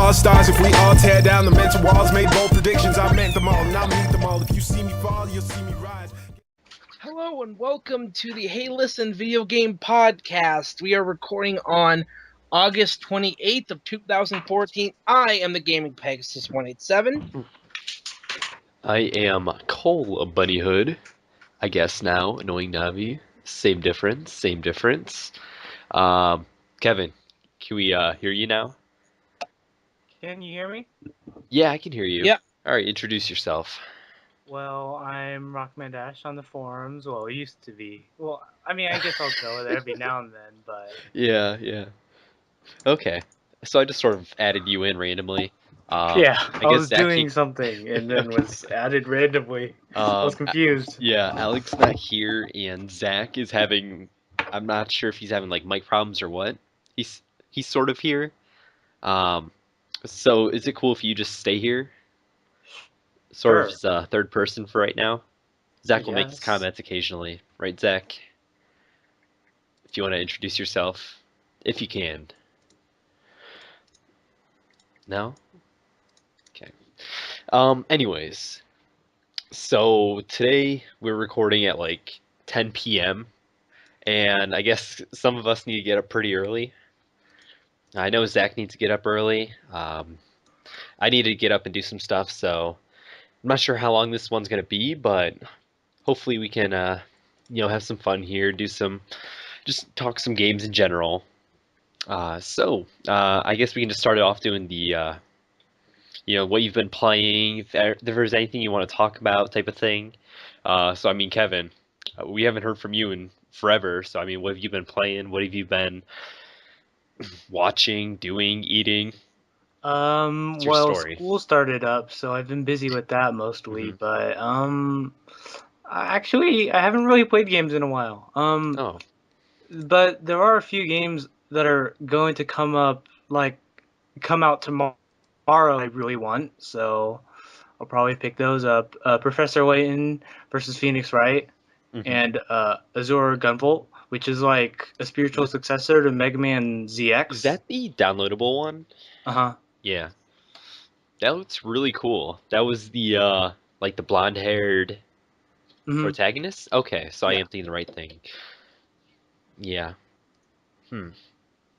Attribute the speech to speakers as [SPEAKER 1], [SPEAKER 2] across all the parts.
[SPEAKER 1] all stars. If we all tear down the mental walls, made bold predictions, I meant them all, and I'll meet them all. If you see me fall, you'll see me rise.
[SPEAKER 2] Hello and welcome to the Hey Listen Video Game Podcast. We are recording on August 28th of 2014. I am the Gaming Pegasus 187.
[SPEAKER 3] I am Cole Bunnyhood. I guess now, annoying Navi. Same difference, same difference. Kevin, can we hear you now?
[SPEAKER 4] Can you hear me?
[SPEAKER 3] Yeah, I can hear you.
[SPEAKER 2] Yep.
[SPEAKER 3] All right, introduce yourself.
[SPEAKER 4] Well, I'm Rockman Dash on the forums. Well, it used to be. Well, I mean, I guess I'll go there every now and then, but
[SPEAKER 3] Yeah. Okay. So I just sort of added you in randomly.
[SPEAKER 4] yeah, I
[SPEAKER 3] guess
[SPEAKER 4] was
[SPEAKER 3] Zach,
[SPEAKER 4] doing something and then was added randomly. I was confused.
[SPEAKER 3] Yeah, Alex not here, and Zach is having. I'm not sure if he's having like mic problems or what. He's sort of here. So is it cool if you just stay here? Sort of
[SPEAKER 4] Sure.
[SPEAKER 3] as a third person for right now. Zach will make his
[SPEAKER 4] Yes.
[SPEAKER 3] comments occasionally, right, Zach? If you want to introduce yourself, if you can. No? Okay. Anyways, so today we're recording at like 10 p.m. and I guess some of us need to get up pretty early. I know Zach needs to get up early. I need to get up and do some stuff, so I'm not sure how long this one's gonna be, but hopefully we can, have some fun here, just talk some games in general. I guess we can just start it off doing the, what you've been playing, if there's anything you want to talk about, type of thing. I mean, Kevin, we haven't heard from you in forever, so I mean, what have you been playing? What have you been watching, doing, eating? What's your
[SPEAKER 4] Well,
[SPEAKER 3] story?
[SPEAKER 4] school started up, so I've been busy with that mostly, but actually, I haven't really played games in a while.
[SPEAKER 3] Oh,
[SPEAKER 4] But there are a few games that are going to come out tomorrow. I really want, so I'll probably pick those up. Professor Layton versus Phoenix Wright,
[SPEAKER 3] mhm.
[SPEAKER 4] and Azure Gunvolt, which is like a spiritual
[SPEAKER 3] Is
[SPEAKER 4] successor to Mega Man ZX.
[SPEAKER 3] that the downloadable one?
[SPEAKER 4] Uh-huh.
[SPEAKER 3] Yeah, that looks really cool. That was the like the blonde-haired
[SPEAKER 4] Hmm.
[SPEAKER 3] protagonist? Okay, so I
[SPEAKER 4] Yeah.
[SPEAKER 3] am thinking the right thing. Yeah. Hmm.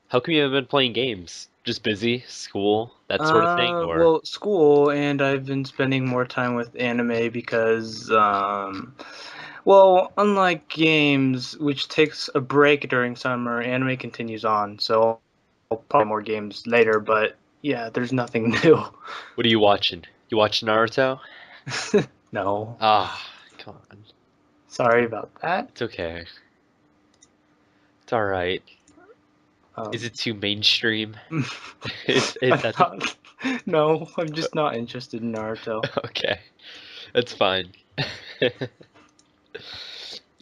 [SPEAKER 3] How come you haven't been playing games? Just busy, school, that sort of thing, or?
[SPEAKER 4] Well, school, and I've been spending more time with anime because, well, unlike games, which takes a break during summer, anime continues on. So I'll probably more games later, but yeah, there's nothing new.
[SPEAKER 3] What are you watching? You watching Naruto?
[SPEAKER 4] No,
[SPEAKER 3] Ah, come on.
[SPEAKER 4] sorry about that.
[SPEAKER 3] It's okay. It's all right. Is it too mainstream? Is
[SPEAKER 4] I'm
[SPEAKER 3] that
[SPEAKER 4] not, no, I'm just not interested in Naruto.
[SPEAKER 3] okay? That's fine.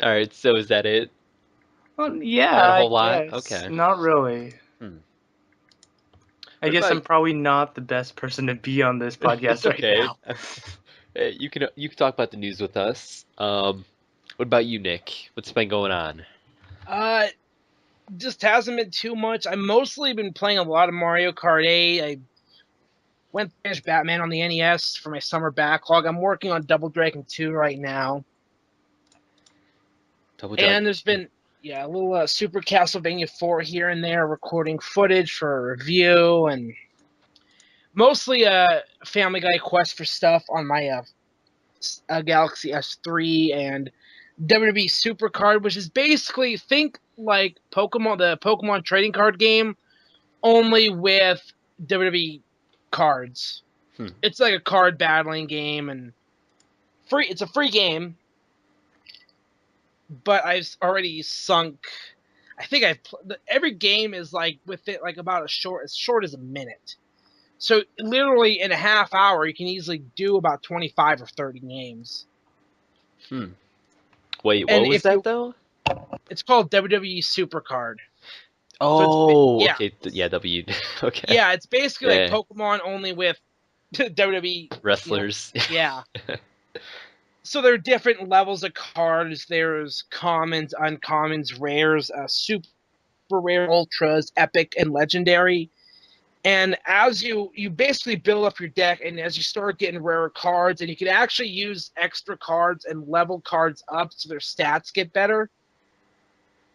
[SPEAKER 3] All right, so is that it?
[SPEAKER 4] Well, yeah,
[SPEAKER 3] Not a
[SPEAKER 4] I
[SPEAKER 3] whole lot?
[SPEAKER 4] guess.
[SPEAKER 3] Okay.
[SPEAKER 4] Not really.
[SPEAKER 3] Hmm.
[SPEAKER 4] I
[SPEAKER 3] What
[SPEAKER 4] guess I'm
[SPEAKER 3] about
[SPEAKER 4] probably not the best person to be on this
[SPEAKER 3] it's
[SPEAKER 4] podcast right
[SPEAKER 3] okay.
[SPEAKER 4] now.
[SPEAKER 3] Hey, you can talk about the news with us. What about you, Nick? What's been going on?
[SPEAKER 2] Just hasn't been too much. I've mostly been playing a lot of Mario Kart 8. I went to finish Batman on the NES for my summer backlog. I'm working on Double Dragon 2 right now.
[SPEAKER 3] Double
[SPEAKER 2] And
[SPEAKER 3] Dragon
[SPEAKER 2] there's
[SPEAKER 3] 2.
[SPEAKER 2] been a little Super Castlevania 4 here and there, recording footage for a review, and mostly a Family Guy quest for stuff on my Galaxy S3 and WWE Super Card, which is basically, think like Pokemon, the Pokemon trading card game, only with WWE cards.
[SPEAKER 3] Hmm.
[SPEAKER 2] It's like a card battling game and free. It's a free game, but I've already sunk. I think every game is like with it like about as short as a minute. So literally in a half hour, you can easily do about 25 or 30 games.
[SPEAKER 3] Hmm. Wait,
[SPEAKER 2] And
[SPEAKER 3] what was that though?
[SPEAKER 2] it's called WWE Supercard.
[SPEAKER 3] Oh,
[SPEAKER 2] Yeah,
[SPEAKER 3] okay. Yeah, W. Okay.
[SPEAKER 2] yeah, it's basically like
[SPEAKER 3] Yeah,
[SPEAKER 2] Pokemon only with WWE.
[SPEAKER 3] wrestlers.
[SPEAKER 2] Yeah. So there are different levels of cards. There's commons, uncommons, rares, super rare, ultras, epic, and legendary. And as you basically build up your deck, and as you start getting rarer cards, and you can actually use extra cards and level cards up so their stats get better.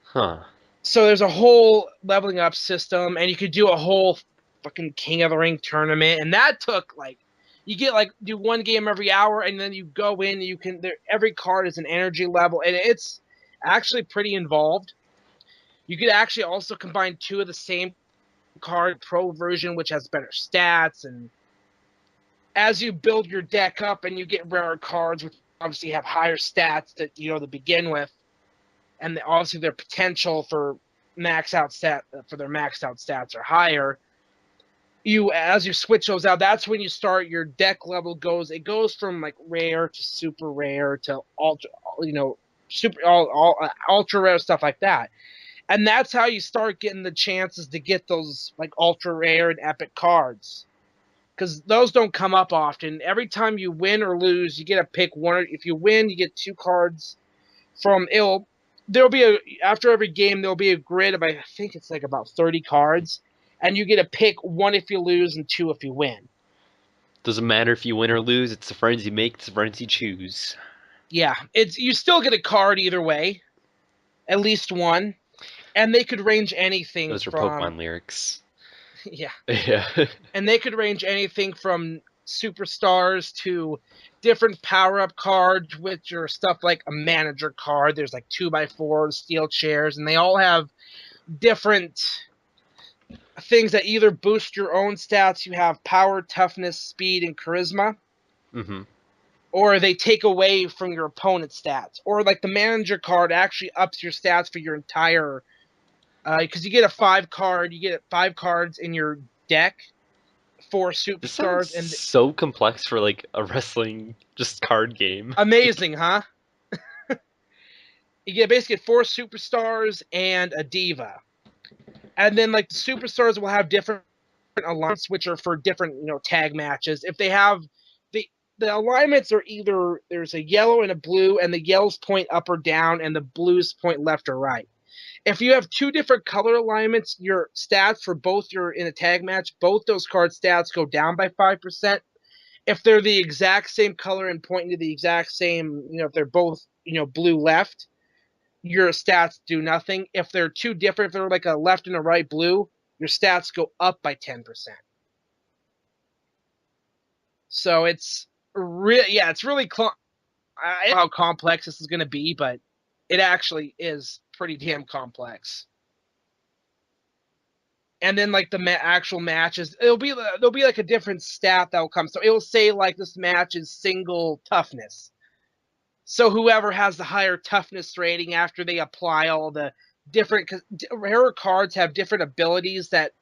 [SPEAKER 3] Huh.
[SPEAKER 2] So there's a whole leveling up system, and you could do a whole fucking King of the Ring tournament, and that took like you get like do one game every hour, and then you go in. You can every card is an energy level, and it's actually pretty involved. You could actually also combine two of the same card pro version, which has better stats, and as you build your deck up and you get rarer cards, which obviously have higher stats to begin with, and obviously their potential for their maxed out stats are higher. As you switch those out, that's when you start your deck level goes. It goes from like rare to super rare to ultra, ultra rare stuff like that. And that's how you start getting the chances to get those like ultra rare and epic cards, because those don't come up often. Every time you win or lose, you get to pick one. If you win, you get two cards from ill. After every game there'll be a grid of, I think it's like about 30 cards, and you get to pick one if you lose and two if you win.
[SPEAKER 3] Doesn't matter if you win or lose. It's the friends you make. It's the friends you choose.
[SPEAKER 2] Yeah, you still get a card either way, at least one, and they could range anything.
[SPEAKER 3] Those are
[SPEAKER 2] from
[SPEAKER 3] Pokemon lyrics.
[SPEAKER 2] yeah,
[SPEAKER 3] Yeah.
[SPEAKER 2] and they could range anything from superstars to different power-up cards, which are stuff like a manager card. There's like 2x4 steel chairs, and they all have different things that either boost your own stats. You have power, toughness, speed, and charisma,
[SPEAKER 3] Mm-hmm.
[SPEAKER 2] or they take away from your opponent's stats. Or like the manager card actually ups your stats for your entire, because you get you get 5 cards in your deck, 4
[SPEAKER 3] This sounds
[SPEAKER 2] superstars, and
[SPEAKER 3] so complex for like a wrestling just card game.
[SPEAKER 2] amazing, huh? You get basically 4 superstars and a diva. And then like the superstars will have different alignments, which are for different tag matches. If they have the alignments are either there's a yellow and a blue, and the yellows point up or down, and the blues point left or right. If you have 2 different color alignments, your stats for both in a tag match, both those card stats go down by 5%. If they're the exact same color and pointing to the exact same, if they're both blue left, your stats do nothing. If they're too different, if they're like a left and a right blue, your stats go up by 10%. So it's it's really I don't know how complex this is going to be, but it actually is pretty damn complex. And then like the actual matches, there'll be like a different stat that will come. So it will say like this match is single toughness. So whoever has the higher toughness rating after they apply all the different, because rare cards have different abilities that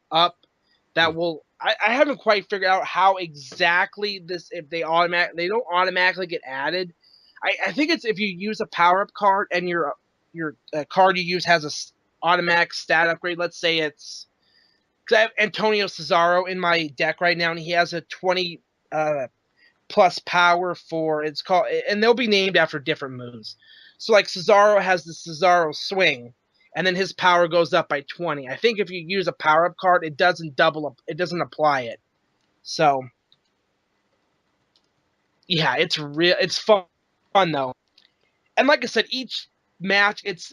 [SPEAKER 2] will. I haven't quite figured out how exactly if they don't automatically get added. I think it's if you use a power up card and your card you use has a automatic stat upgrade. Let's say it's, because I have Antonio Cesaro in my deck right now, and he has a 20 plus power for, it's called, and they'll be named after different moves. So like Cesaro has the Cesaro swing, and then his power goes up by 20. I think if you use a power up card, it doesn't apply it. So yeah, it's fun though. And like I said, each match it's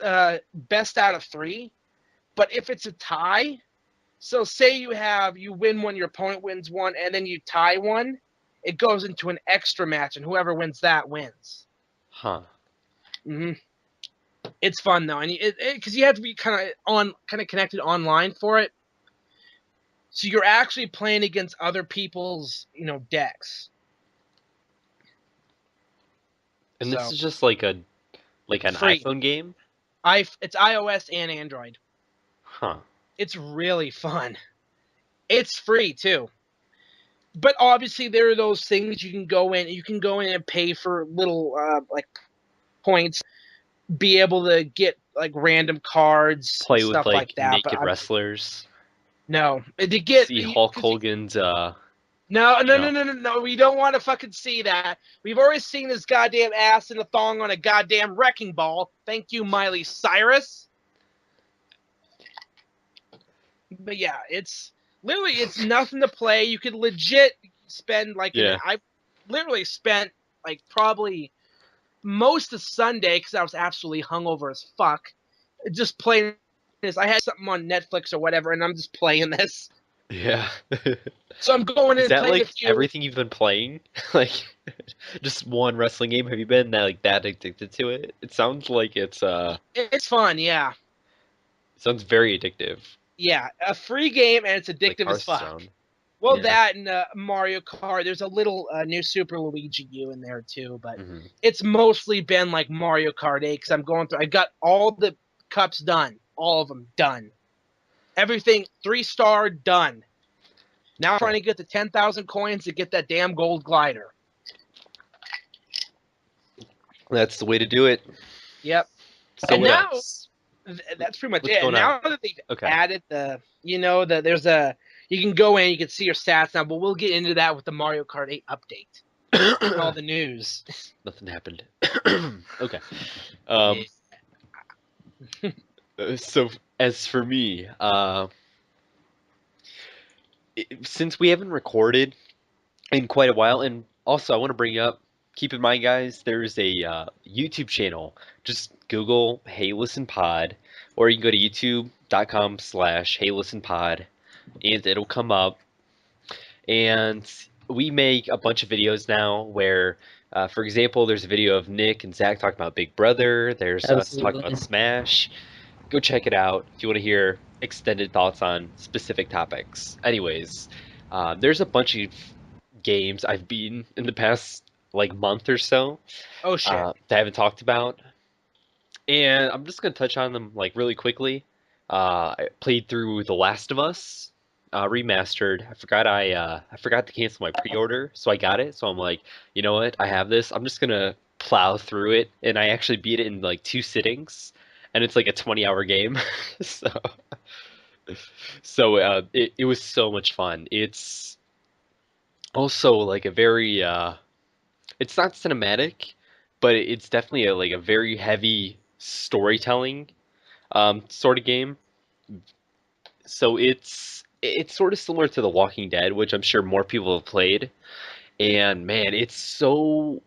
[SPEAKER 2] best out of 3. But if it's a tie, so say you win one, your opponent wins one, and then you tie one, it goes into an extra match, and whoever wins that wins.
[SPEAKER 3] Huh.
[SPEAKER 2] Mm-hmm. It's fun though, and because you have to be kind of connected online for it. So you're actually playing against other people's decks.
[SPEAKER 3] And this is just like an
[SPEAKER 2] free.
[SPEAKER 3] iPhone game?
[SPEAKER 2] It's iOS and Android.
[SPEAKER 3] Huh.
[SPEAKER 2] It's really fun. It's free too. But obviously there are those things you can go in and pay for little like points, be able to get like random cards,
[SPEAKER 3] Play
[SPEAKER 2] stuff
[SPEAKER 3] with
[SPEAKER 2] like that.
[SPEAKER 3] naked
[SPEAKER 2] But
[SPEAKER 3] wrestlers.
[SPEAKER 2] no, to get
[SPEAKER 3] See Hulk Hogan's
[SPEAKER 2] No. We don't want to fucking see that. We've already seen his goddamn ass in a thong on a goddamn wrecking ball. Thank you, Miley Cyrus. But yeah, it's Literally, it's nothing to play. You could legit spend like
[SPEAKER 3] Yeah.
[SPEAKER 2] I literally spent like probably most of Sunday because I was absolutely hungover as fuck, just playing this. I had something on Netflix or whatever, and I'm just playing this.
[SPEAKER 3] Yeah.
[SPEAKER 2] So I'm going in
[SPEAKER 3] Is
[SPEAKER 2] and
[SPEAKER 3] that
[SPEAKER 2] playing a
[SPEAKER 3] like
[SPEAKER 2] few.
[SPEAKER 3] everything you've been playing? Like just one wrestling game? Have you been that addicted to it? It sounds like
[SPEAKER 2] It's fun, yeah.
[SPEAKER 3] sounds very addictive.
[SPEAKER 2] Yeah, a free game and it's
[SPEAKER 3] Like
[SPEAKER 2] addictive as fuck.
[SPEAKER 3] Hearthstone.
[SPEAKER 2] Well,
[SPEAKER 3] Yeah.
[SPEAKER 2] that and Mario Kart. There's a little new Super Luigi U in there too, but
[SPEAKER 3] Hmm.
[SPEAKER 2] it's mostly been like Mario Kart 8 because I'm going through. I got all the cups done, all of them done. Everything 3-star done. Now I'm trying to get the 10,000 coins to get that damn gold glider.
[SPEAKER 3] That's the way to do it.
[SPEAKER 2] Yep.
[SPEAKER 3] So
[SPEAKER 2] And
[SPEAKER 3] what
[SPEAKER 2] now
[SPEAKER 3] else?
[SPEAKER 2] that's pretty much
[SPEAKER 3] What's
[SPEAKER 2] it. And
[SPEAKER 3] going on?
[SPEAKER 2] now that they've
[SPEAKER 3] Okay.
[SPEAKER 2] added there's a you can go in, you can see your stats now, but we'll get into that with the Mario Kart 8 update and all the news.
[SPEAKER 3] Nothing happened. Okay. Um, so as for me, since we haven't recorded in quite a while, and also I want to bring up, keep in mind, guys, there's a YouTube channel. Just Google Hey Listen Pod, or you can go to youtube.com/Hey Listen Pod, and it'll come up. And we make a bunch of videos now where, for example, there's a video of Nick and Zach talking about Big Brother. There's us talking
[SPEAKER 4] Absolutely.
[SPEAKER 3] about Smash. Go check it out if you want to hear extended thoughts on specific topics. Anyways, there's a bunch of games I've beaten in the past like month or so
[SPEAKER 2] Oh shit.
[SPEAKER 3] that I haven't talked about, and I'm just gonna touch on them like really quickly. I played through The Last of Us remastered. I forgot to cancel my pre-order, so I got it. So I'm like, you know what? I have this. I'm just gonna plow through it, and I actually beat it in like 2 sittings, and it's like a 20-hour game. So it was so much fun. It's also like a very it's not cinematic, but it's definitely like a very heavy storytelling sort of game. So it's sort of similar to The Walking Dead, which I'm sure more people have played. And man, it's so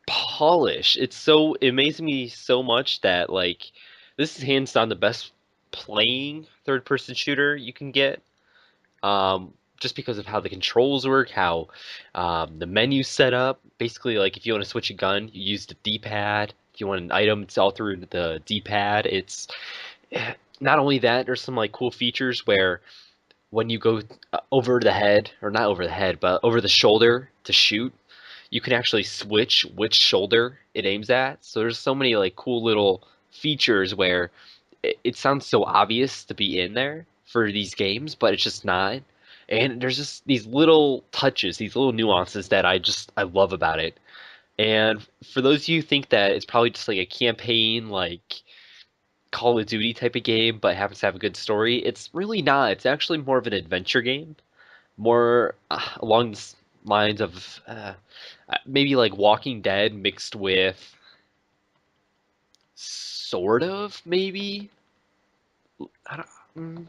[SPEAKER 3] polished. It amazes me so much that like this is hands down the best playing third person shooter you can get. Just because of how the controls work, how the menu's set up. Basically, like if you want to switch a gun, you use the D-pad. If you want an item, it's all through the D-pad. It's not only that, there's some like cool features where when you go over the head, or not over the head, but over the shoulder to shoot, you can actually switch which shoulder it aims at. So there's so many like cool little features where it sounds so obvious to be in there for these games, but it's just not. And there's just these little touches, these little nuances that I love about it. And for those of you who think that it's probably just like a campaign, like Call of Duty type of game, but happens to have a good story, it's really not. It's actually more of an adventure game, more along the lines of maybe like Walking Dead mixed with sort of maybe. I don't.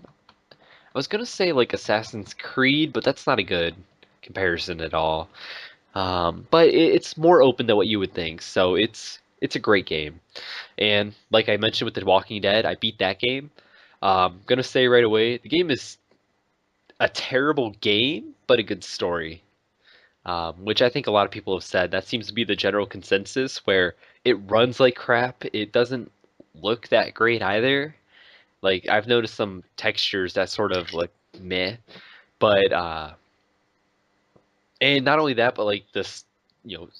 [SPEAKER 3] I was gonna say like Assassin's Creed, but that's not a good comparison at all. But it's more open than what you would think, so it's a great game. And like I mentioned with The Walking Dead, I beat that game. Gonna say right away, the game is a terrible game, but a good story. Which I think a lot of people have said. That seems to be the general consensus, where it runs like crap. It doesn't look that great either. Like I've noticed some textures that sort of look meh, but and not only that, but like this,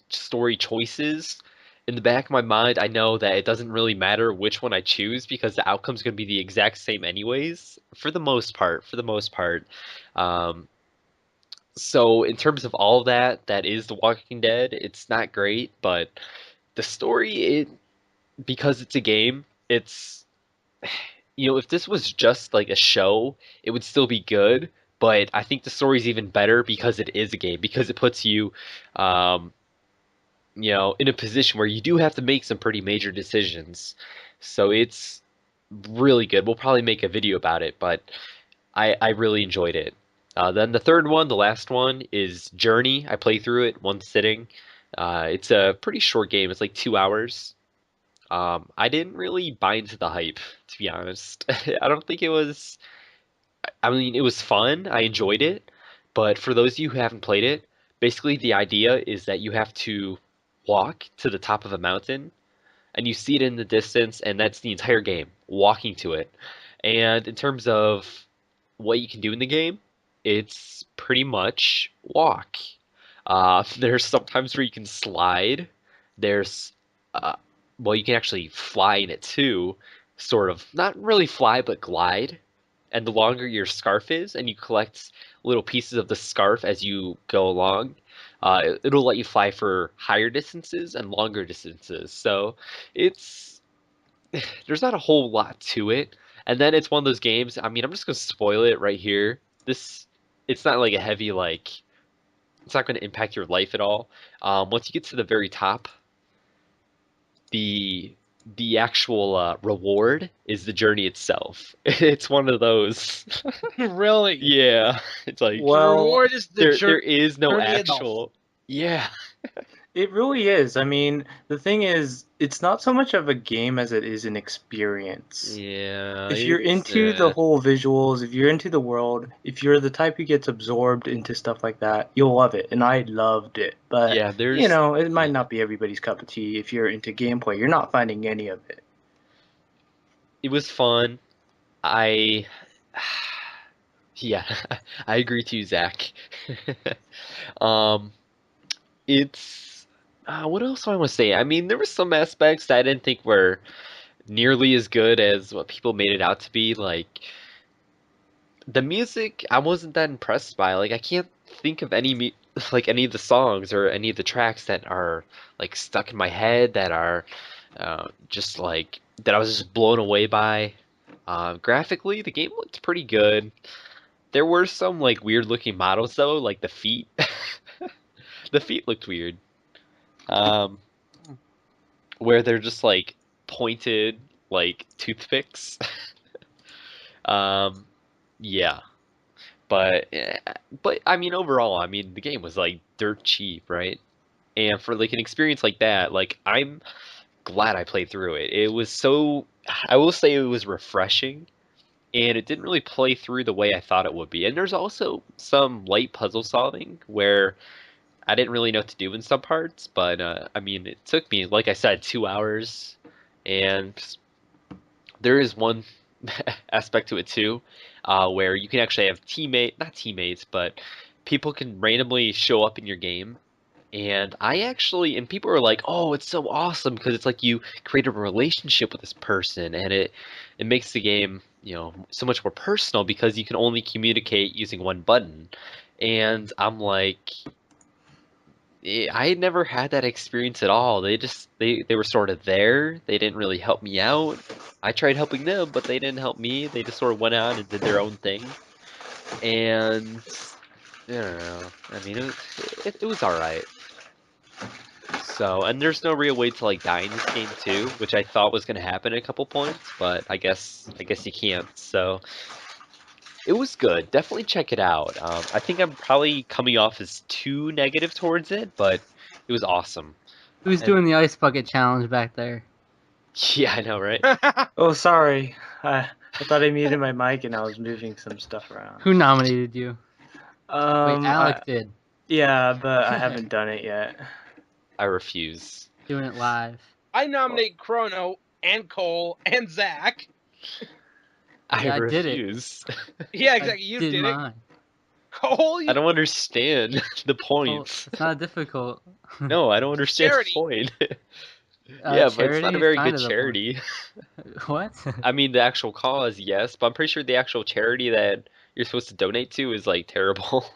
[SPEAKER 3] story choices. In the back of my mind, I know that it doesn't really matter which one I choose because the outcome's going to be the exact same anyways, for the most part. For the most part, um, so in terms of all that, that is The Walking Dead. It's not great, but the story, because it's a game, it's if this was just like a show, it would still be good. But I think the story's even better because it is a game, because it puts you, um, in a position where you do have to make some pretty major decisions. So it's really good. We'll probably make a video about it, but I really enjoyed it. Then the third one, the last one, is Journey. I played through it one sitting. It's a pretty short game. It's like 2 hours. I didn't really buy into the hype, to be honest. I don't think it was. I mean, it was fun. I enjoyed it. But for those of you who haven't played it, basically the idea is that you have to walk to the top of a mountain and you see it in the distance, and that's the entire game, walking to it. And in terms of what you can do in the game, it's pretty much walk. There's sometimes where you can slide. There's, uh, well, you can actually fly in it too, sort of. Not really fly, but glide. And the longer your scarf is, and you collect little pieces of the scarf as you go along, it'll let you fly for higher distances and longer distances. So it's there's not a whole lot to it. And then it's one of those games. I mean, I'm just gonna spoil it right here. This it's not like a heavy like it's not going to impact your life at all. Once you get to the very top, the the actual reward is the journey itself. It's one of those.
[SPEAKER 2] Really?
[SPEAKER 3] Yeah, it's like
[SPEAKER 2] The
[SPEAKER 4] Well,
[SPEAKER 2] reward is the
[SPEAKER 3] there is no
[SPEAKER 2] journey itself.
[SPEAKER 3] actual. Yeah,
[SPEAKER 4] it really is. I mean, the thing is, it's not so much of a game as it is an experience.
[SPEAKER 3] yeah.
[SPEAKER 4] If you're
[SPEAKER 3] It's
[SPEAKER 4] into the whole visuals, if you're into the world, if you're the type who gets absorbed into stuff like that, you'll love it. And I loved it. But,
[SPEAKER 3] yeah.
[SPEAKER 4] you know, it might not be everybody's cup of tea. If you're into gameplay, you're not finding any of it.
[SPEAKER 3] It was fun. I yeah, I agree to you, Zach. Um, it's what else do I want to say? I mean, there were some aspects that I didn't think were nearly as good as what people made it out to be. Like the music, I wasn't that impressed by. Like I can't think of like any of the songs or any of the tracks that are like stuck in my head that are just like that I was just blown away by. Graphically, the game looked pretty good. There were some like weird looking models though, like the feet. The feet looked weird. Um, where they're just like pointed like toothpicks. Um, yeah, but but I mean overall, I mean the game was like dirt cheap, right? And for like an experience like that, like I'm glad I played through it. It was so I will say it was refreshing and it didn't really play through the way I thought it would be. And there's also some light puzzle solving where I didn't really know what to do in some parts, but I mean, it took me, like I said, 2 hours, and there is one aspect to it too, where you can actually have not teammates, but people can randomly show up in your game. And people are like, oh, it's so awesome because it's like you create a relationship with this person, and it makes the game, so much more personal because you can only communicate using one button. And I'm like, I had never had that experience at all. They were sort of there. They didn't really help me out. I tried helping them, but they didn't help me. They just sort of went out and did their own thing. And I don't know. I mean, it was all right. So, and there's no real way to like die in this game too, which I thought was gonna happen at a couple points, but I guess you can't. So it was good. Definitely check it out. I think I'm probably coming off as too negative towards it, but it was awesome.
[SPEAKER 5] Who's
[SPEAKER 3] And-
[SPEAKER 5] doing the ice bucket challenge back there?
[SPEAKER 3] Yeah, I know, right?
[SPEAKER 4] Oh, sorry. I thought I muted my mic and I was moving some stuff around.
[SPEAKER 5] Who nominated you? Wait, Alec
[SPEAKER 4] I-
[SPEAKER 5] did.
[SPEAKER 4] yeah, but I haven't done it yet.
[SPEAKER 3] I refuse.
[SPEAKER 5] Doing it live.
[SPEAKER 2] I nominate Chrono and Cole and Zach.
[SPEAKER 5] Yeah, I did it.
[SPEAKER 3] refuse.
[SPEAKER 2] Yeah, exactly. You did it.
[SPEAKER 5] mine.
[SPEAKER 2] Cole,
[SPEAKER 3] I don't understand the
[SPEAKER 5] Well,
[SPEAKER 3] point.
[SPEAKER 5] it's not difficult.
[SPEAKER 3] No, I don't understand
[SPEAKER 2] Charity.
[SPEAKER 3] the point. Yeah, but it's
[SPEAKER 5] charity
[SPEAKER 3] not a
[SPEAKER 5] is
[SPEAKER 3] very
[SPEAKER 5] kind
[SPEAKER 3] good
[SPEAKER 5] of the point.
[SPEAKER 3] charity.
[SPEAKER 5] What?
[SPEAKER 3] I mean, the actual cause, yes, but I'm pretty sure the actual charity that you're supposed to donate to is like terrible.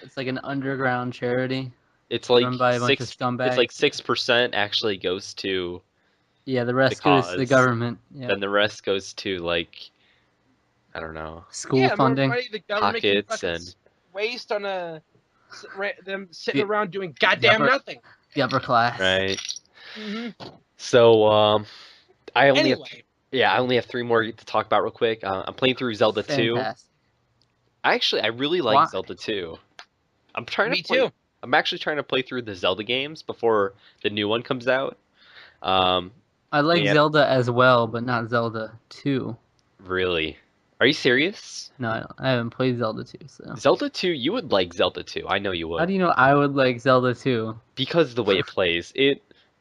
[SPEAKER 5] It's like an underground charity.
[SPEAKER 3] It's like
[SPEAKER 5] Run by a bunch of
[SPEAKER 3] It's
[SPEAKER 5] scumbags.
[SPEAKER 3] like 6% actually goes to,
[SPEAKER 5] Yeah, the rest
[SPEAKER 3] the
[SPEAKER 5] goes to the
[SPEAKER 3] cause.
[SPEAKER 5] government. Yeah.
[SPEAKER 3] then the rest goes to like, I don't know.
[SPEAKER 5] School
[SPEAKER 2] yeah, more
[SPEAKER 5] funding.
[SPEAKER 2] money the government can
[SPEAKER 3] Pockets
[SPEAKER 2] fucking
[SPEAKER 3] and-
[SPEAKER 2] waste on them sitting
[SPEAKER 5] The-
[SPEAKER 2] around doing goddamn
[SPEAKER 5] upper-
[SPEAKER 2] nothing.
[SPEAKER 5] The upper class.
[SPEAKER 3] Right.
[SPEAKER 2] Hmm
[SPEAKER 3] So, I only
[SPEAKER 2] Anyway,
[SPEAKER 3] I only have 3 more to talk about real quick. I'm playing through Zelda 2.
[SPEAKER 5] Fantastic.
[SPEAKER 3] I really like
[SPEAKER 5] Why?
[SPEAKER 3] Zelda 2. I'm trying
[SPEAKER 2] Me
[SPEAKER 3] to play.
[SPEAKER 2] too.
[SPEAKER 3] I'm actually trying to play through the Zelda games before the new one comes out.
[SPEAKER 5] I like
[SPEAKER 3] Yeah.
[SPEAKER 5] Zelda as well, but not Zelda 2.
[SPEAKER 3] Really? Are you serious?
[SPEAKER 5] No, I haven't played Zelda 2, so.
[SPEAKER 3] Zelda 2, you would like Zelda 2. I know you
[SPEAKER 5] How
[SPEAKER 3] would.
[SPEAKER 5] do you know I would like Zelda 2?
[SPEAKER 3] Because of the way it plays.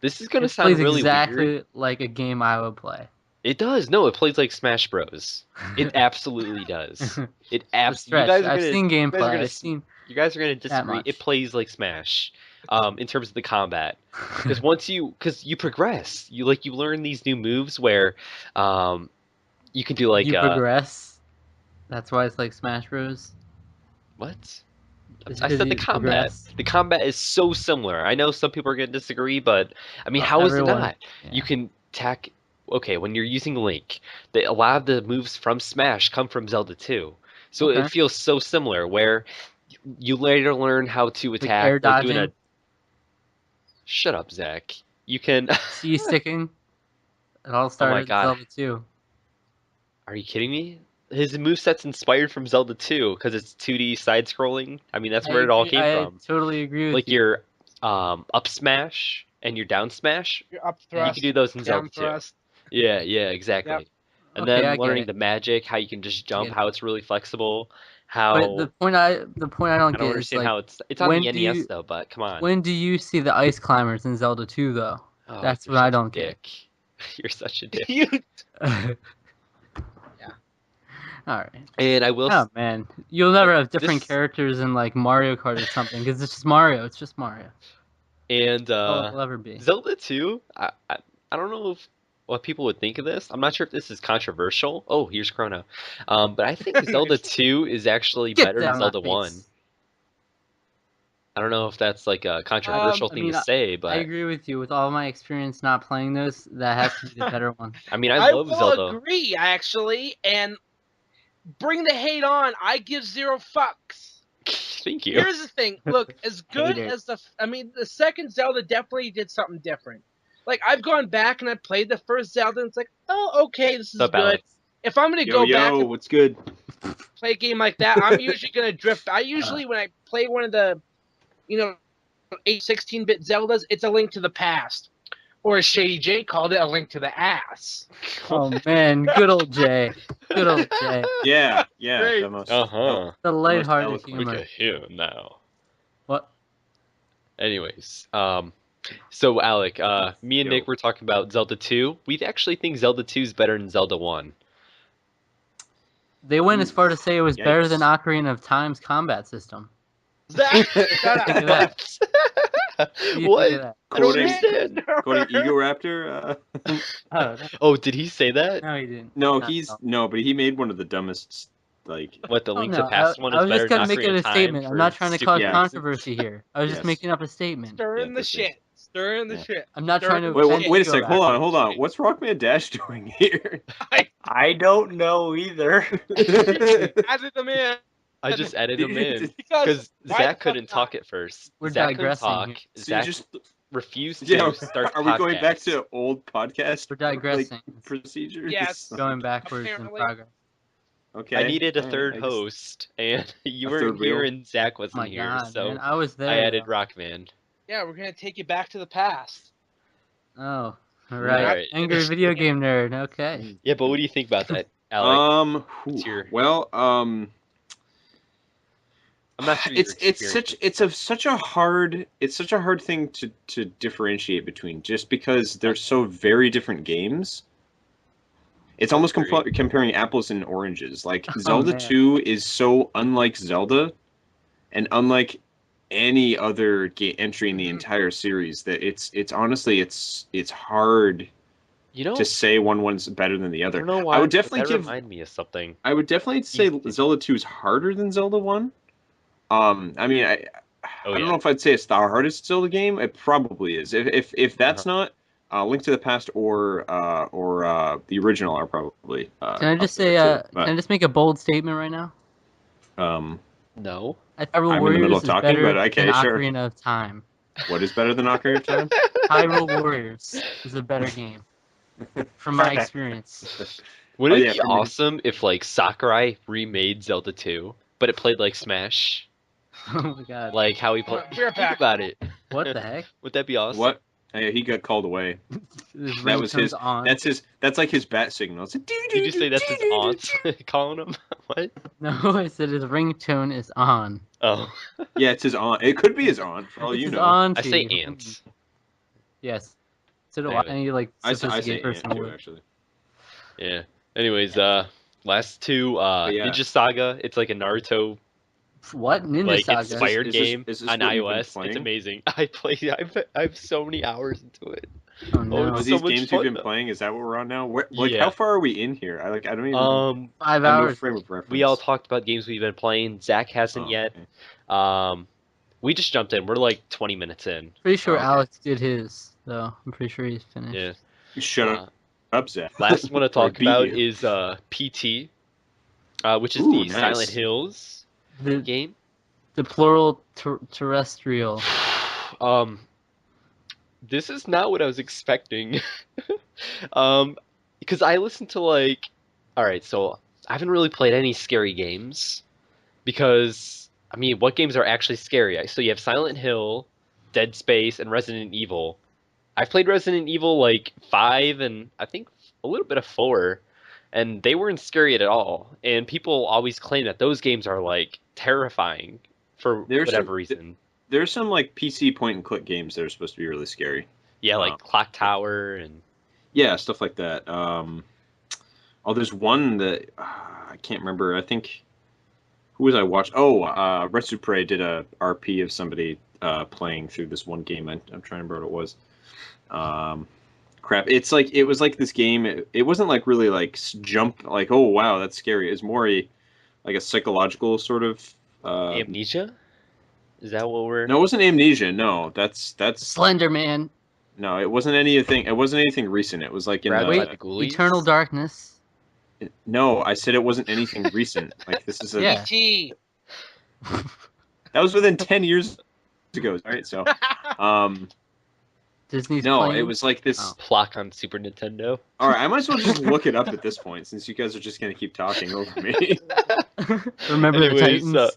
[SPEAKER 3] This is gonna
[SPEAKER 5] It
[SPEAKER 3] sound
[SPEAKER 5] plays
[SPEAKER 3] really
[SPEAKER 5] exactly
[SPEAKER 3] weird.
[SPEAKER 5] like a game I would play.
[SPEAKER 3] It does. No, it plays like Smash Bros. It absolutely does. It
[SPEAKER 5] The
[SPEAKER 3] absolutely. You
[SPEAKER 5] stretch.
[SPEAKER 3] guys are
[SPEAKER 5] I've
[SPEAKER 3] gonna.
[SPEAKER 5] seen
[SPEAKER 3] You guys are
[SPEAKER 5] gameplay.
[SPEAKER 3] gonna.
[SPEAKER 5] I've seen
[SPEAKER 3] You guys are gonna
[SPEAKER 5] that
[SPEAKER 3] disagree. It
[SPEAKER 5] much.
[SPEAKER 3] plays like Smash, in terms of the combat. Because you progress. You learn these new moves where, you can do like
[SPEAKER 5] You progress. That's why it's like Smash Bros.
[SPEAKER 3] what?
[SPEAKER 5] It's
[SPEAKER 3] I
[SPEAKER 5] because
[SPEAKER 3] said the
[SPEAKER 5] you
[SPEAKER 3] combat.
[SPEAKER 5] progress.
[SPEAKER 3] The combat is so similar. I know some people are gonna disagree, but I mean, how is it
[SPEAKER 5] Everyone.
[SPEAKER 3] not?
[SPEAKER 5] Yeah.
[SPEAKER 3] You can tack. Okay, when you're using Link, a lot of the moves from Smash come from Zelda 2. So
[SPEAKER 5] Okay.
[SPEAKER 3] it feels so similar. Where you later learn how to
[SPEAKER 5] Like
[SPEAKER 3] attack,
[SPEAKER 5] air
[SPEAKER 3] like doing a.
[SPEAKER 5] dodging,
[SPEAKER 3] Shut up, Zach. You can.
[SPEAKER 5] C sticking. It all
[SPEAKER 3] Oh my
[SPEAKER 5] started in
[SPEAKER 3] God.
[SPEAKER 5] Zelda 2.
[SPEAKER 3] Are you kidding me? His moveset's inspired from Zelda 2 because it's 2D side scrolling. I mean, that's where it all came
[SPEAKER 5] I
[SPEAKER 3] from.
[SPEAKER 5] totally agree with
[SPEAKER 3] Like
[SPEAKER 5] you.
[SPEAKER 3] your up smash and your down smash.
[SPEAKER 2] Your up
[SPEAKER 3] You
[SPEAKER 2] thrust,
[SPEAKER 3] can do those in
[SPEAKER 2] down
[SPEAKER 3] Zelda 2.
[SPEAKER 2] thrust.
[SPEAKER 3] Yeah, exactly.
[SPEAKER 2] Yep.
[SPEAKER 3] And
[SPEAKER 5] Okay,
[SPEAKER 3] then
[SPEAKER 5] I get
[SPEAKER 3] learning
[SPEAKER 5] it.
[SPEAKER 3] the magic, how you can just jump,
[SPEAKER 5] get it.
[SPEAKER 3] how it's really flexible,
[SPEAKER 5] But the
[SPEAKER 3] how
[SPEAKER 5] point I don't
[SPEAKER 3] I don't
[SPEAKER 5] get is
[SPEAKER 3] understand
[SPEAKER 5] like
[SPEAKER 3] how it's on
[SPEAKER 5] when
[SPEAKER 3] the
[SPEAKER 5] do
[SPEAKER 3] NES
[SPEAKER 5] you
[SPEAKER 3] though, but come on.
[SPEAKER 5] when do you see the ice climbers in Zelda 2 though?
[SPEAKER 3] Oh,
[SPEAKER 5] That's
[SPEAKER 3] you're
[SPEAKER 5] what I
[SPEAKER 3] such a
[SPEAKER 5] don't get.
[SPEAKER 3] dick. You're such a dick.
[SPEAKER 2] You
[SPEAKER 5] All right.
[SPEAKER 3] And I will
[SPEAKER 5] Oh man, you'll never have different
[SPEAKER 3] this
[SPEAKER 5] characters in like Mario Kart or something because it's just Mario. It's just Mario.
[SPEAKER 3] and
[SPEAKER 5] All it'll ever be.
[SPEAKER 3] Zelda 2, I don't know what people would think of this. I'm not sure if this is controversial. Oh, here's Chrono. But I think Zelda 2 is actually
[SPEAKER 5] Get
[SPEAKER 3] better
[SPEAKER 5] that
[SPEAKER 3] than
[SPEAKER 5] on my
[SPEAKER 3] Zelda 1.
[SPEAKER 5] face.
[SPEAKER 3] I don't know if that's like a controversial
[SPEAKER 5] I
[SPEAKER 3] thing
[SPEAKER 5] mean,
[SPEAKER 3] to say,
[SPEAKER 5] I
[SPEAKER 3] but
[SPEAKER 5] agree with you. With all my experience not playing those, that has to be the better one.
[SPEAKER 3] I mean, I
[SPEAKER 2] I
[SPEAKER 3] love
[SPEAKER 2] will
[SPEAKER 3] Zelda.
[SPEAKER 2] agree, actually, and bring the hate on. I give 0 fucks.
[SPEAKER 3] Thank you.
[SPEAKER 2] Here's the thing. Look, as good
[SPEAKER 5] Hate it.
[SPEAKER 2] as the second Zelda definitely did something different. Like, I've gone back and I played the first Zelda, and it's like, oh, okay, this is
[SPEAKER 3] What's up,
[SPEAKER 2] good.
[SPEAKER 3] Alex?
[SPEAKER 2] If I'm gonna go back and
[SPEAKER 6] What's good?
[SPEAKER 2] play a game like that, I'm usually gonna drift. I usually, when I play one of the, 16-bit Zeldas, it's a Link to the Past, or as Shady J called it, a Link to the Ass.
[SPEAKER 5] Oh man, good old Jay. Good old Jay.
[SPEAKER 6] Yeah,
[SPEAKER 2] Great.
[SPEAKER 6] the most.
[SPEAKER 3] Uh-huh.
[SPEAKER 5] The lighthearted
[SPEAKER 6] eloquent.
[SPEAKER 3] Look
[SPEAKER 5] humor.
[SPEAKER 3] at him now.
[SPEAKER 5] What?
[SPEAKER 3] Anyways, so Alec, me and
[SPEAKER 6] Yo.
[SPEAKER 3] Nick were talking about Zelda 2. We actually think Zelda 2 is better than Zelda 1.
[SPEAKER 5] They went as far to say it was better than
[SPEAKER 6] Yikes.
[SPEAKER 5] Ocarina of Time's combat system.
[SPEAKER 2] Zach, shut up.
[SPEAKER 5] Think of that. What do you
[SPEAKER 3] What?
[SPEAKER 5] think of that?
[SPEAKER 3] I don't
[SPEAKER 6] Quoting-
[SPEAKER 3] understand.
[SPEAKER 6] Quoting Ego Raptor.
[SPEAKER 5] Oh,
[SPEAKER 3] Oh, did he say that?
[SPEAKER 5] no, he didn't.
[SPEAKER 6] No,
[SPEAKER 5] Not at all.
[SPEAKER 6] but he made one of the dumbest. Like,
[SPEAKER 3] What, the
[SPEAKER 5] Oh,
[SPEAKER 3] Link
[SPEAKER 5] no,
[SPEAKER 3] to the Past one
[SPEAKER 5] I
[SPEAKER 3] is
[SPEAKER 5] was
[SPEAKER 3] better
[SPEAKER 5] just
[SPEAKER 3] than
[SPEAKER 5] gonna make it
[SPEAKER 3] Ocarina
[SPEAKER 5] a
[SPEAKER 3] of Time
[SPEAKER 5] statement. I'm
[SPEAKER 3] for
[SPEAKER 5] not trying to
[SPEAKER 3] stupid
[SPEAKER 5] cause
[SPEAKER 6] Yeah.
[SPEAKER 3] reasons?
[SPEAKER 5] controversy here. I was just
[SPEAKER 6] Yes.
[SPEAKER 5] making up a statement.
[SPEAKER 2] Stirring
[SPEAKER 6] Yeah,
[SPEAKER 2] the
[SPEAKER 6] this is-
[SPEAKER 2] shit. Stirring the
[SPEAKER 6] Yeah.
[SPEAKER 2] shit.
[SPEAKER 5] I'm not trying to
[SPEAKER 2] Wait,
[SPEAKER 5] offend
[SPEAKER 6] wait a
[SPEAKER 5] Ego
[SPEAKER 6] sec.
[SPEAKER 5] Raptor.
[SPEAKER 6] Hold on. What's Rockman Dash doing here?
[SPEAKER 4] I don't know either.
[SPEAKER 2] Added them in.
[SPEAKER 3] I just added him in
[SPEAKER 2] Because
[SPEAKER 3] because
[SPEAKER 2] why
[SPEAKER 3] Zach
[SPEAKER 2] the fuck
[SPEAKER 3] couldn't
[SPEAKER 2] not?
[SPEAKER 3] talk at first.
[SPEAKER 5] We're
[SPEAKER 3] Zach couldn't
[SPEAKER 5] digressing
[SPEAKER 3] talk.
[SPEAKER 5] here.
[SPEAKER 6] So you
[SPEAKER 3] Zach
[SPEAKER 6] just
[SPEAKER 3] refused
[SPEAKER 6] yeah.
[SPEAKER 3] to start the
[SPEAKER 6] Are we going back
[SPEAKER 3] podcast.
[SPEAKER 6] to old podcast
[SPEAKER 5] We're digressing.
[SPEAKER 6] procedures?
[SPEAKER 2] Yes.
[SPEAKER 5] Going backwards in
[SPEAKER 2] Apparently.
[SPEAKER 5] progress.
[SPEAKER 6] Okay.
[SPEAKER 3] I needed a
[SPEAKER 6] Alright,
[SPEAKER 3] third
[SPEAKER 6] I guess-
[SPEAKER 3] host, and you
[SPEAKER 6] A
[SPEAKER 3] weren't
[SPEAKER 6] third
[SPEAKER 3] here,
[SPEAKER 6] wheel?
[SPEAKER 3] and Zach
[SPEAKER 5] Oh
[SPEAKER 3] wasn't
[SPEAKER 5] my
[SPEAKER 3] here,
[SPEAKER 5] god,
[SPEAKER 3] so
[SPEAKER 5] man. I was there.
[SPEAKER 3] I added
[SPEAKER 5] though.
[SPEAKER 3] Rockman.
[SPEAKER 2] Yeah, we're gonna take you back to the past.
[SPEAKER 5] Oh, right.
[SPEAKER 3] Alright.
[SPEAKER 5] Angry video game nerd. Okay.
[SPEAKER 3] Yeah, but what do you think about that, Alec?
[SPEAKER 6] whew,
[SPEAKER 3] your-
[SPEAKER 6] well,
[SPEAKER 3] I'm not sure your experience.
[SPEAKER 6] it's such a hard thing to differentiate between, just because they're so very different games. It's almost
[SPEAKER 3] Agree.
[SPEAKER 6] comparing apples and oranges. Like,
[SPEAKER 5] Oh,
[SPEAKER 6] Zelda
[SPEAKER 5] man.
[SPEAKER 6] 2 is so unlike Zelda, and unlike any other entry in the
[SPEAKER 2] Mhm.
[SPEAKER 6] entire series, that it's honestly it's hard
[SPEAKER 3] You know,
[SPEAKER 6] to say one's better than the
[SPEAKER 3] I
[SPEAKER 6] other.
[SPEAKER 3] don't know why.
[SPEAKER 6] I would
[SPEAKER 3] but
[SPEAKER 6] definitely
[SPEAKER 3] that
[SPEAKER 6] give.
[SPEAKER 3] remind me of something.
[SPEAKER 6] I would definitely say
[SPEAKER 3] You-
[SPEAKER 6] Zelda 2 is harder than Zelda 1. I mean, I don't
[SPEAKER 3] yeah.
[SPEAKER 6] know if I'd say it's the hardest Zelda game. It probably is. If that's not, Link to the Past or the original are probably.
[SPEAKER 5] Can I just
[SPEAKER 6] up
[SPEAKER 5] say,
[SPEAKER 6] there, too.
[SPEAKER 5] can I just make a bold statement right now?
[SPEAKER 3] No.
[SPEAKER 5] I thought Hyrule
[SPEAKER 6] I'm in the middle
[SPEAKER 5] Warriors
[SPEAKER 6] of
[SPEAKER 5] is
[SPEAKER 6] talking,
[SPEAKER 5] better
[SPEAKER 6] but okay,
[SPEAKER 5] than
[SPEAKER 6] sure.
[SPEAKER 5] Ocarina of Time.
[SPEAKER 6] What is better than Ocarina of Time?
[SPEAKER 5] Hyrule Warriors is a better game, from my experience.
[SPEAKER 3] Wouldn't
[SPEAKER 6] yeah,
[SPEAKER 3] it be
[SPEAKER 6] for me-
[SPEAKER 3] awesome if like Sakurai remade Zelda 2, but it played like Smash.
[SPEAKER 5] Oh my god.
[SPEAKER 3] Like how he played.
[SPEAKER 2] Be right back.
[SPEAKER 3] Think about it.
[SPEAKER 5] What the heck?
[SPEAKER 3] Would that be awesome?
[SPEAKER 6] What? Hey, he got called away.
[SPEAKER 5] This
[SPEAKER 6] That was his.
[SPEAKER 5] ringtone's on.
[SPEAKER 6] That's like his bat signal. It's a
[SPEAKER 3] Did you say that's his aunt calling him? What?
[SPEAKER 5] No, I said his ringtone is on.
[SPEAKER 3] Oh,
[SPEAKER 6] Yeah, it's his aunt. It could be his aunt, for all
[SPEAKER 5] It's
[SPEAKER 6] you
[SPEAKER 5] his
[SPEAKER 6] know.
[SPEAKER 5] auntie.
[SPEAKER 3] I say aunt.
[SPEAKER 5] Yes. So do
[SPEAKER 3] Anyway.
[SPEAKER 5] any like
[SPEAKER 6] I say
[SPEAKER 5] sophisticated
[SPEAKER 6] aunt
[SPEAKER 5] person
[SPEAKER 6] too,
[SPEAKER 5] would.
[SPEAKER 6] actually.
[SPEAKER 3] Yeah. Anyways, last two,
[SPEAKER 6] yeah.
[SPEAKER 3] Ninja Saga. It's like a Naruto
[SPEAKER 5] What? Ninja
[SPEAKER 3] like
[SPEAKER 5] Saga.
[SPEAKER 3] inspired
[SPEAKER 6] Is this-
[SPEAKER 3] game
[SPEAKER 6] is this
[SPEAKER 3] on
[SPEAKER 6] what you've been
[SPEAKER 3] iOS. It's
[SPEAKER 6] playing?
[SPEAKER 3] amazing. I have so many hours into it.
[SPEAKER 5] Oh no.
[SPEAKER 3] Oh,
[SPEAKER 6] Are
[SPEAKER 3] it's
[SPEAKER 6] these
[SPEAKER 3] so much
[SPEAKER 6] games
[SPEAKER 3] fun,
[SPEAKER 6] we've been
[SPEAKER 3] though.
[SPEAKER 6] playing? Is that what we're on now? Like,
[SPEAKER 3] Yeah.
[SPEAKER 6] how far are we in here? I don't even.
[SPEAKER 5] 5
[SPEAKER 6] I have no
[SPEAKER 5] hours.
[SPEAKER 6] frame of reference.
[SPEAKER 3] We all talked about games we've been playing. Zach hasn't
[SPEAKER 6] Oh,
[SPEAKER 3] yet.
[SPEAKER 6] okay.
[SPEAKER 3] We just jumped in. We're like 20 minutes in.
[SPEAKER 5] Pretty sure
[SPEAKER 6] Okay.
[SPEAKER 5] Alex did his, though. I'm pretty sure he's finished.
[SPEAKER 3] Yeah.
[SPEAKER 6] Shut up, Zach.
[SPEAKER 3] Last one to
[SPEAKER 6] Or I
[SPEAKER 3] talk
[SPEAKER 6] beat
[SPEAKER 3] about
[SPEAKER 6] you.
[SPEAKER 3] is PT, which is
[SPEAKER 6] Ooh,
[SPEAKER 3] the
[SPEAKER 6] nice.
[SPEAKER 3] Silent Hills
[SPEAKER 5] The
[SPEAKER 3] game.
[SPEAKER 5] plural terrestrial.
[SPEAKER 3] This is not what I was expecting. Because I listened to like, all right, so I haven't really played any scary games because I mean, what games are actually scary? So you have Silent Hill, Dead Space, and Resident Evil. I've played Resident Evil like 5 and I think a little bit of 4, and they weren't scary at all. And people always claim that those games are like terrifying for
[SPEAKER 6] There's
[SPEAKER 3] whatever
[SPEAKER 6] some-
[SPEAKER 3] reason.
[SPEAKER 6] There's some like PC point and click games that are supposed to be really scary.
[SPEAKER 3] Yeah, like Clock Tower and
[SPEAKER 6] Yeah, stuff like that. There's one that I can't remember. I think who was I watching? Oh, Red Supre did a RP of somebody playing through this one game. I'm trying to remember what it was. Crap! It was like this game. It wasn't like really like jump like oh wow that's scary. It was more like a psychological sort of.
[SPEAKER 3] Amnesia. Is that what we're?
[SPEAKER 6] No, it wasn't Amnesia. No, that's
[SPEAKER 5] Slender Man.
[SPEAKER 6] no. It wasn't anything. It wasn't anything recent. It was like in
[SPEAKER 3] Grabbed
[SPEAKER 6] the.
[SPEAKER 3] by the ghoulies?
[SPEAKER 5] Eternal Darkness.
[SPEAKER 6] No, I said it wasn't anything recent. Like this is a.
[SPEAKER 5] Yeah.
[SPEAKER 2] PT.
[SPEAKER 6] That was within 10 years ago, right? So,
[SPEAKER 5] Disney's
[SPEAKER 6] no,
[SPEAKER 5] playing.
[SPEAKER 6] it was like this.
[SPEAKER 5] Oh.
[SPEAKER 3] Flock on Super Nintendo.
[SPEAKER 6] All right, I might as well just look it up at this point, since you guys are just gonna keep talking over me.
[SPEAKER 5] Remember the
[SPEAKER 3] Anyways,
[SPEAKER 5] Titans?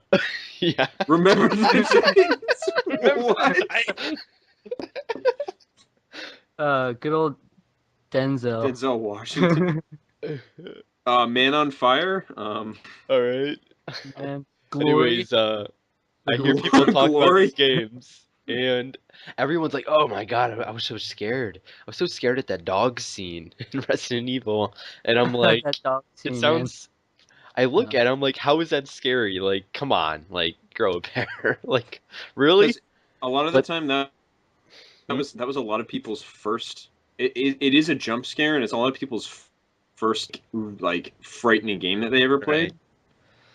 [SPEAKER 3] yeah.
[SPEAKER 6] Remember the
[SPEAKER 3] Remember
[SPEAKER 6] What?
[SPEAKER 5] Good old Denzel.
[SPEAKER 6] Denzel Washington. Man on Fire.
[SPEAKER 3] All right.
[SPEAKER 5] Man. Glory.
[SPEAKER 3] Anyways, I hear people talk about
[SPEAKER 6] Glory.
[SPEAKER 3] these games, and everyone's like, "Oh my god, I was so scared. I was so scared at that dog scene in Resident Evil." And I'm like,
[SPEAKER 5] That dog scene,
[SPEAKER 3] it
[SPEAKER 5] man.
[SPEAKER 3] sounds. I look
[SPEAKER 5] Yeah.
[SPEAKER 3] at it, I'm like, how is that scary? Like, come on, like, grow a pair. Like, really?
[SPEAKER 6] 'Cause a lot of the
[SPEAKER 3] But-
[SPEAKER 6] time that was a lot of people's first. It is a jump scare, and it's a lot of people's first like frightening game that they ever played.
[SPEAKER 3] Right.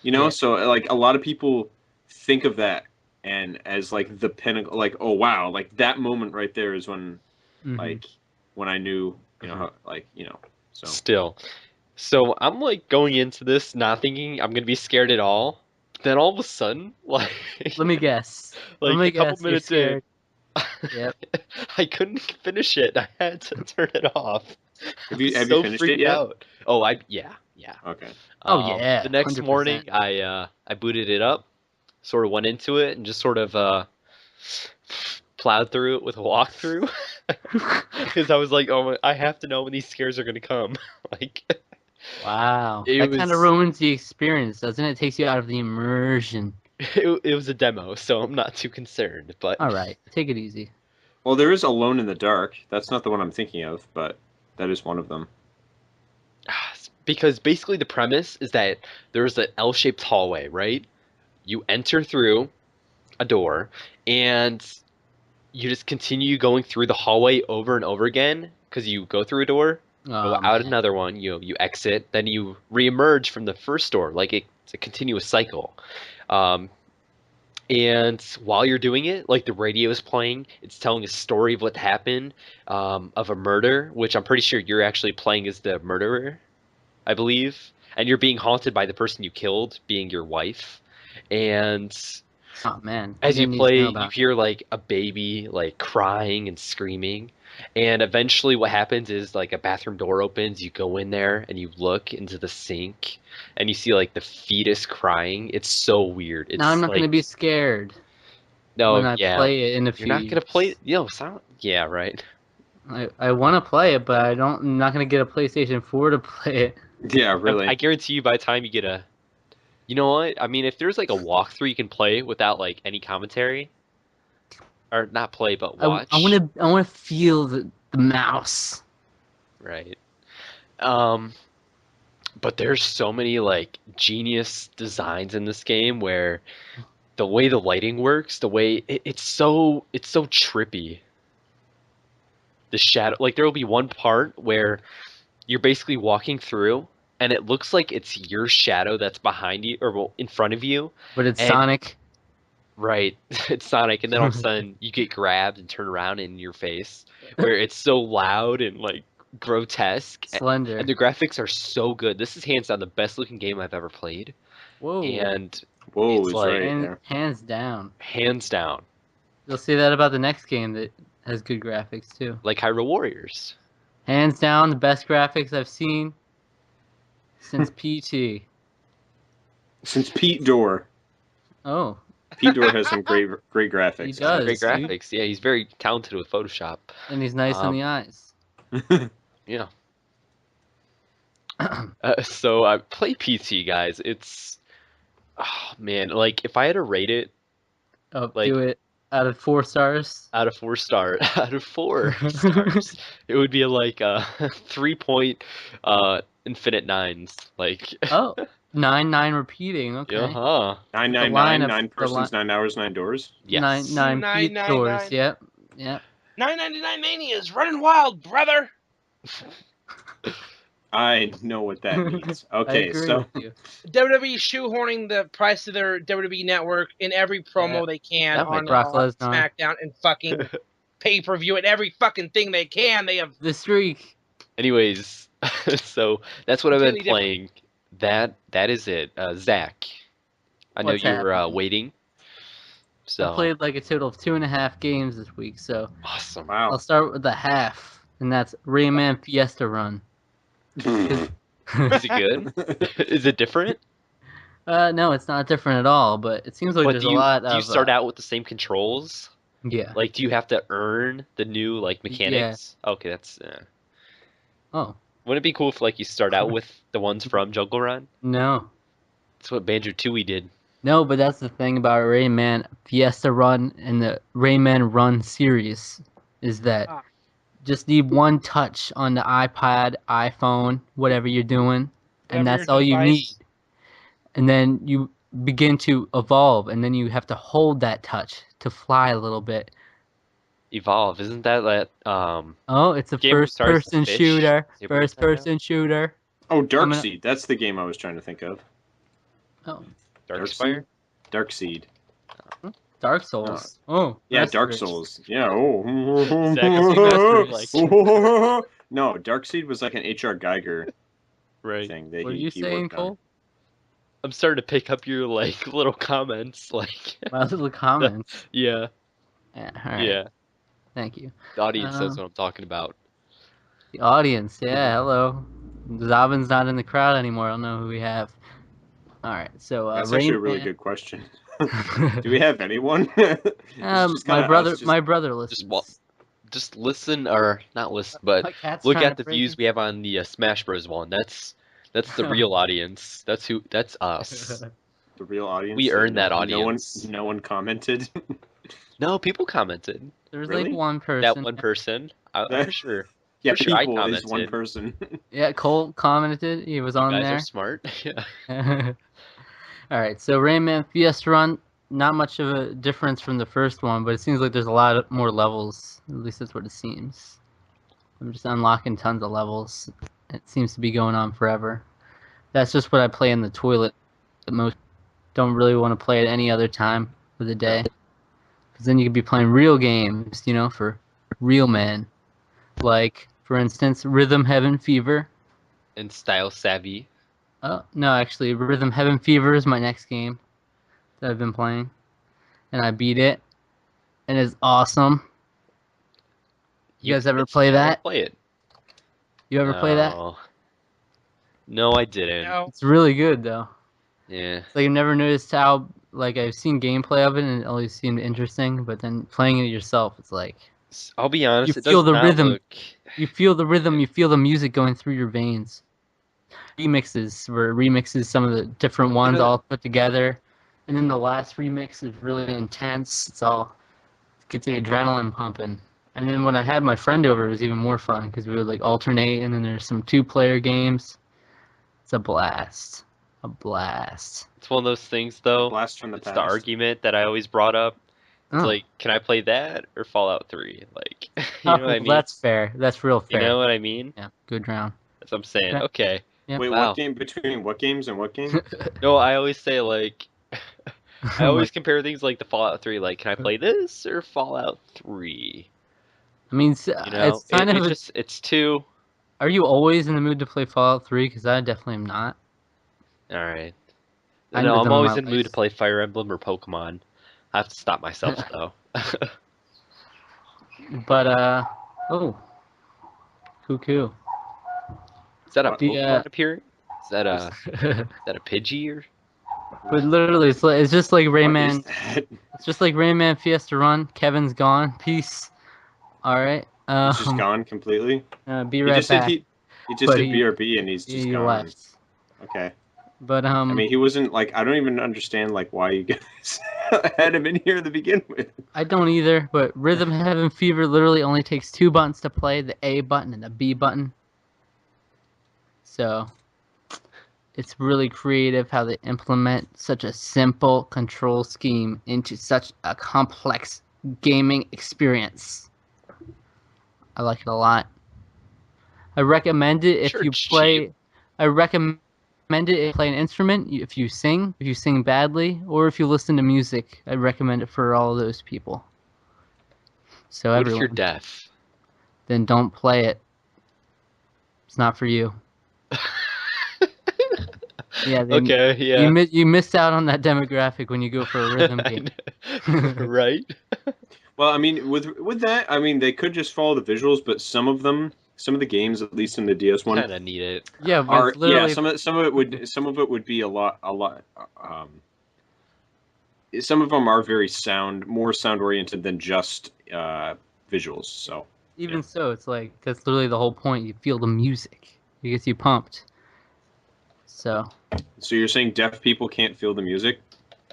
[SPEAKER 6] You know,
[SPEAKER 5] Yeah.
[SPEAKER 6] so like a lot of people think of that and as like the pinnacle, like oh wow, like that moment right there is when
[SPEAKER 5] Mhm.
[SPEAKER 6] like when I knew, you know, how, like you know, so
[SPEAKER 3] Still. So I'm like going into this not thinking I'm gonna be scared at all. Then all of a sudden, like,
[SPEAKER 5] Let me guess.
[SPEAKER 3] like
[SPEAKER 5] Let me
[SPEAKER 3] a couple
[SPEAKER 5] guess. You're
[SPEAKER 3] minutes in,
[SPEAKER 5] scared. Yep.
[SPEAKER 3] I couldn't finish it. I had to turn it off.
[SPEAKER 6] Have you
[SPEAKER 3] I was
[SPEAKER 6] have
[SPEAKER 3] so
[SPEAKER 6] you finished
[SPEAKER 3] freaked
[SPEAKER 6] it yet?
[SPEAKER 3] out. Oh, yeah.
[SPEAKER 6] Okay.
[SPEAKER 5] Oh, yeah,
[SPEAKER 3] The next
[SPEAKER 5] 100%.
[SPEAKER 3] morning, I booted it up, sort of went into it, and just sort of plowed through it with a walkthrough, because I was like, oh, I have to know when these scares are gonna come. Like,
[SPEAKER 5] Wow.
[SPEAKER 3] It
[SPEAKER 5] That kind of
[SPEAKER 3] was-
[SPEAKER 5] ruins the experience, doesn't it? It takes you out of the immersion.
[SPEAKER 3] it was a demo, so I'm not too concerned. But
[SPEAKER 5] All right. Take it easy.
[SPEAKER 6] Well, there is Alone in the Dark. That's not the one I'm thinking of, but that is one of them.
[SPEAKER 3] because basically the premise is that there's an L-shaped hallway, right? You enter through a door, and you just continue going through the hallway over and over again because you go through a door, go
[SPEAKER 5] Oh,
[SPEAKER 3] out
[SPEAKER 5] man.
[SPEAKER 3] another one, you exit, then you reemerge from the first door. Like it's a continuous cycle. And while you're doing it, like the radio is playing, it's telling a story of what happened, of a murder, which I'm pretty sure you're actually playing as the murderer, I believe, and you're being haunted by the person you killed, being your wife. And
[SPEAKER 5] Oh, man.
[SPEAKER 3] as
[SPEAKER 5] I
[SPEAKER 3] you
[SPEAKER 5] didn't need to
[SPEAKER 3] play,
[SPEAKER 5] know
[SPEAKER 3] you
[SPEAKER 5] about
[SPEAKER 3] hear like a baby like crying and screaming. And eventually what happens is like a bathroom door opens, you go in there and you look into the sink and you see like the fetus crying. It's so weird. It's
[SPEAKER 5] Now I'm not
[SPEAKER 3] like
[SPEAKER 5] gonna be scared when
[SPEAKER 3] no,
[SPEAKER 5] I
[SPEAKER 3] yeah.
[SPEAKER 5] play it in a
[SPEAKER 3] You're
[SPEAKER 5] few
[SPEAKER 3] not gonna
[SPEAKER 5] years.
[SPEAKER 3] play silent. Yeah, right.
[SPEAKER 5] I want to play it, but I'm not gonna get a PlayStation 4 to play it.
[SPEAKER 6] Yeah, really.
[SPEAKER 3] I guarantee you by the time you get a you know what? I mean, if there's like a walkthrough you can play without like any commentary, or not play but watch,
[SPEAKER 5] I wanna feel the mouse.
[SPEAKER 3] right? Um, but there's so many like genius designs in this game where the way the lighting works, the way it's so trippy. The shadow, like there will be one part where you're basically walking through and it looks like it's your shadow that's behind you or well, in front of you.
[SPEAKER 5] But it's
[SPEAKER 3] And
[SPEAKER 5] Sonic.
[SPEAKER 3] right, it's Sonic, and then all of a sudden you get grabbed and turn around in your face, where it's so loud and like grotesque,
[SPEAKER 5] Slender.
[SPEAKER 3] and the graphics are so good. This is hands down the best looking game I've ever played,
[SPEAKER 5] Whoa.
[SPEAKER 3] and
[SPEAKER 6] Whoa,
[SPEAKER 3] it's
[SPEAKER 6] he's
[SPEAKER 3] like
[SPEAKER 6] right there.
[SPEAKER 5] Hands down.
[SPEAKER 3] hands down,
[SPEAKER 5] You'll see that about the next game that has good graphics too.
[SPEAKER 3] like Hyrule Warriors.
[SPEAKER 5] Hands down, the best graphics I've seen since PT.
[SPEAKER 6] Since Pete Dorr.
[SPEAKER 5] Oh,
[SPEAKER 6] Pete Dorr has some great graphics.
[SPEAKER 5] He does.
[SPEAKER 3] Great
[SPEAKER 5] dude.
[SPEAKER 3] graphics. Yeah, he's very talented with Photoshop.
[SPEAKER 5] and he's nice on the eyes.
[SPEAKER 3] Yeah. So I play PT, guys. It's oh man, like if I had to rate it
[SPEAKER 5] Oh,
[SPEAKER 3] like
[SPEAKER 5] do it out of 4 stars.
[SPEAKER 3] out of 4 out of 4 stars, it would be like 3 point infinite nines. Like
[SPEAKER 5] Oh, 9 repeating. Okay.
[SPEAKER 3] uh-huh.
[SPEAKER 6] 999,
[SPEAKER 5] of-
[SPEAKER 6] 9
[SPEAKER 5] the li-
[SPEAKER 6] persons, 9 hours, 9 doors.
[SPEAKER 3] Yes.
[SPEAKER 5] 9
[SPEAKER 2] Nine,
[SPEAKER 5] Pete
[SPEAKER 2] nine,
[SPEAKER 5] doors.
[SPEAKER 2] nine.
[SPEAKER 5] Yep. Yep.
[SPEAKER 2] 999 Mania is running wild, brother.
[SPEAKER 6] I know what that means.
[SPEAKER 5] I
[SPEAKER 6] Okay,
[SPEAKER 5] agree
[SPEAKER 6] so
[SPEAKER 5] with you.
[SPEAKER 2] WWE shoehorning the price of their WWE network in every promo
[SPEAKER 5] Yeah.
[SPEAKER 2] they can
[SPEAKER 3] That might
[SPEAKER 2] on
[SPEAKER 5] Brock Lesnar.
[SPEAKER 2] SmackDown and fucking pay-per-view and every fucking thing they can. They have
[SPEAKER 5] The streak.
[SPEAKER 3] Anyways, so that's what I've been
[SPEAKER 2] Completely different.
[SPEAKER 3] playing. That is it. Zach, I know
[SPEAKER 5] What's
[SPEAKER 3] you're
[SPEAKER 5] happening?
[SPEAKER 3] waiting. So
[SPEAKER 5] I played like a total of 2.5 games this week, so
[SPEAKER 3] awesome.
[SPEAKER 5] I'll
[SPEAKER 6] wow.
[SPEAKER 5] start with the half, and that's Rayman Fiesta Run.
[SPEAKER 3] Is it good? Is it different?
[SPEAKER 5] No, it's not different at all, but it seems like
[SPEAKER 3] But
[SPEAKER 5] there's
[SPEAKER 3] do
[SPEAKER 5] a
[SPEAKER 3] you
[SPEAKER 5] lot
[SPEAKER 3] do you
[SPEAKER 5] of.
[SPEAKER 3] start out with the same controls?
[SPEAKER 5] Yeah.
[SPEAKER 3] Like, do you have to earn the new like mechanics? Okay, that's.
[SPEAKER 5] Oh
[SPEAKER 3] Wouldn't it be cool if like you start out with the ones from Jungle Run?
[SPEAKER 5] no,
[SPEAKER 3] That's what Banjo Tooie did.
[SPEAKER 5] no, but that's the thing about Rayman Fiesta Run and the Rayman Run series is that
[SPEAKER 2] Ah.
[SPEAKER 5] just need one touch on the iPad, iPhone, whatever you're doing, and
[SPEAKER 2] Whatever
[SPEAKER 5] that's
[SPEAKER 2] your
[SPEAKER 5] all you need.
[SPEAKER 2] device.
[SPEAKER 5] And then you begin to evolve, and then you have to hold that touch to fly a little bit.
[SPEAKER 3] Evolve, isn't that
[SPEAKER 5] Oh, it's a
[SPEAKER 3] Game where it starts to
[SPEAKER 5] first-person
[SPEAKER 3] fish?
[SPEAKER 5] shooter.
[SPEAKER 3] Is it what you're talking
[SPEAKER 5] First-person shooter.
[SPEAKER 6] Oh, Dark
[SPEAKER 5] gonna-
[SPEAKER 6] Seed. That's the game I was trying to think of.
[SPEAKER 5] Oh,
[SPEAKER 3] Darkspire?
[SPEAKER 6] Dark Seed.
[SPEAKER 5] Dark Souls. Oh,
[SPEAKER 6] Yeah,
[SPEAKER 5] that's
[SPEAKER 6] Dark
[SPEAKER 5] rich.
[SPEAKER 6] Souls. Yeah. Oh.
[SPEAKER 5] Zach,
[SPEAKER 6] No, Dark Seed was like an HR Geiger
[SPEAKER 3] Right.
[SPEAKER 6] thing that
[SPEAKER 5] What are
[SPEAKER 6] he
[SPEAKER 5] you saying,
[SPEAKER 6] worked on.
[SPEAKER 5] Cole?
[SPEAKER 3] I'm starting to pick up your like little comments, like
[SPEAKER 5] My little comments.
[SPEAKER 3] yeah,
[SPEAKER 5] Yeah, all right.
[SPEAKER 3] yeah.
[SPEAKER 5] Thank you.
[SPEAKER 3] The audience knows
[SPEAKER 5] Um,
[SPEAKER 3] what I'm talking about.
[SPEAKER 5] The audience, yeah, hello. Zabin's not in the crowd anymore. I don't know who we have. All right, so
[SPEAKER 6] That's actually a really
[SPEAKER 5] Rayman-
[SPEAKER 6] good question. Do we have anyone? It's just
[SPEAKER 5] my
[SPEAKER 6] kinda
[SPEAKER 5] brother,
[SPEAKER 6] us just-
[SPEAKER 5] my brother listens.
[SPEAKER 3] Just listen, or not listen, but
[SPEAKER 5] My cat's
[SPEAKER 3] look
[SPEAKER 5] trying
[SPEAKER 3] at
[SPEAKER 5] to
[SPEAKER 3] the
[SPEAKER 5] break
[SPEAKER 3] views
[SPEAKER 5] it.
[SPEAKER 3] we have on the Smash Bros. One. That's the real audience. That's us.
[SPEAKER 6] the real audience.
[SPEAKER 3] We earned that
[SPEAKER 6] No
[SPEAKER 3] audience.
[SPEAKER 6] one, no one commented.
[SPEAKER 3] No, people commented.
[SPEAKER 5] There was
[SPEAKER 6] Really?
[SPEAKER 5] like one person.
[SPEAKER 3] That one person, I'm sure.
[SPEAKER 6] Yeah,
[SPEAKER 3] For sure, I
[SPEAKER 6] people is one
[SPEAKER 3] commented.
[SPEAKER 6] person.
[SPEAKER 5] Yeah, Cole commented. He was
[SPEAKER 3] You
[SPEAKER 5] on
[SPEAKER 3] guys
[SPEAKER 5] there.
[SPEAKER 3] are smart. Yeah.
[SPEAKER 5] All right, so Rayman Fiesta Run, not much of a difference from the first one, but it seems like there's a lot more levels. At least that's what it seems. I'm just unlocking tons of levels. It seems to be going on forever. That's just what I play in the toilet the most. Don't really want to play it any other time of the day. Because then you could be playing real games, you know, for real men. Like, for instance, Rhythm Heaven Fever.
[SPEAKER 3] And style savvy.
[SPEAKER 5] Oh, no, actually, Rhythm Heaven Fever is my next game that I've been playing. And I beat it. And it's awesome. You guys ever
[SPEAKER 3] pitched
[SPEAKER 5] play
[SPEAKER 3] it, I wanna
[SPEAKER 5] that?
[SPEAKER 3] Play it.
[SPEAKER 5] You ever play that?
[SPEAKER 3] No, I didn't.
[SPEAKER 2] No.
[SPEAKER 5] It's really good though.
[SPEAKER 3] Yeah.
[SPEAKER 5] It's like I've never noticed how like I've seen gameplay of it and it always seemed interesting, but then playing it yourself, it's like
[SPEAKER 3] I'll be honest.
[SPEAKER 5] You
[SPEAKER 3] It
[SPEAKER 5] feel
[SPEAKER 3] does
[SPEAKER 5] the
[SPEAKER 3] not
[SPEAKER 5] rhythm.
[SPEAKER 3] look.
[SPEAKER 5] you feel the rhythm, you feel the music going through your veins. Remixes where it remixes some of the different ones all put together, and then the last remix is really intense. It's all gets the adrenaline pumping. And then when I had my friend over, it was even more fun because we would like alternate, and then there's some 2-player games. It's a blast. A blast.
[SPEAKER 3] It's one of those things, though.
[SPEAKER 6] Blast from the
[SPEAKER 3] It's
[SPEAKER 6] past.
[SPEAKER 3] the argument that I always brought up. It's
[SPEAKER 5] Oh.
[SPEAKER 3] like, can I play that or Fallout 3? Like, you
[SPEAKER 5] Oh,
[SPEAKER 3] know what I mean?
[SPEAKER 5] that's fair. That's real
[SPEAKER 3] You
[SPEAKER 5] fair.
[SPEAKER 3] know what I mean?
[SPEAKER 5] Yeah, good round.
[SPEAKER 3] That's what I'm saying.
[SPEAKER 5] Yeah.
[SPEAKER 3] Okay.
[SPEAKER 5] Yeah.
[SPEAKER 6] Wait,
[SPEAKER 3] Wow.
[SPEAKER 6] what game between what games and what game?
[SPEAKER 3] No, I always say like, I always
[SPEAKER 5] Like,
[SPEAKER 3] compare things like the Fallout 3. Like, can I play this or Fallout 3?
[SPEAKER 5] I mean,
[SPEAKER 3] You know,
[SPEAKER 5] it's kind of.
[SPEAKER 3] it's two.
[SPEAKER 5] Are you always in the mood to play Fallout 3? Because I definitely am not.
[SPEAKER 3] All right.
[SPEAKER 5] I
[SPEAKER 3] No,
[SPEAKER 5] need
[SPEAKER 3] I'm
[SPEAKER 5] them
[SPEAKER 3] always
[SPEAKER 5] on
[SPEAKER 3] in
[SPEAKER 5] my
[SPEAKER 3] the mood to
[SPEAKER 5] list.
[SPEAKER 3] play Fire Emblem or Pokemon. I have to stop myself though.
[SPEAKER 5] But oh, cuckoo.
[SPEAKER 3] Is that a
[SPEAKER 6] What?
[SPEAKER 3] Pokemon appearing? Is that a Pidgey or?
[SPEAKER 5] But literally, it's just like
[SPEAKER 6] What is
[SPEAKER 5] Rayman.
[SPEAKER 6] that?
[SPEAKER 5] It's just like Rayman Fiesta Run. Kevin's gone. Peace. All right.
[SPEAKER 6] He's just gone completely.
[SPEAKER 5] Be
[SPEAKER 6] He
[SPEAKER 5] right
[SPEAKER 6] just said
[SPEAKER 5] back.
[SPEAKER 6] he just
[SPEAKER 5] But
[SPEAKER 6] said
[SPEAKER 5] he-
[SPEAKER 6] BRB and he's just
[SPEAKER 5] He
[SPEAKER 6] gone.
[SPEAKER 5] left.
[SPEAKER 6] Okay.
[SPEAKER 5] But
[SPEAKER 6] I mean, he wasn't like I don't even understand like why you guys had him in here to begin with.
[SPEAKER 5] I don't either. But Rhythm Heaven Fever literally only takes 2 buttons to play: the A button and the B button. So it's really creative how they implement such a simple control scheme into such a complex gaming experience. I like it a lot. I recommend it if
[SPEAKER 3] Sure,
[SPEAKER 5] you
[SPEAKER 3] it's
[SPEAKER 5] play.
[SPEAKER 3] cheap.
[SPEAKER 5] I recommend it if you play an instrument, if you sing badly, or if you listen to music. I recommend it for all those people. So
[SPEAKER 3] What if you're
[SPEAKER 5] everyone,
[SPEAKER 3] deaf?
[SPEAKER 5] then don't play it. It's not for you. Yeah. Then
[SPEAKER 3] Okay, yeah.
[SPEAKER 5] You missed out on that demographic when you go for a rhythm
[SPEAKER 3] I
[SPEAKER 5] game.
[SPEAKER 3] know. Right?
[SPEAKER 6] Well, I mean, with that, I mean, they could just follow the visuals, but some of the games, at least in the DS one,
[SPEAKER 3] Kind of need it.
[SPEAKER 5] Yeah, but
[SPEAKER 6] are
[SPEAKER 5] it's literally
[SPEAKER 6] some of it would be a lot. Some of them are very more sound oriented than just visuals. So
[SPEAKER 5] even so, it's like that's literally the whole point. You feel the music. It gets you pumped. So
[SPEAKER 6] you're saying deaf people can't feel the music?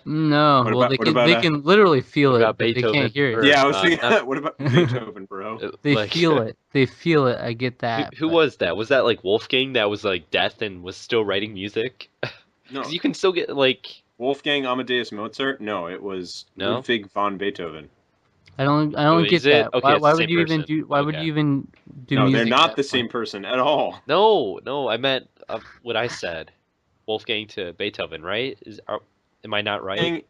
[SPEAKER 5] no,
[SPEAKER 6] What
[SPEAKER 5] well
[SPEAKER 6] about- what
[SPEAKER 5] they
[SPEAKER 6] about,
[SPEAKER 5] can literally feel
[SPEAKER 3] What
[SPEAKER 5] it,
[SPEAKER 3] about
[SPEAKER 5] but they
[SPEAKER 3] Beethoven?
[SPEAKER 5] can't hear it.
[SPEAKER 3] Or,
[SPEAKER 6] Yeah, I was thinking.
[SPEAKER 3] not-
[SPEAKER 6] What about Beethoven, bro?
[SPEAKER 5] They
[SPEAKER 3] like-
[SPEAKER 5] feel it. They feel it. I get that.
[SPEAKER 3] Who
[SPEAKER 5] but-
[SPEAKER 3] was that? Was that like Wolfgang that was like deaf and was still writing music?
[SPEAKER 6] No,
[SPEAKER 3] Because you can still get like.
[SPEAKER 6] Wolfgang Amadeus Mozart. No, it was
[SPEAKER 3] No?
[SPEAKER 6] Ludwig von Beethoven.
[SPEAKER 5] I don't
[SPEAKER 3] Oh,
[SPEAKER 5] get
[SPEAKER 3] is it?
[SPEAKER 5] that.
[SPEAKER 3] Okay,
[SPEAKER 5] Why
[SPEAKER 3] it's the
[SPEAKER 5] would
[SPEAKER 3] same
[SPEAKER 5] you even
[SPEAKER 3] person.
[SPEAKER 5] do? Why would
[SPEAKER 3] Okay.
[SPEAKER 5] you even do
[SPEAKER 6] No,
[SPEAKER 5] music?
[SPEAKER 6] they're
[SPEAKER 5] at
[SPEAKER 6] not
[SPEAKER 5] that
[SPEAKER 6] the same
[SPEAKER 5] point?
[SPEAKER 6] person at all.
[SPEAKER 3] No, I meant what I said. Wolfgang to Beethoven, right? Am I not right?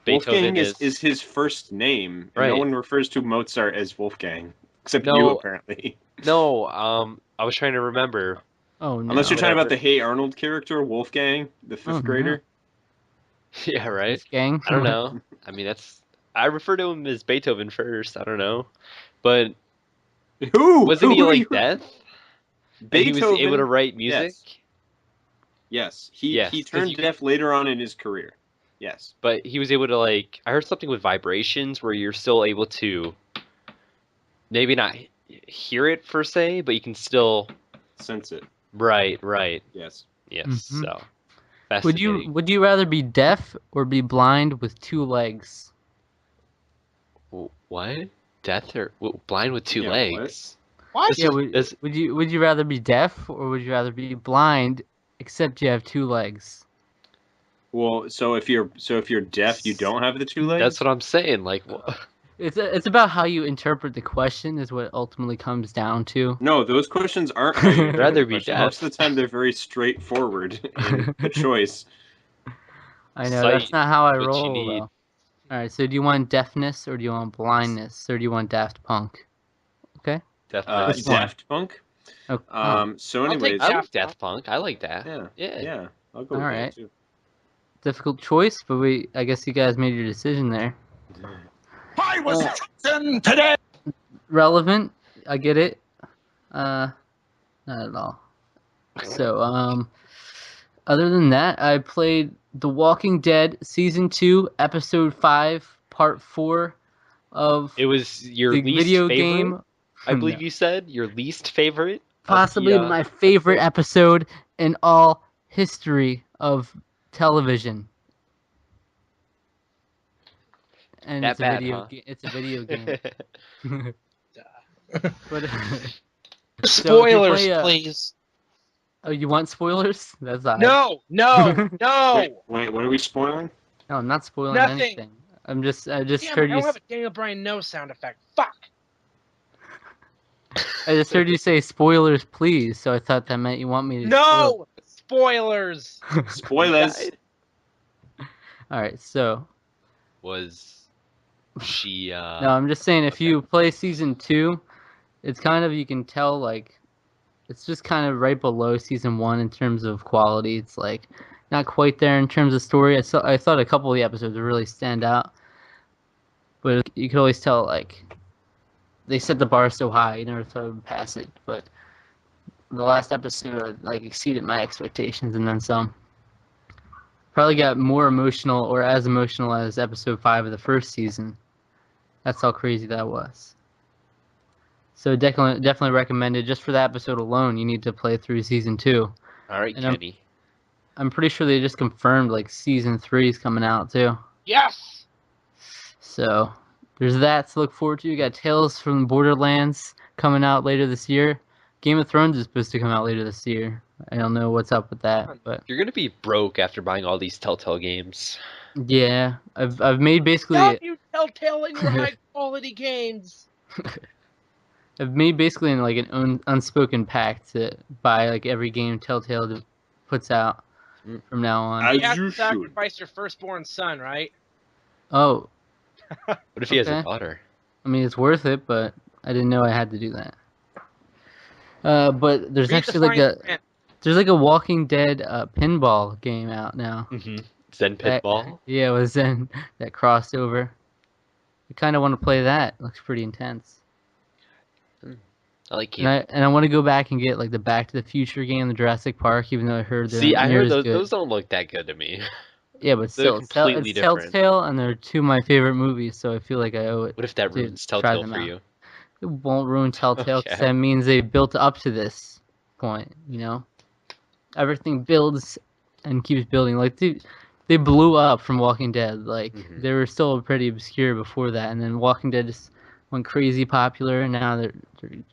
[SPEAKER 6] Wolfgang is his first name. And
[SPEAKER 3] Right.
[SPEAKER 6] No one refers to Mozart as Wolfgang, except
[SPEAKER 3] No.
[SPEAKER 6] you apparently.
[SPEAKER 3] No, I was trying to remember.
[SPEAKER 5] Oh no.
[SPEAKER 6] Unless you're talking about
[SPEAKER 3] Whatever.
[SPEAKER 6] the Hey Arnold character, Wolfgang, the fifth
[SPEAKER 5] Oh, no.
[SPEAKER 6] grader.
[SPEAKER 3] Yeah, right.
[SPEAKER 5] Gang.
[SPEAKER 3] I don't know. I mean, I refer to him as Beethoven first. I don't know, but
[SPEAKER 6] Who?
[SPEAKER 3] wasn't he
[SPEAKER 6] Who are
[SPEAKER 3] like
[SPEAKER 6] you-
[SPEAKER 3] deaf? And
[SPEAKER 6] Beethoven.
[SPEAKER 3] he was able to write music,
[SPEAKER 6] Yes,
[SPEAKER 3] Yes,
[SPEAKER 6] he
[SPEAKER 3] 'cause
[SPEAKER 6] turned
[SPEAKER 3] you-
[SPEAKER 6] deaf later on in his career. Yes.
[SPEAKER 3] but he was able to like. I heard something with vibrations where you're still able to maybe not hear it per se, but you can still.
[SPEAKER 6] Sense it.
[SPEAKER 3] Right.
[SPEAKER 6] Yes.
[SPEAKER 3] Yes.
[SPEAKER 5] Mhm.
[SPEAKER 3] So. Fascinating.
[SPEAKER 5] Would you rather be deaf or be blind with 2 legs?
[SPEAKER 3] What? Deaf or blind with 2
[SPEAKER 6] Yeah,
[SPEAKER 3] legs?
[SPEAKER 2] What?
[SPEAKER 3] This
[SPEAKER 5] Yeah,
[SPEAKER 3] is-
[SPEAKER 5] would you rather be deaf or would you rather be blind except you have 2 legs?
[SPEAKER 6] Well, so if you're deaf, you don't have the 2 legs.
[SPEAKER 3] That's what I'm saying. Like,
[SPEAKER 5] It's about how you interpret the question is what it ultimately comes down to.
[SPEAKER 6] No, those questions aren't. How you interpret
[SPEAKER 3] Rather
[SPEAKER 6] the
[SPEAKER 3] be
[SPEAKER 6] question.
[SPEAKER 3] deaf.
[SPEAKER 6] Most of the time, they're very straightforward in the choice.
[SPEAKER 5] I know that's
[SPEAKER 3] Sight,
[SPEAKER 5] not how I
[SPEAKER 3] what you
[SPEAKER 5] roll
[SPEAKER 3] need.
[SPEAKER 5] though. All right, so do you want deafness or do you want blindness or do you want Daft Punk?
[SPEAKER 3] definitely.
[SPEAKER 5] Which one?
[SPEAKER 6] Daft Punk.
[SPEAKER 5] Oh,
[SPEAKER 6] So,
[SPEAKER 2] I'll take
[SPEAKER 6] anyways,
[SPEAKER 3] I
[SPEAKER 2] Daft
[SPEAKER 3] like Daft Punk. I like that.
[SPEAKER 6] yeah,
[SPEAKER 3] Yeah.
[SPEAKER 6] I'll go with
[SPEAKER 5] Alright.
[SPEAKER 6] that too.
[SPEAKER 5] difficult choice, but I guess you guys made your decision there.
[SPEAKER 1] I was chosen today.
[SPEAKER 5] Relevant. I get it. Not at all. So, other than that, I played The Walking Dead Season 2, Episode 5, Part 4 of
[SPEAKER 3] It was your
[SPEAKER 5] the
[SPEAKER 3] least
[SPEAKER 5] video
[SPEAKER 3] favorite,
[SPEAKER 5] game.
[SPEAKER 3] I believe
[SPEAKER 5] No.
[SPEAKER 3] you said? Your least favorite?
[SPEAKER 5] Possibly
[SPEAKER 3] of the,
[SPEAKER 5] my favorite episode in all history of television. And
[SPEAKER 3] That
[SPEAKER 5] it's a
[SPEAKER 3] bad,
[SPEAKER 5] video
[SPEAKER 3] huh?
[SPEAKER 5] it's a video game. But so if you
[SPEAKER 2] Spoilers,
[SPEAKER 5] play
[SPEAKER 2] please.
[SPEAKER 5] oh, you want spoilers? That's all right.
[SPEAKER 2] No, no, no.
[SPEAKER 6] Wait, what are we spoiling?
[SPEAKER 5] No, I'm not spoiling
[SPEAKER 2] Nothing.
[SPEAKER 5] anything. I just
[SPEAKER 2] Damn,
[SPEAKER 5] heard
[SPEAKER 2] I
[SPEAKER 5] you
[SPEAKER 2] don't have a Daniel Bryan no sound effect. Fuck.
[SPEAKER 5] I just heard you say spoilers, please. So I thought that meant you want me to
[SPEAKER 2] No spoilers.
[SPEAKER 6] Spoilers.
[SPEAKER 5] All right, so
[SPEAKER 3] Was she
[SPEAKER 5] no, I'm just saying if
[SPEAKER 3] okay.
[SPEAKER 5] you play season 2, it's kind of you can tell like it's just kind of right below season 1 in terms of quality. It's like not quite there in terms of story. I thought a couple of the episodes would really stand out, but you could always tell like they set the bar so high. You never thought it would pass it, but the last episode like exceeded my expectations and then some. Probably got more emotional or as emotional as episode 5 of the first season. That's how crazy that was. So definitely recommended. Just for that episode alone, you need to play through season 2.
[SPEAKER 3] All right,
[SPEAKER 5] And
[SPEAKER 3] Kenny.
[SPEAKER 5] I'm pretty sure they just confirmed like season 3 is coming out too.
[SPEAKER 2] Yes.
[SPEAKER 5] So there's that to look forward to. You got Tales from the Borderlands coming out later this year. Game of Thrones is supposed to come out later this year. I don't know what's up with that, but
[SPEAKER 3] You're gonna be broke after buying all these Telltale games.
[SPEAKER 5] yeah, I've made basically
[SPEAKER 2] Stop you telltale your high quality games.
[SPEAKER 5] I've made basically like an unspoken pact to buy like every game Telltale puts out from now on.
[SPEAKER 6] As
[SPEAKER 2] You have
[SPEAKER 6] you
[SPEAKER 2] to
[SPEAKER 6] should.
[SPEAKER 2] sacrifice your firstborn son, right?
[SPEAKER 5] Oh,
[SPEAKER 3] What if he has a
[SPEAKER 5] Okay.
[SPEAKER 3] daughter?
[SPEAKER 5] I mean it's worth it, but I didn't know I had to do that. But there's
[SPEAKER 2] Read the
[SPEAKER 5] actually
[SPEAKER 2] fine print.
[SPEAKER 5] there's like a Walking Dead pinball game out now.
[SPEAKER 3] Mm-hmm. Zen
[SPEAKER 5] That-
[SPEAKER 3] Pitball.
[SPEAKER 5] Yeah, it was then that crossover. I kind of want to play that. It looks pretty intense.
[SPEAKER 3] I like
[SPEAKER 5] And
[SPEAKER 3] it.
[SPEAKER 5] I want to go back and get like the Back to the Future game, the Jurassic Park, even though I heard they're
[SPEAKER 3] See,
[SPEAKER 5] not
[SPEAKER 3] I
[SPEAKER 5] near
[SPEAKER 3] heard
[SPEAKER 5] as
[SPEAKER 3] those,
[SPEAKER 5] good.
[SPEAKER 3] those don't look that good to me.
[SPEAKER 5] Yeah, but
[SPEAKER 3] they're
[SPEAKER 5] still,
[SPEAKER 3] completely
[SPEAKER 5] it's
[SPEAKER 3] different.
[SPEAKER 5] Telltale, and they're two of my favorite movies, so I feel like I owe it.
[SPEAKER 3] What if that
[SPEAKER 5] Dude,
[SPEAKER 3] ruins
[SPEAKER 5] try
[SPEAKER 3] Telltale
[SPEAKER 5] them
[SPEAKER 3] for
[SPEAKER 5] out.
[SPEAKER 3] you?
[SPEAKER 5] It won't ruin Telltale, 'cause
[SPEAKER 3] Okay.
[SPEAKER 5] that means they built up to this point, you know? Everything builds and keeps building. Like, they blew up from Walking Dead. Like,
[SPEAKER 3] Mhm.
[SPEAKER 5] they were still pretty obscure before that, and then Walking Dead just went crazy popular, and now they're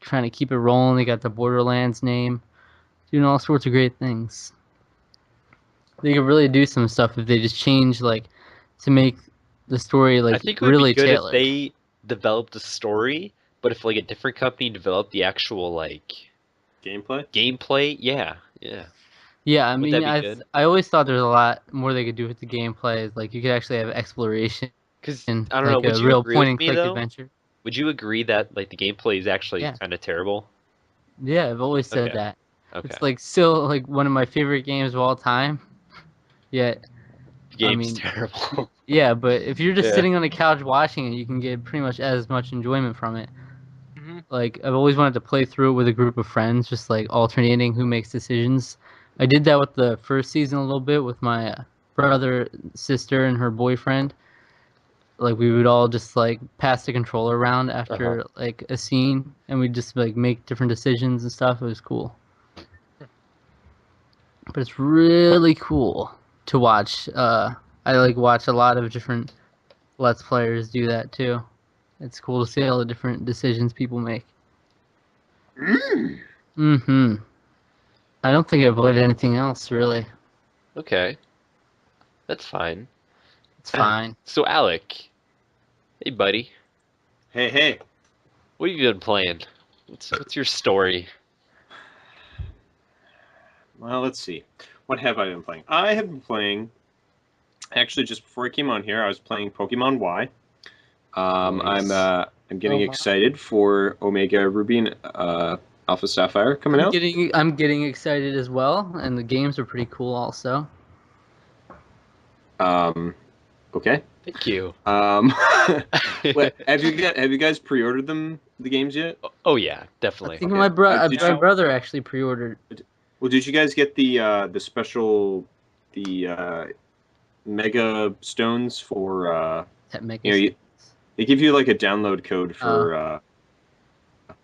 [SPEAKER 5] trying to keep it rolling. They got the Borderlands name, doing all sorts of great things. They could really do some stuff if they just change, like, to make the story, like,
[SPEAKER 3] I think it would
[SPEAKER 5] really
[SPEAKER 3] be good
[SPEAKER 5] tailored.
[SPEAKER 3] if they developed a story, but if like a different company developed the actual like
[SPEAKER 6] Gameplay?
[SPEAKER 3] gameplay, yeah.
[SPEAKER 5] Yeah, I
[SPEAKER 3] Would
[SPEAKER 5] mean,
[SPEAKER 3] that be good?
[SPEAKER 5] I always thought there's a lot more they could do with the gameplay. Like, you could actually have exploration
[SPEAKER 3] Because
[SPEAKER 5] and,
[SPEAKER 3] I don't know,
[SPEAKER 5] like,
[SPEAKER 3] would
[SPEAKER 5] a
[SPEAKER 3] you
[SPEAKER 5] real
[SPEAKER 3] agree with me
[SPEAKER 5] point-and-click
[SPEAKER 3] though?
[SPEAKER 5] adventure.
[SPEAKER 3] Would you agree that like the gameplay is actually
[SPEAKER 5] Yeah.
[SPEAKER 3] kind of terrible?
[SPEAKER 5] Yeah, I've always said
[SPEAKER 3] Okay.
[SPEAKER 5] that.
[SPEAKER 3] Okay.
[SPEAKER 5] It's, like, still, like, one of my favorite games of all time. Yet,
[SPEAKER 3] The game's
[SPEAKER 5] mean-
[SPEAKER 3] terrible.
[SPEAKER 5] yeah, but if you're just
[SPEAKER 3] Yeah.
[SPEAKER 5] sitting on the couch watching it, you can get pretty much as much enjoyment from it.
[SPEAKER 2] Mhm.
[SPEAKER 5] Like, I've always wanted to play through it with a group of friends, just, like, alternating who makes decisions. I did that with the first season a little bit with my brother, sister, and her boyfriend. Like, we would all just, like, pass the controller around after, like, a scene, and we'd just, like, make different decisions and stuff. It was cool. But it's really cool to watch. I, like, watch a lot of different Let's Players do that, too. It's cool to see all the different decisions people make. Mm-hmm. I don't think I've played anything else, really.
[SPEAKER 3] Okay. That's fine.
[SPEAKER 5] It's fine.
[SPEAKER 3] So Alec, hey buddy,
[SPEAKER 6] Hey.
[SPEAKER 3] what have you been playing? What's your story?
[SPEAKER 6] Well, let's see. What have I been playing? I have been playing. Actually, just before I came on here, I was playing Pokemon Y.
[SPEAKER 3] Nice.
[SPEAKER 6] I'm getting
[SPEAKER 5] Oh, my.
[SPEAKER 6] excited for Omega Ruby and Alpha Sapphire coming out.
[SPEAKER 5] I'm getting excited as well, and the games are pretty cool also.
[SPEAKER 6] Okay.
[SPEAKER 3] Thank you.
[SPEAKER 6] Wait, have you guys pre-ordered the games yet?
[SPEAKER 3] Oh yeah,
[SPEAKER 5] I
[SPEAKER 3] definitely.
[SPEAKER 5] think
[SPEAKER 6] Okay.
[SPEAKER 5] my
[SPEAKER 6] Did
[SPEAKER 5] my
[SPEAKER 6] you-
[SPEAKER 5] brother actually pre-ordered
[SPEAKER 6] Well, did you guys get the special mega stones for
[SPEAKER 5] that Mega.
[SPEAKER 6] you know, they give you like a download code for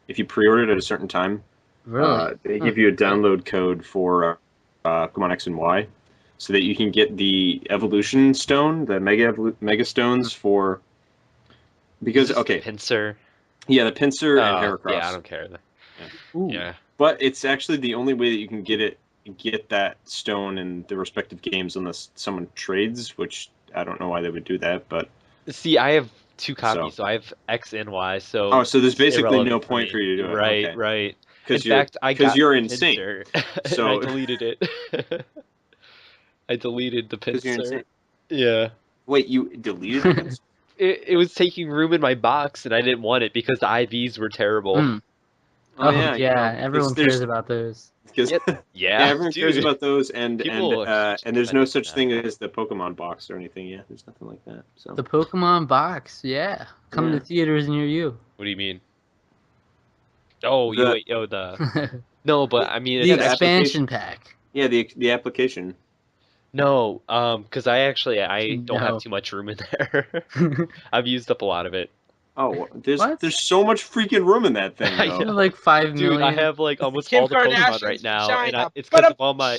[SPEAKER 6] if you pre-ordered at a certain time.
[SPEAKER 5] Really?
[SPEAKER 6] They give you a download code for Pokemon X and Y, so that you can get the evolution stone, the mega stones for. Because
[SPEAKER 3] Is this
[SPEAKER 6] okay,
[SPEAKER 3] the pincer.
[SPEAKER 6] yeah, the Pinsir and Heracross.
[SPEAKER 3] Yeah, I don't care.
[SPEAKER 5] Ooh.
[SPEAKER 3] Yeah.
[SPEAKER 6] But it's actually the only way that you can get that stone in the respective games unless someone trades, which I don't know why they would do that, but
[SPEAKER 3] See, I have 2 copies, so I have X and Y. So
[SPEAKER 6] so there's
[SPEAKER 3] it's
[SPEAKER 6] basically no
[SPEAKER 3] irrelevant
[SPEAKER 6] point for
[SPEAKER 3] me.
[SPEAKER 6] you to do it.
[SPEAKER 3] Right,
[SPEAKER 6] Okay.
[SPEAKER 3] right. In
[SPEAKER 6] Because
[SPEAKER 3] fact, I got
[SPEAKER 6] you're
[SPEAKER 3] the
[SPEAKER 6] insane.
[SPEAKER 3] pincer,
[SPEAKER 6] So-
[SPEAKER 3] and I deleted it. I deleted the
[SPEAKER 6] Because you're
[SPEAKER 3] pincer.
[SPEAKER 6] insane.
[SPEAKER 3] Yeah.
[SPEAKER 6] Wait, you deleted the Pinsir?
[SPEAKER 3] It was taking room in my box, and I didn't want it because the IVs were terrible.
[SPEAKER 5] Mm. Oh, yeah, everyone cares about those.
[SPEAKER 6] Because
[SPEAKER 3] Yeah,
[SPEAKER 6] everyone cares
[SPEAKER 3] dude.
[SPEAKER 6] about those, and
[SPEAKER 3] People are
[SPEAKER 6] there's no
[SPEAKER 3] tremendous
[SPEAKER 6] such
[SPEAKER 3] now.
[SPEAKER 6] thing as the Pokemon box or anything. Yeah, there's nothing like that. So
[SPEAKER 5] The Pokemon box, yeah. Coming
[SPEAKER 6] Yeah.
[SPEAKER 5] to theaters near you.
[SPEAKER 3] What do you mean? Oh,
[SPEAKER 6] The-
[SPEAKER 3] the no, but I mean,
[SPEAKER 5] The
[SPEAKER 6] Yeah,
[SPEAKER 3] it's
[SPEAKER 6] the
[SPEAKER 3] actually,
[SPEAKER 5] expansion pack.
[SPEAKER 6] yeah, the application.
[SPEAKER 3] no, because I don't
[SPEAKER 5] No.
[SPEAKER 3] have too much room in there. I've used up a lot of it.
[SPEAKER 6] Oh,
[SPEAKER 5] What?
[SPEAKER 6] there's so much freaking room in that thing,
[SPEAKER 3] I
[SPEAKER 6] though.
[SPEAKER 5] You have like 5
[SPEAKER 3] Dude,
[SPEAKER 5] million.
[SPEAKER 3] I have like almost
[SPEAKER 2] Kim
[SPEAKER 3] all the Pokemon
[SPEAKER 2] Kardashian's
[SPEAKER 3] right now, and
[SPEAKER 2] vagina.
[SPEAKER 3] it's because
[SPEAKER 2] But
[SPEAKER 3] of all my.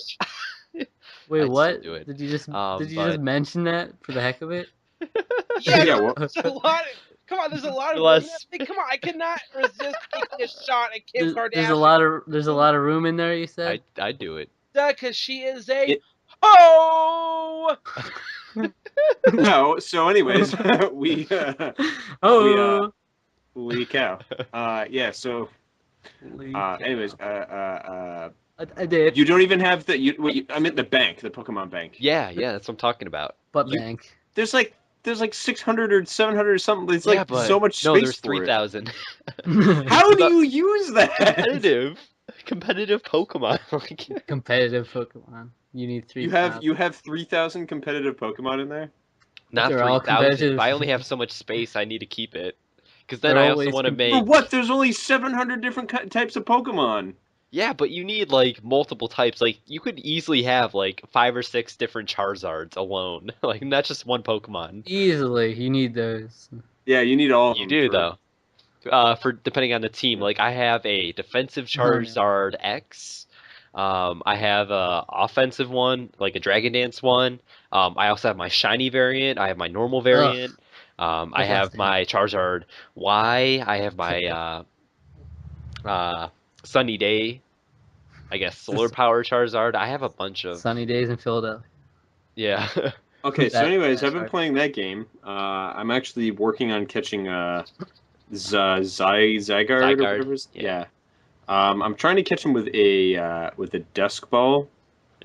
[SPEAKER 5] Wait,
[SPEAKER 3] I'd
[SPEAKER 5] what?
[SPEAKER 3] still do it.
[SPEAKER 5] Did you just
[SPEAKER 3] But-
[SPEAKER 5] just mention that for the heck of it?
[SPEAKER 2] yeah,
[SPEAKER 6] Yeah, well,
[SPEAKER 2] there's a lot. Come on, there's a lot of
[SPEAKER 3] Less-
[SPEAKER 2] room. Hey, come on, I cannot resist taking a shot at Kim Kardashian.
[SPEAKER 5] There's a lot of room in there. You said.
[SPEAKER 3] I'd do it.
[SPEAKER 2] Because she is a
[SPEAKER 6] It-
[SPEAKER 2] ho.
[SPEAKER 6] no. So, anyways, we
[SPEAKER 5] Oh.
[SPEAKER 6] we cow. Yeah. So,
[SPEAKER 5] Holy
[SPEAKER 6] anyways,
[SPEAKER 5] cow. I did.
[SPEAKER 6] you don't even have I meant the bank, the Pokemon bank.
[SPEAKER 3] Yeah, that's what I'm talking about.
[SPEAKER 5] Butt
[SPEAKER 6] you-
[SPEAKER 5] bank.
[SPEAKER 6] There's like 600 or 700 or something. It's
[SPEAKER 3] Yeah,
[SPEAKER 6] like
[SPEAKER 3] but
[SPEAKER 6] so much
[SPEAKER 3] no,
[SPEAKER 6] space
[SPEAKER 3] there's
[SPEAKER 6] for it.
[SPEAKER 3] 3,000.
[SPEAKER 6] How do you use that?
[SPEAKER 3] Competitive Pokemon. Like,
[SPEAKER 5] Competitive Pokemon. You need 3.
[SPEAKER 6] You have 3,000 competitive Pokemon in there.
[SPEAKER 3] not
[SPEAKER 5] They're all
[SPEAKER 3] 3,000.
[SPEAKER 5] competitive.
[SPEAKER 3] I only have so much space. I need to keep it. Because then
[SPEAKER 5] They're
[SPEAKER 3] I also
[SPEAKER 5] always
[SPEAKER 3] want to
[SPEAKER 5] com-
[SPEAKER 3] make.
[SPEAKER 6] For what? There's only 700 different types of Pokemon.
[SPEAKER 3] Yeah, but you need like multiple types. Like you could easily have like 5 or 6 different Charizards alone. Like not just one Pokemon.
[SPEAKER 5] Easily, you need those.
[SPEAKER 6] Yeah, you need all of
[SPEAKER 3] You
[SPEAKER 6] them.
[SPEAKER 3] do though. For depending on the team. Like I have a defensive Charizard X. I have a offensive one, like a Dragon Dance one. I also have my shiny variant. I have my normal variant. I have
[SPEAKER 5] Disgusting.
[SPEAKER 3] my Charizard Y. I have my Sunny Day. I guess solar power Charizard. I have a bunch of
[SPEAKER 5] Sunny days in Philadelphia.
[SPEAKER 3] yeah.
[SPEAKER 6] Okay, so anyways,
[SPEAKER 5] That's
[SPEAKER 6] I've been
[SPEAKER 5] hard.
[SPEAKER 6] playing that game. I'm actually working on catching Zygarde or whatever. it is.
[SPEAKER 3] yeah.
[SPEAKER 6] I'm trying to catch him with a dusk ball.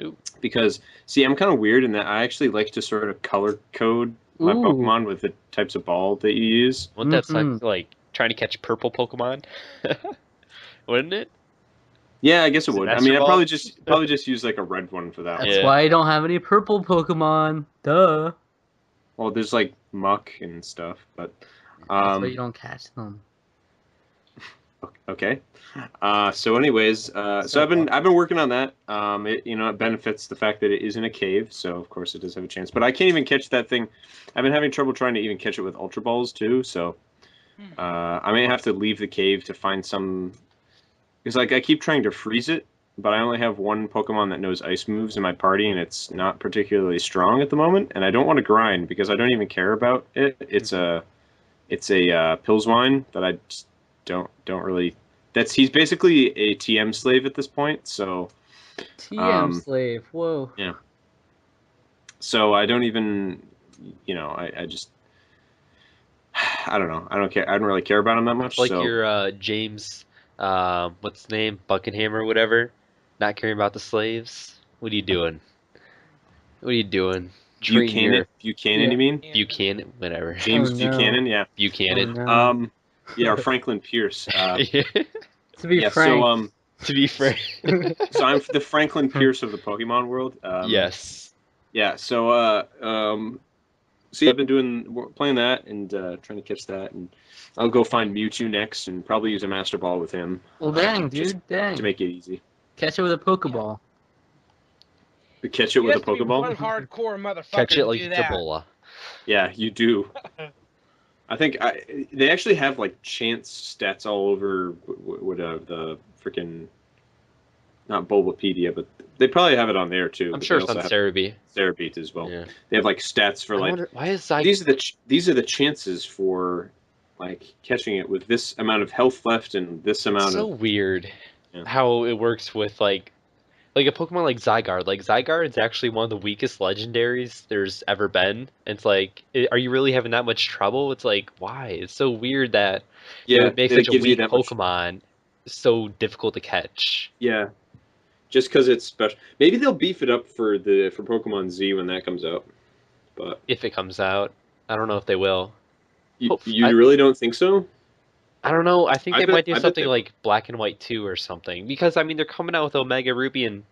[SPEAKER 3] Ooh.
[SPEAKER 6] Because see, I'm kind of weird in that I actually like to sort of color code my
[SPEAKER 5] Ooh.
[SPEAKER 6] Pokemon with the types of ball that you use.
[SPEAKER 3] Wouldn't that suck?
[SPEAKER 5] Mhm.
[SPEAKER 3] Like trying to catch purple Pokemon? Wouldn't it?
[SPEAKER 6] Yeah, I guess it
[SPEAKER 3] Is it
[SPEAKER 6] would. I
[SPEAKER 3] Master
[SPEAKER 6] mean, I'd
[SPEAKER 3] Ball?
[SPEAKER 6] probably just use like a red one for that.
[SPEAKER 5] That's
[SPEAKER 3] Yeah.
[SPEAKER 5] why I don't have any purple Pokemon. Duh.
[SPEAKER 6] Well, there's like muck and stuff, but
[SPEAKER 5] That's why you
[SPEAKER 6] um,
[SPEAKER 5] don't catch them.
[SPEAKER 6] okay. So, anyways, so I've been working on that. It benefits the fact that it is in a cave, so of course it does have a chance. But I can't even catch that thing. I've been having trouble trying to even catch it with Ultra Balls too. So, I may have to leave the cave to find some. Because like I keep trying to freeze it, but I only have one Pokemon that knows ice moves in my party, and it's not particularly strong at the moment. And I don't want to grind because I don't even care about it. It's a Pilswine that I just don't really. He's basically a TM slave at this point. So
[SPEAKER 5] TM slave. Whoa.
[SPEAKER 6] so I don't even, I just. I don't know. I don't care. I don't really care about him that much.
[SPEAKER 3] Like
[SPEAKER 6] so.
[SPEAKER 3] your James, what's his name, Buckenham or whatever, not caring about the slaves. What are you doing? What are you doing?
[SPEAKER 6] Buchanan, you mean?
[SPEAKER 3] Buchanan, whatever.
[SPEAKER 6] James
[SPEAKER 5] Oh, no.
[SPEAKER 6] Buchanan, yeah.
[SPEAKER 3] Buchanan.
[SPEAKER 5] Oh, no.
[SPEAKER 6] Yeah, or Franklin Pierce.
[SPEAKER 5] To be
[SPEAKER 6] Yeah,
[SPEAKER 5] frank.
[SPEAKER 3] To be fair.
[SPEAKER 6] so I'm the Franklin Pierce of the Pokemon world.
[SPEAKER 3] Yes.
[SPEAKER 6] Yeah, so So yeah, I've been playing that and trying to catch that, and I'll go find Mewtwo next and probably use a Master Ball with him.
[SPEAKER 5] Well, dang,
[SPEAKER 6] Just
[SPEAKER 5] dude, dang.
[SPEAKER 6] to make it easy.
[SPEAKER 5] Catch it with a Pokeball.
[SPEAKER 6] Catch it
[SPEAKER 2] You
[SPEAKER 6] with a
[SPEAKER 2] have to be
[SPEAKER 6] Pokeball.
[SPEAKER 2] one hardcore motherfucker
[SPEAKER 3] Catch it
[SPEAKER 2] to
[SPEAKER 3] like
[SPEAKER 2] do
[SPEAKER 3] it's
[SPEAKER 2] that.
[SPEAKER 3] Ebola.
[SPEAKER 6] Yeah, you do. I think they actually have like chance stats all over the freaking not Bulbapedia, but they probably have it on there too.
[SPEAKER 3] I'm
[SPEAKER 6] but
[SPEAKER 3] sure
[SPEAKER 6] they
[SPEAKER 3] it's on
[SPEAKER 6] also have
[SPEAKER 3] Cerebi.
[SPEAKER 6] Cerebeat as well.
[SPEAKER 3] Yeah.
[SPEAKER 6] They have like stats for
[SPEAKER 3] I
[SPEAKER 6] like
[SPEAKER 3] wonder, why is Zy...
[SPEAKER 6] these are the chances for like catching it with this amount of health left and this
[SPEAKER 3] It's
[SPEAKER 6] amount
[SPEAKER 3] so
[SPEAKER 6] of
[SPEAKER 3] weird
[SPEAKER 6] Yeah.
[SPEAKER 3] how it works with like a Pokemon like Zygarde. Like Zygarde is actually one of the weakest legendaries there's ever been. It's like, are you really having that much trouble? It's like, why? It's so weird that they
[SPEAKER 6] yeah
[SPEAKER 3] would make
[SPEAKER 6] that
[SPEAKER 3] such a
[SPEAKER 6] gives you
[SPEAKER 3] weak
[SPEAKER 6] that much
[SPEAKER 3] Pokemon so difficult to catch.
[SPEAKER 6] yeah just because it's special. Maybe they'll beef it up for Pokemon Z when that comes out. But
[SPEAKER 3] If it comes out, I don't know if they will.
[SPEAKER 6] you really don't think so?
[SPEAKER 3] I don't know. I think they might do
[SPEAKER 6] I bet
[SPEAKER 3] something
[SPEAKER 6] they
[SPEAKER 3] like Black and White 2 or something. Because I mean, they're coming out with Omega Ruby and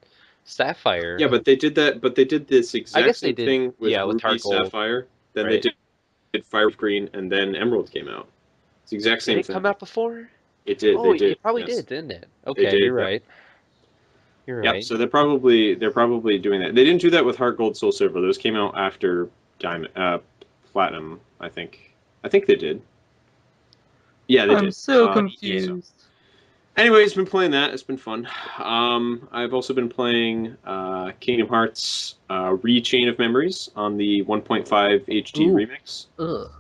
[SPEAKER 3] Sapphire.
[SPEAKER 6] Yeah, but they did that. But they did this
[SPEAKER 3] I
[SPEAKER 6] exact
[SPEAKER 3] guess they
[SPEAKER 6] same
[SPEAKER 3] did.
[SPEAKER 6] thing with
[SPEAKER 3] Yeah, with
[SPEAKER 6] Ruby
[SPEAKER 3] Heart Gold.
[SPEAKER 6] Sapphire. Then
[SPEAKER 3] Right.
[SPEAKER 6] they did Fire Green, and then Emerald came out. It's the exact
[SPEAKER 3] Did
[SPEAKER 6] same
[SPEAKER 3] it
[SPEAKER 6] thing.
[SPEAKER 3] come out before?
[SPEAKER 6] It did.
[SPEAKER 3] Oh,
[SPEAKER 6] They did.
[SPEAKER 3] it probably
[SPEAKER 6] Yes.
[SPEAKER 3] did, didn't it?
[SPEAKER 6] They
[SPEAKER 3] Okay,
[SPEAKER 6] did.
[SPEAKER 3] you're
[SPEAKER 6] Yep.
[SPEAKER 3] right. You're
[SPEAKER 6] Yep.
[SPEAKER 3] right.
[SPEAKER 6] So they're probably doing that. They didn't do that with Heart Gold, Soul Silver. Those came out after Diamond, Platinum. I think. I think they did. Yeah, they did.
[SPEAKER 5] I'm so
[SPEAKER 6] Yeah,
[SPEAKER 5] confused.
[SPEAKER 6] Anyway, it's been playing that. It's been fun. I've also been playing Kingdom Hearts Re-Chain of Memories on the 1.5 HD
[SPEAKER 5] Ooh.
[SPEAKER 6] remix.
[SPEAKER 5] Ugh.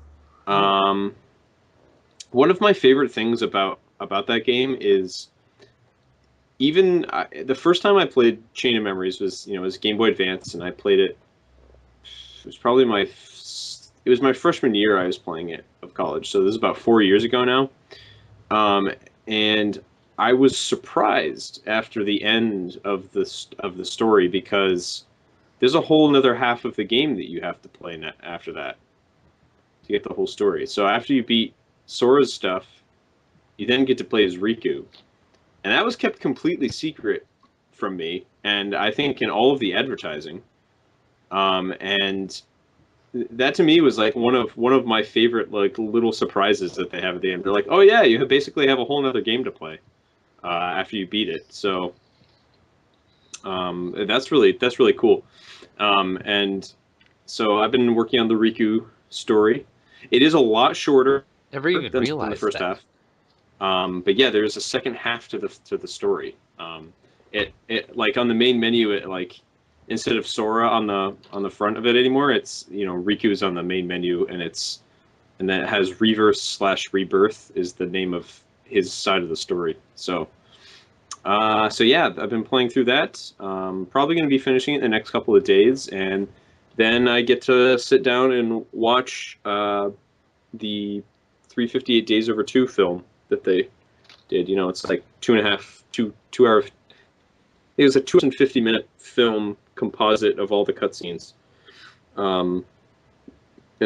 [SPEAKER 6] One of my favorite things about that game is even the first time I played Chain of Memories was was Game Boy Advance, and I played it. It was probably it was my freshman year I was playing it of college, so this is about 4 years ago now. And I was surprised after the end of the story because there's a whole another half of the game that you have to play after that to get the whole story. So after you beat Sora's stuff, you then get to play as Riku, and that was kept completely secret from me, and I think in all of the advertising. And that to me was like one of my favorite like little surprises that they have at the end. They're like, oh yeah, you basically have a whole other game to play after you beat it. So that's really cool. And so I've been working on the Riku story. It is a lot shorter
[SPEAKER 3] Never even
[SPEAKER 6] than the
[SPEAKER 3] realized
[SPEAKER 6] first
[SPEAKER 3] that.
[SPEAKER 6] half. But yeah, there's a second half to the story. It like on the main menu, it like instead of Sora on the front of it anymore, it's Riku's on the main menu, and then it has Reverse/Rebirth is the name of his side of the story. So yeah, I've been playing through that. Probably going to be finishing it in the next couple of days, and then I get to sit down and watch the 358 Days Over 2 film that they did. It's like 2 hour. It was a 250-minute film composite of all the cutscenes. And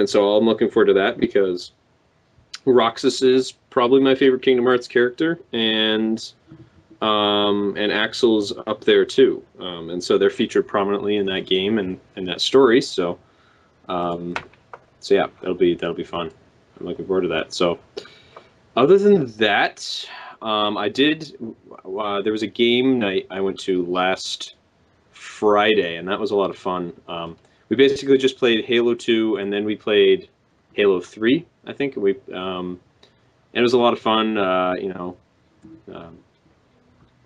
[SPEAKER 6] so I'm looking forward to that because Roxas is probably my favorite Kingdom Hearts character, and Axel's up there too. And so they're featured prominently in that game and that story. So yeah, that'll be fun. I'm looking forward to that. So other than that, I did. There was a game night I went to last Friday, and that was a lot of fun. We basically just played Halo 2, and then we played Halo 3. I think and it was a lot of fun.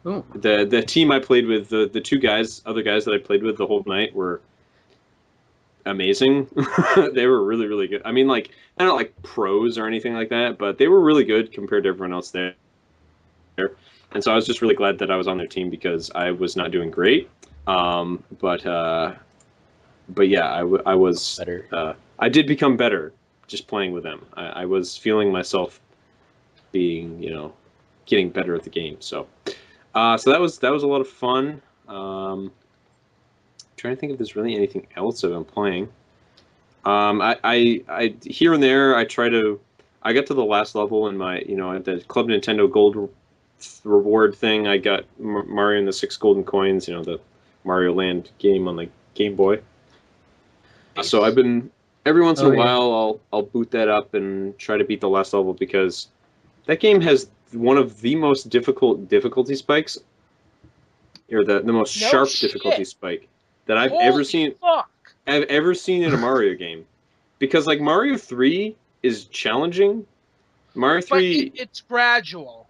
[SPEAKER 6] The team I played with, the other guys that I played with the whole night were amazing. They were really, really good. I mean, like, they're not like pros or anything like that, but they were really good compared to everyone else there. And so I was just really glad that I was on their team because I was not doing great. But yeah, I was
[SPEAKER 3] Better.
[SPEAKER 6] I did become better just playing with them. I was feeling myself being, getting better at the game. So that was a lot of fun. Trying to think if there's really anything else I've been playing. I here and there I got to the last level in my at the Club Nintendo Gold reward thing. I got Mario and the 6 golden coins. The Mario Land game on the Game Boy. So I've been Every once in
[SPEAKER 5] Oh,
[SPEAKER 6] a
[SPEAKER 5] yeah.
[SPEAKER 6] while, I'll boot that up and try to beat the last level because that game has one of the most difficult difficulty spikes, or the most
[SPEAKER 2] No
[SPEAKER 6] sharp difficulty
[SPEAKER 2] shit.
[SPEAKER 6] spike that I've ever
[SPEAKER 2] Holy
[SPEAKER 6] seen.
[SPEAKER 2] fuck.
[SPEAKER 6] I've ever seen in a Mario game, because like Mario 3 is challenging. Mario
[SPEAKER 2] But
[SPEAKER 6] 3,
[SPEAKER 2] it's gradual.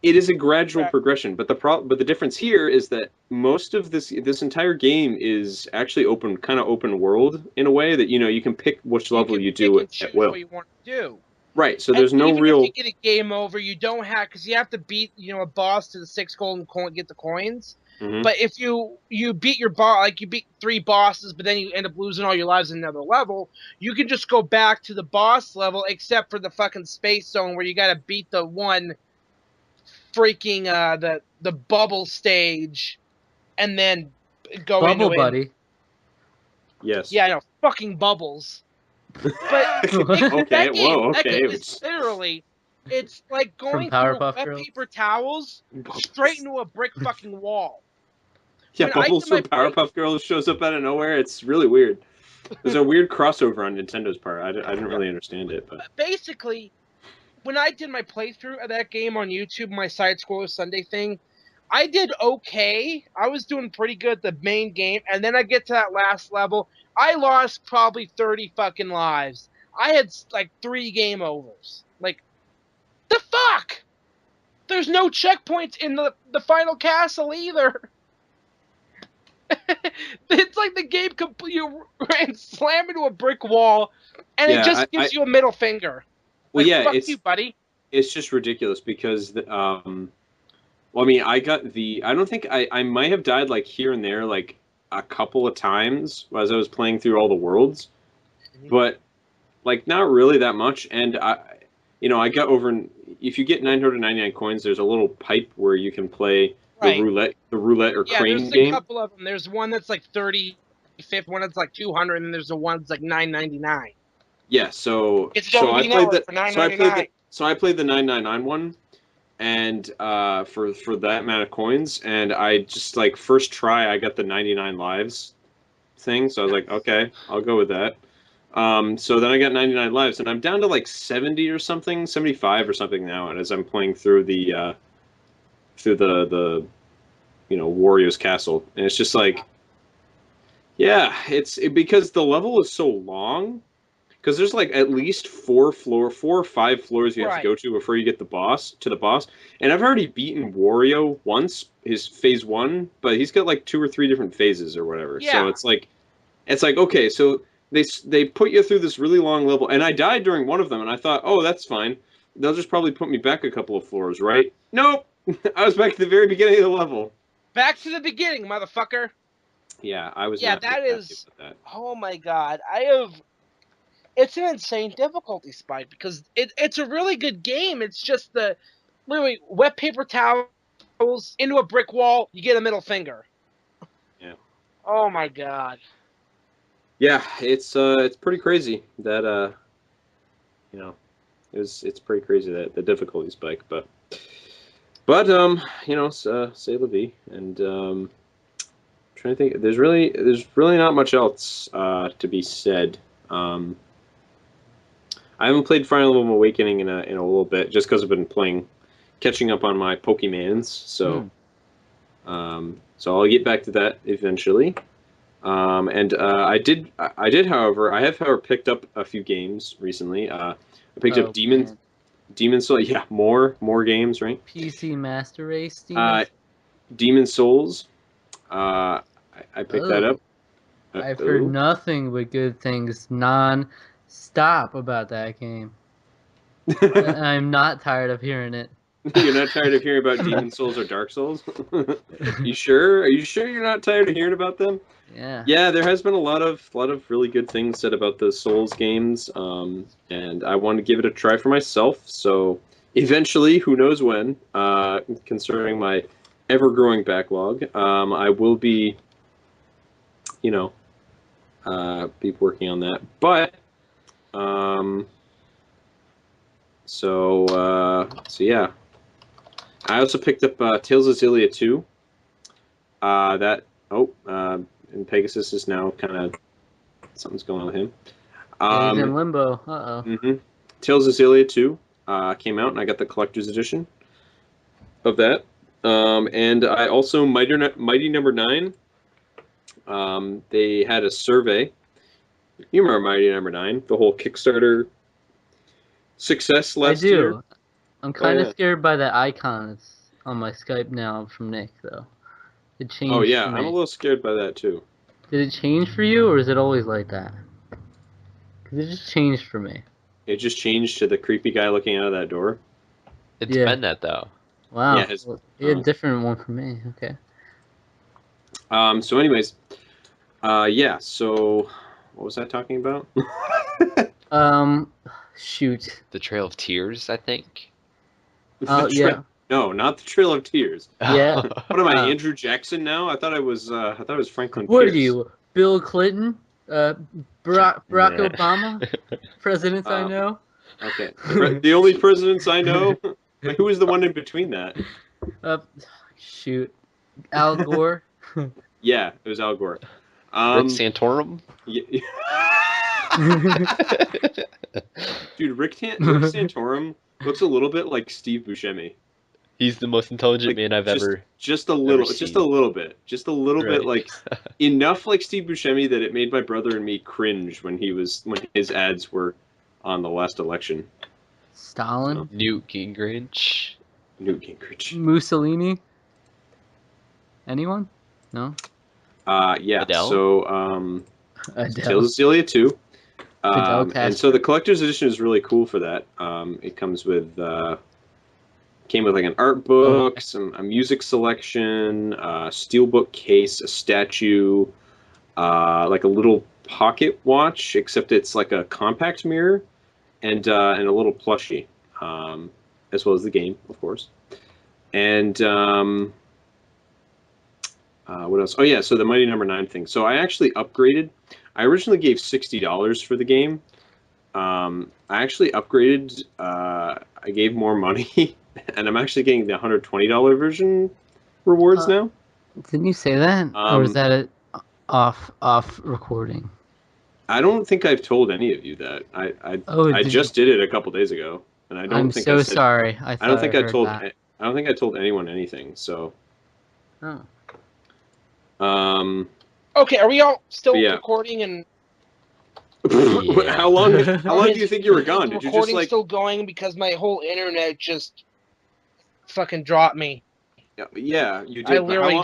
[SPEAKER 6] it is a gradual
[SPEAKER 2] Right.
[SPEAKER 6] progression, but the difference here is that most of this entire game is actually kind of open world in a way that you can pick which level you
[SPEAKER 2] Pick
[SPEAKER 6] do
[SPEAKER 2] and
[SPEAKER 6] at
[SPEAKER 2] choose
[SPEAKER 6] will.
[SPEAKER 2] what you want to do.
[SPEAKER 6] Right, so
[SPEAKER 2] And
[SPEAKER 6] there's no
[SPEAKER 2] even if you
[SPEAKER 6] real
[SPEAKER 2] get a game over, you don't have, because you have to beat a boss to the 6 golden coin, get the coins.
[SPEAKER 6] Mhm.
[SPEAKER 2] But if you beat your boss, like you beat 3 bosses, but then you end up losing all your lives in another level, you can just go back to the boss level, except for the fucking space zone where you got to beat the one freaking the bubble stage, and then go
[SPEAKER 5] Bubble
[SPEAKER 2] into it.
[SPEAKER 5] Buddy.
[SPEAKER 6] Yes.
[SPEAKER 2] Yeah, I know, fucking bubbles. But
[SPEAKER 6] Okay. Whoa.
[SPEAKER 2] that
[SPEAKER 6] Okay.
[SPEAKER 2] game is literally, it's like
[SPEAKER 5] From
[SPEAKER 2] going through
[SPEAKER 5] Powerpuff
[SPEAKER 2] wet
[SPEAKER 5] Girls.
[SPEAKER 2] paper towels straight into a brick fucking wall.
[SPEAKER 6] Yeah,
[SPEAKER 2] When I
[SPEAKER 6] Bubbles
[SPEAKER 2] did my
[SPEAKER 6] from Powerpuff Girls shows up out of nowhere. It's really weird. There's a weird crossover on Nintendo's part. I didn't really understand it, but
[SPEAKER 2] basically, when I did my playthrough of that game on YouTube, my side scroller Sunday thing, I did okay. I was doing pretty good at the main game, and then I get to that last level. I lost probably 30 fucking lives. I had like 3 game overs. Like, the fuck? There's no checkpoints in the final castle either. It's like the game you ran slam into a brick wall, and it
[SPEAKER 6] yeah,
[SPEAKER 2] just gives you a middle finger.
[SPEAKER 6] well,
[SPEAKER 2] Like,
[SPEAKER 6] yeah,
[SPEAKER 2] fuck you, buddy.
[SPEAKER 6] it's just ridiculous because well, I mean, I don't think I might have died like here and there like a couple of times as I was playing through all the worlds, but like not really that much. And I got over. If you get 999 coins, there's a little pipe where you can play
[SPEAKER 2] Right.
[SPEAKER 6] the roulette or
[SPEAKER 2] Yeah,
[SPEAKER 6] crane
[SPEAKER 2] there's a
[SPEAKER 6] game.
[SPEAKER 2] couple of them. There's one that's like 35th, one that's like 200, and then there's the one that's like 999.
[SPEAKER 6] Yeah, so
[SPEAKER 2] It's
[SPEAKER 6] so I
[SPEAKER 2] WB
[SPEAKER 6] played
[SPEAKER 2] Network
[SPEAKER 6] the
[SPEAKER 2] for
[SPEAKER 6] so I played
[SPEAKER 2] 999.
[SPEAKER 6] the so I played the 999 one, and for that amount of coins, and I just like first try I got the 99 lives thing, so I was like, okay, I'll go with that. So then I got 99 lives, and I'm down to like 70 or something, 75 or something now, and as I'm playing through the Wario's castle, and it's just like, yeah, because the level is so long. Because there's like at least 4 or 5 floors you have to
[SPEAKER 2] Right.
[SPEAKER 6] go to before you get the boss, and I've already beaten Wario once, his phase 1, but he's got like 2 or 3 different phases or whatever.
[SPEAKER 2] Yeah.
[SPEAKER 6] So it's like okay, so they put you through this really long level, and I died during one of them, and I thought, oh, that's fine. They'll just probably put me back a couple of floors, right? Nope, I was back at the very beginning of the level.
[SPEAKER 2] Back to the beginning, motherfucker.
[SPEAKER 6] Yeah, I was.
[SPEAKER 2] Yeah,
[SPEAKER 6] not
[SPEAKER 2] that
[SPEAKER 6] happy
[SPEAKER 2] is.
[SPEAKER 6] with that.
[SPEAKER 2] Oh my god, it's an insane difficulty spike because it's a really good game. It's just literally wet paper towels into a brick wall, you get a middle finger.
[SPEAKER 6] Yeah.
[SPEAKER 2] Oh my god.
[SPEAKER 6] Yeah, it's pretty crazy that it's pretty crazy that the difficulty spike, but say la vie, and trying to think. There's really not much else to be said. I haven't played Fire Emblem Awakening in a little bit, just because I've been catching up on my Pokemans. So, so I'll get back to that eventually. And I did, however, picked up a few games recently. I picked up Demon Soul. Yeah, more games, right?
[SPEAKER 5] PC Master Race.
[SPEAKER 6] Demon Souls. I picked that up.
[SPEAKER 5] I've heard nothing but good things non-stop about that game. I'm not tired of hearing it.
[SPEAKER 6] You're not tired of hearing about Demon Souls or Dark Souls? You sure? Are you sure you're not tired of hearing about them?
[SPEAKER 5] Yeah.
[SPEAKER 6] Yeah, there has been a lot of really good things said about the Souls games, and I want to give it a try for myself. So eventually, who knows when, concerning my ever-growing backlog, I will be, be working on that. But so yeah. I also picked up Tales of Xillia 2. And Pegasus is now kind of something's going on with him.
[SPEAKER 5] Yeah, he's in limbo. Uh-oh.
[SPEAKER 6] Tales of Xillia 2 came out, and I got the collector's edition of that. And I also Mighty Number 9. They had a survey. You remember Mighty Number 9? The whole Kickstarter success last year?
[SPEAKER 5] I do. I'm kind of scared by the icons on my Skype now from Nick, though. It changed
[SPEAKER 6] Oh, yeah,
[SPEAKER 5] for me.
[SPEAKER 6] I'm a little scared by that, too.
[SPEAKER 5] Did it change for you, or is it always like that? Because it just changed for me.
[SPEAKER 6] It just changed to the creepy guy looking out of that door.
[SPEAKER 3] It's
[SPEAKER 5] Yeah.
[SPEAKER 3] been that though.
[SPEAKER 5] Wow.
[SPEAKER 6] Yeah,
[SPEAKER 5] Well, you had a different one for me. Okay.
[SPEAKER 6] So anyways, yeah, so what was I talking about?
[SPEAKER 5] Shoot.
[SPEAKER 3] The Trail of Tears, I think.
[SPEAKER 5] Yeah.
[SPEAKER 6] No, not the Trail of Tears.
[SPEAKER 5] Yeah.
[SPEAKER 6] What am I, Andrew Jackson now? I thought I was Franklin
[SPEAKER 5] What
[SPEAKER 6] Pierce.
[SPEAKER 5] are you, Bill Clinton? Barack Obama? Presidents I know?
[SPEAKER 6] Okay. The only presidents I know? Who was the one in between that?
[SPEAKER 5] Shoot. Al Gore?
[SPEAKER 6] Yeah, it was Al Gore.
[SPEAKER 3] Rick Santorum?
[SPEAKER 6] Yeah. Dude, Rick Santorum looks a little bit like Steve Buscemi.
[SPEAKER 3] He's the most intelligent man I've ever
[SPEAKER 6] just a little
[SPEAKER 3] seen.
[SPEAKER 6] just a little bit like enough like Steve Buscemi that it made my brother and me cringe when his ads were on the last election.
[SPEAKER 5] Stalin?
[SPEAKER 6] So.
[SPEAKER 3] Newt Gingrich.
[SPEAKER 5] Mussolini? Anyone? No?
[SPEAKER 6] Yeah.
[SPEAKER 3] Adele?
[SPEAKER 6] So
[SPEAKER 5] Adele.
[SPEAKER 6] Tales of Xillia 2.
[SPEAKER 5] Fidel
[SPEAKER 6] And so the collector's edition is really cool for that. It comes with came with like an art book, a music selection, a steelbook case, a statue, like a little pocket watch, except it's like a compact mirror, and a little plushie, as well as the game, of course. And what else? Oh yeah, so the Mighty Number 9 thing. So I actually upgraded. I originally gave $60 for the game. I actually upgraded. I gave more money, and I'm actually getting the $120 version rewards now.
[SPEAKER 5] Didn't you say that, or was that off recording?
[SPEAKER 6] I don't think I've told any of you that. I just did it a couple days ago, and I don't
[SPEAKER 5] I'm
[SPEAKER 6] think
[SPEAKER 5] so
[SPEAKER 6] I said,
[SPEAKER 5] sorry.
[SPEAKER 6] I don't think I told.
[SPEAKER 5] That.
[SPEAKER 6] I don't think I told anyone anything. So.
[SPEAKER 5] Oh.
[SPEAKER 2] Okay, are we all still
[SPEAKER 6] Yeah.
[SPEAKER 2] recording? And
[SPEAKER 3] Yeah.
[SPEAKER 6] How long do you think you were gone?
[SPEAKER 2] Is
[SPEAKER 6] Did
[SPEAKER 2] the
[SPEAKER 6] you just
[SPEAKER 2] recording
[SPEAKER 6] like?
[SPEAKER 2] still going because my whole internet just fucking dropped me?
[SPEAKER 6] Yeah, you did.
[SPEAKER 2] I
[SPEAKER 6] but
[SPEAKER 2] literally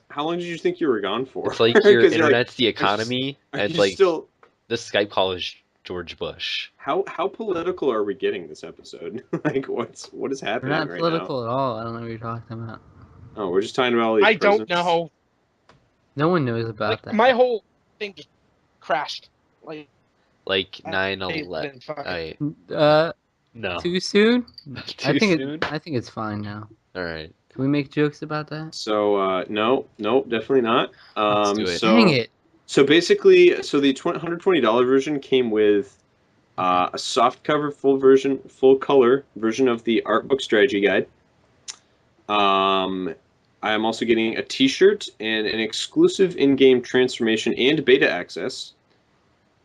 [SPEAKER 6] how long did you think you were gone for?
[SPEAKER 3] It's like your
[SPEAKER 6] 'Cause you're like,
[SPEAKER 3] internet's the economy,
[SPEAKER 6] are
[SPEAKER 3] and it's
[SPEAKER 6] you
[SPEAKER 3] like
[SPEAKER 6] still?
[SPEAKER 3] the Skype call is George Bush.
[SPEAKER 6] How political are we getting this episode? Like, what is
[SPEAKER 5] We're
[SPEAKER 6] happening
[SPEAKER 5] not
[SPEAKER 6] right
[SPEAKER 5] political at all. I don't know what you're talking about.
[SPEAKER 6] now? Oh, we're just talking about all these.
[SPEAKER 2] I don't
[SPEAKER 6] presidents.
[SPEAKER 2] know.
[SPEAKER 5] No one knows about that.
[SPEAKER 2] My whole thing just crashed.
[SPEAKER 3] Like
[SPEAKER 2] I
[SPEAKER 3] 9/11.
[SPEAKER 2] fucking-
[SPEAKER 3] No.
[SPEAKER 5] Too soon?
[SPEAKER 3] Too soon?
[SPEAKER 5] I think it's fine now.
[SPEAKER 3] All right.
[SPEAKER 5] Can we make jokes about that?
[SPEAKER 6] So no, definitely not.
[SPEAKER 3] Let's do it.
[SPEAKER 5] Dang it!
[SPEAKER 6] So basically, the $120 version came with a softcover full color version of the art book strategy guide. I am also getting a T-shirt and an exclusive in-game transformation and beta access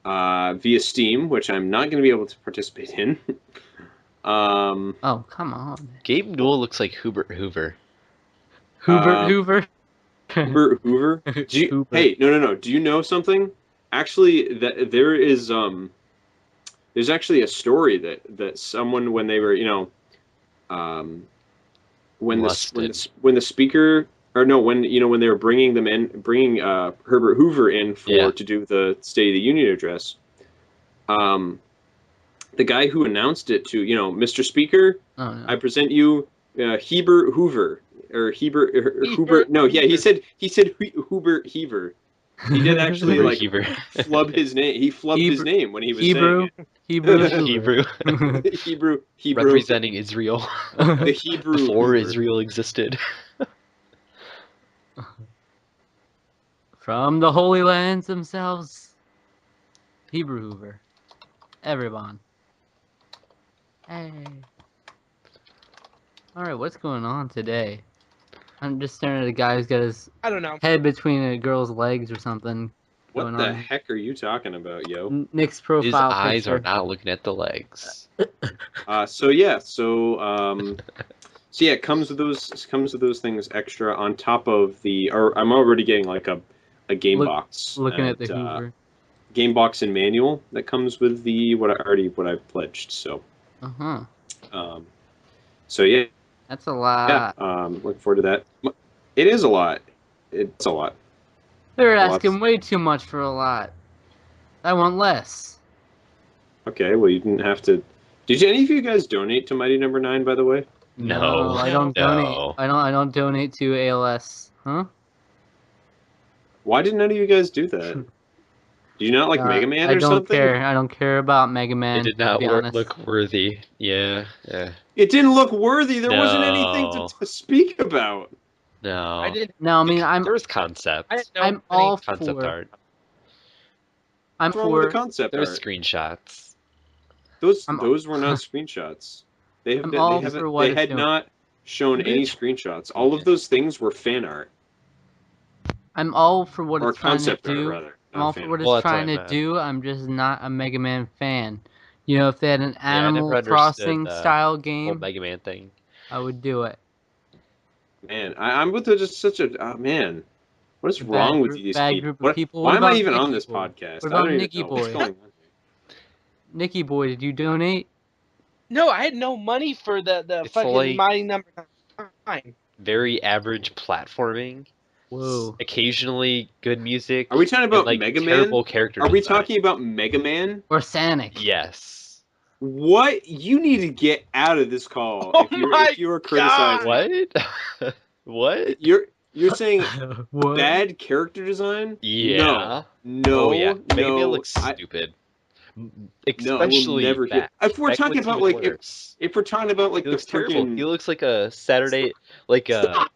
[SPEAKER 6] via Steam, which I'm not going to be able to participate in.
[SPEAKER 5] Oh, come on.
[SPEAKER 3] Gabe Newell looks like Hubert Hoover.
[SPEAKER 5] Hoover.
[SPEAKER 6] Hoover. Hey, no. Do you know something? Actually, that there is there's actually a story that someone when they were when the speaker or no when when they were bringing Herbert Hoover in to do the State of the Union address, the guy who announced it to Mr. Speaker, I present you Heber Hoover or Hoover. No, yeah, he said Hubert Heaver. He did actually flub his name. He flubbed his name when he was saying it.
[SPEAKER 5] Hebrew.
[SPEAKER 3] Representing Israel.
[SPEAKER 6] The Hebrew
[SPEAKER 3] before
[SPEAKER 6] Hoover.
[SPEAKER 3] Israel existed.
[SPEAKER 5] From the Holy Lands themselves. Hebrew Hoover. Everyone. Hey. Alright, what's going on today? I'm just staring at a guy who's got his
[SPEAKER 2] I don't know.
[SPEAKER 5] head between a girl's legs or something.
[SPEAKER 6] What
[SPEAKER 5] going
[SPEAKER 6] the
[SPEAKER 5] on.
[SPEAKER 6] heck are you talking about, yo?
[SPEAKER 5] Nick's
[SPEAKER 3] His
[SPEAKER 5] profile
[SPEAKER 3] eyes
[SPEAKER 5] picture.
[SPEAKER 3] are not looking at the legs.
[SPEAKER 6] So yeah, it comes with those things extra on top of the. Or I'm already getting like a game box.
[SPEAKER 5] Looking at the
[SPEAKER 6] and,
[SPEAKER 5] Hoover.
[SPEAKER 6] game box and manual that comes with the what I pledged. So
[SPEAKER 5] Uh-huh.
[SPEAKER 6] so yeah,
[SPEAKER 5] That's a lot.
[SPEAKER 6] look forward to that. It is a lot. It's a lot.
[SPEAKER 5] They're
[SPEAKER 6] a lot.
[SPEAKER 5] asking way too much for a lot. I want less.
[SPEAKER 6] Okay, well you didn't have to. Did any of you guys donate to Mighty Number 9? By the way,
[SPEAKER 3] No,
[SPEAKER 5] I don't
[SPEAKER 3] no.
[SPEAKER 5] donate. I don't donate to ALS. Huh?
[SPEAKER 6] why did none of you guys do that? Do you not like Mega Man
[SPEAKER 5] I
[SPEAKER 6] or
[SPEAKER 5] don't
[SPEAKER 6] something?
[SPEAKER 5] care. I don't care about Mega
[SPEAKER 3] It
[SPEAKER 5] Man.
[SPEAKER 3] did
[SPEAKER 5] to
[SPEAKER 3] not
[SPEAKER 5] be honest.
[SPEAKER 3] look worthy. Yeah.
[SPEAKER 6] It didn't look worthy. There wasn't anything
[SPEAKER 3] No.
[SPEAKER 6] to speak about.
[SPEAKER 3] No.
[SPEAKER 2] I didn't.
[SPEAKER 5] No, I mean
[SPEAKER 3] There was concept.
[SPEAKER 2] I had no
[SPEAKER 5] I'm
[SPEAKER 2] money.
[SPEAKER 5] all
[SPEAKER 3] Concept
[SPEAKER 5] for.
[SPEAKER 3] art.
[SPEAKER 5] I'm
[SPEAKER 6] What's wrong with the
[SPEAKER 5] for.
[SPEAKER 6] concept
[SPEAKER 3] There was
[SPEAKER 6] art?
[SPEAKER 3] screenshots.
[SPEAKER 6] Those were not screenshots. They
[SPEAKER 5] I'm all
[SPEAKER 6] had
[SPEAKER 5] for what it's
[SPEAKER 6] had
[SPEAKER 5] doing.
[SPEAKER 6] not shown any screenshots. All of those things were fan art
[SPEAKER 5] I'm all for what
[SPEAKER 6] or
[SPEAKER 5] it's trying to
[SPEAKER 6] concept art
[SPEAKER 5] do.
[SPEAKER 6] rather.
[SPEAKER 5] I'm
[SPEAKER 6] not
[SPEAKER 5] all
[SPEAKER 6] fan
[SPEAKER 5] for what
[SPEAKER 6] art.
[SPEAKER 5] it's
[SPEAKER 3] Well, that's what
[SPEAKER 5] trying
[SPEAKER 3] I
[SPEAKER 5] to
[SPEAKER 3] meant.
[SPEAKER 5] do. I'm just not a Mega Man fan. You know, if they had an
[SPEAKER 3] Yeah, I never
[SPEAKER 5] Animal
[SPEAKER 3] understood
[SPEAKER 5] Crossing
[SPEAKER 3] the
[SPEAKER 5] style
[SPEAKER 3] whole
[SPEAKER 5] game,
[SPEAKER 3] Mega Man thing.
[SPEAKER 5] I would do it.
[SPEAKER 6] Man, I'm with just such a man. What is wrong with these
[SPEAKER 5] bad
[SPEAKER 6] people?
[SPEAKER 5] group of people.
[SPEAKER 6] Why
[SPEAKER 5] What
[SPEAKER 6] am I
[SPEAKER 5] about
[SPEAKER 6] even on
[SPEAKER 5] Nicky
[SPEAKER 6] this
[SPEAKER 5] Boy?
[SPEAKER 6] podcast?
[SPEAKER 5] What
[SPEAKER 6] I
[SPEAKER 5] about
[SPEAKER 6] don't even
[SPEAKER 5] Nicky
[SPEAKER 6] know what's
[SPEAKER 5] Boy?
[SPEAKER 6] going on.
[SPEAKER 5] Nicky Boy, did you donate?
[SPEAKER 2] No, I had no money for the
[SPEAKER 3] It's
[SPEAKER 2] fucking
[SPEAKER 3] like-
[SPEAKER 2] Mighty Number 9.
[SPEAKER 3] Very average platforming.
[SPEAKER 5] Whoa.
[SPEAKER 3] Occasionally good music.
[SPEAKER 6] Are we talking about
[SPEAKER 3] and, like,
[SPEAKER 6] Mega Man?
[SPEAKER 3] terrible character
[SPEAKER 6] Are we
[SPEAKER 3] design.
[SPEAKER 6] talking about Mega Man?
[SPEAKER 5] Or Sonic?
[SPEAKER 3] Yes.
[SPEAKER 6] What? You need to get out of this call
[SPEAKER 2] Oh
[SPEAKER 6] if you are criticizing.
[SPEAKER 3] What? What?
[SPEAKER 6] You're saying
[SPEAKER 5] What?
[SPEAKER 6] bad character design?
[SPEAKER 3] Yeah.
[SPEAKER 6] No.
[SPEAKER 3] Oh yeah. Mega Man
[SPEAKER 6] no.
[SPEAKER 3] looks stupid.
[SPEAKER 6] No, I will
[SPEAKER 3] Especially
[SPEAKER 6] never
[SPEAKER 3] back.
[SPEAKER 6] if we're
[SPEAKER 3] Back
[SPEAKER 6] talking
[SPEAKER 3] looks
[SPEAKER 6] about
[SPEAKER 3] even
[SPEAKER 6] like
[SPEAKER 3] worse.
[SPEAKER 6] if we're talking about like
[SPEAKER 3] He
[SPEAKER 6] the
[SPEAKER 3] looks terrible. He
[SPEAKER 6] freaking
[SPEAKER 3] looks like a Saturday, like a
[SPEAKER 6] stop.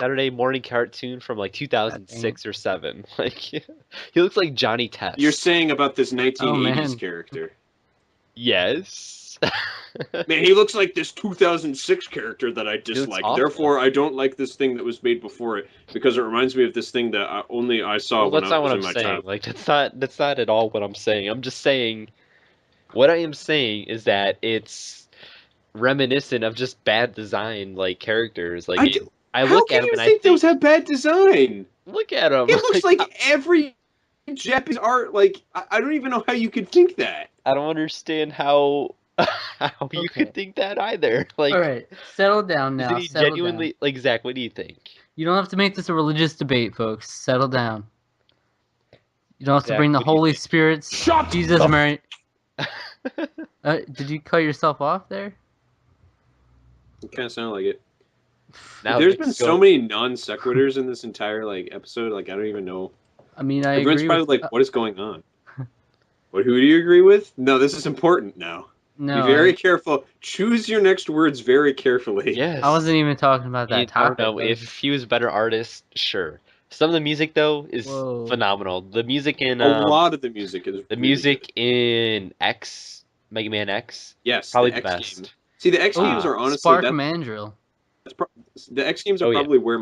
[SPEAKER 3] Saturday morning cartoon from like 2006 or 7. Like he looks like Johnny Test.
[SPEAKER 6] You're saying about this 1980s
[SPEAKER 5] Oh, man.
[SPEAKER 6] character.
[SPEAKER 3] Yes.
[SPEAKER 6] Man, he looks like this 2006 character that I dislike.
[SPEAKER 3] awful.
[SPEAKER 6] Therefore, I don't like this thing that was made before it because it reminds me of this thing that I saw
[SPEAKER 3] Well,
[SPEAKER 6] when
[SPEAKER 3] that's
[SPEAKER 6] I
[SPEAKER 3] not
[SPEAKER 6] was
[SPEAKER 3] what
[SPEAKER 6] in
[SPEAKER 3] I'm
[SPEAKER 6] my
[SPEAKER 3] saying.
[SPEAKER 6] childhood.
[SPEAKER 3] Like that's not at all what I'm saying. I'm just saying what I am saying is that it's reminiscent of just bad design like characters. Like I
[SPEAKER 6] How
[SPEAKER 3] look
[SPEAKER 6] can
[SPEAKER 3] at him
[SPEAKER 6] you
[SPEAKER 3] and I
[SPEAKER 6] think
[SPEAKER 3] think
[SPEAKER 6] those have bad design?
[SPEAKER 3] look at him.
[SPEAKER 6] It looks like every Japanese art. Like I don't even know how you could think that.
[SPEAKER 3] I don't understand how you
[SPEAKER 5] Okay.
[SPEAKER 3] could think that either. Like,
[SPEAKER 5] All right, settle down now.
[SPEAKER 3] isn't he
[SPEAKER 5] Settle
[SPEAKER 3] genuinely
[SPEAKER 5] down.
[SPEAKER 3] like Zach? What do you think?
[SPEAKER 5] You don't have to make this a religious debate, folks. Settle down. You don't have to
[SPEAKER 3] Zach,
[SPEAKER 5] bring the
[SPEAKER 3] what do you
[SPEAKER 5] Holy
[SPEAKER 3] think?
[SPEAKER 5] Spirits.
[SPEAKER 6] Shut
[SPEAKER 5] Jesus,
[SPEAKER 6] the
[SPEAKER 5] Mary. Did you cut yourself off there?
[SPEAKER 6] It kind of sounded like it.
[SPEAKER 3] Now
[SPEAKER 6] There's
[SPEAKER 3] let's
[SPEAKER 6] been so
[SPEAKER 3] go-
[SPEAKER 6] many non sequiturs in this entire like episode. Like I don't even know.
[SPEAKER 5] I mean, I
[SPEAKER 6] Everyone's
[SPEAKER 5] agree
[SPEAKER 6] probably
[SPEAKER 5] with.
[SPEAKER 6] like, "What is going on?" Who do you agree with? No, this is important now.
[SPEAKER 5] No,
[SPEAKER 6] Be very careful. Choose your next words very carefully.
[SPEAKER 3] Yes.
[SPEAKER 5] I wasn't even talking about that
[SPEAKER 3] I
[SPEAKER 5] topic.
[SPEAKER 3] don't know. If he was a better artist, sure. Some of the music though is
[SPEAKER 5] Whoa.
[SPEAKER 3] phenomenal. The music in
[SPEAKER 6] A lot of the music is
[SPEAKER 3] the
[SPEAKER 6] really
[SPEAKER 3] music
[SPEAKER 6] good.
[SPEAKER 3] in X, Mega Man X,
[SPEAKER 6] Yes,
[SPEAKER 3] probably
[SPEAKER 6] the
[SPEAKER 3] the
[SPEAKER 6] X
[SPEAKER 3] best.
[SPEAKER 6] games. See, the X
[SPEAKER 5] Oh,
[SPEAKER 6] games are honestly
[SPEAKER 5] Spark
[SPEAKER 6] that's
[SPEAKER 5] Mandrill.
[SPEAKER 6] the X games are
[SPEAKER 3] Oh, yeah.
[SPEAKER 6] probably where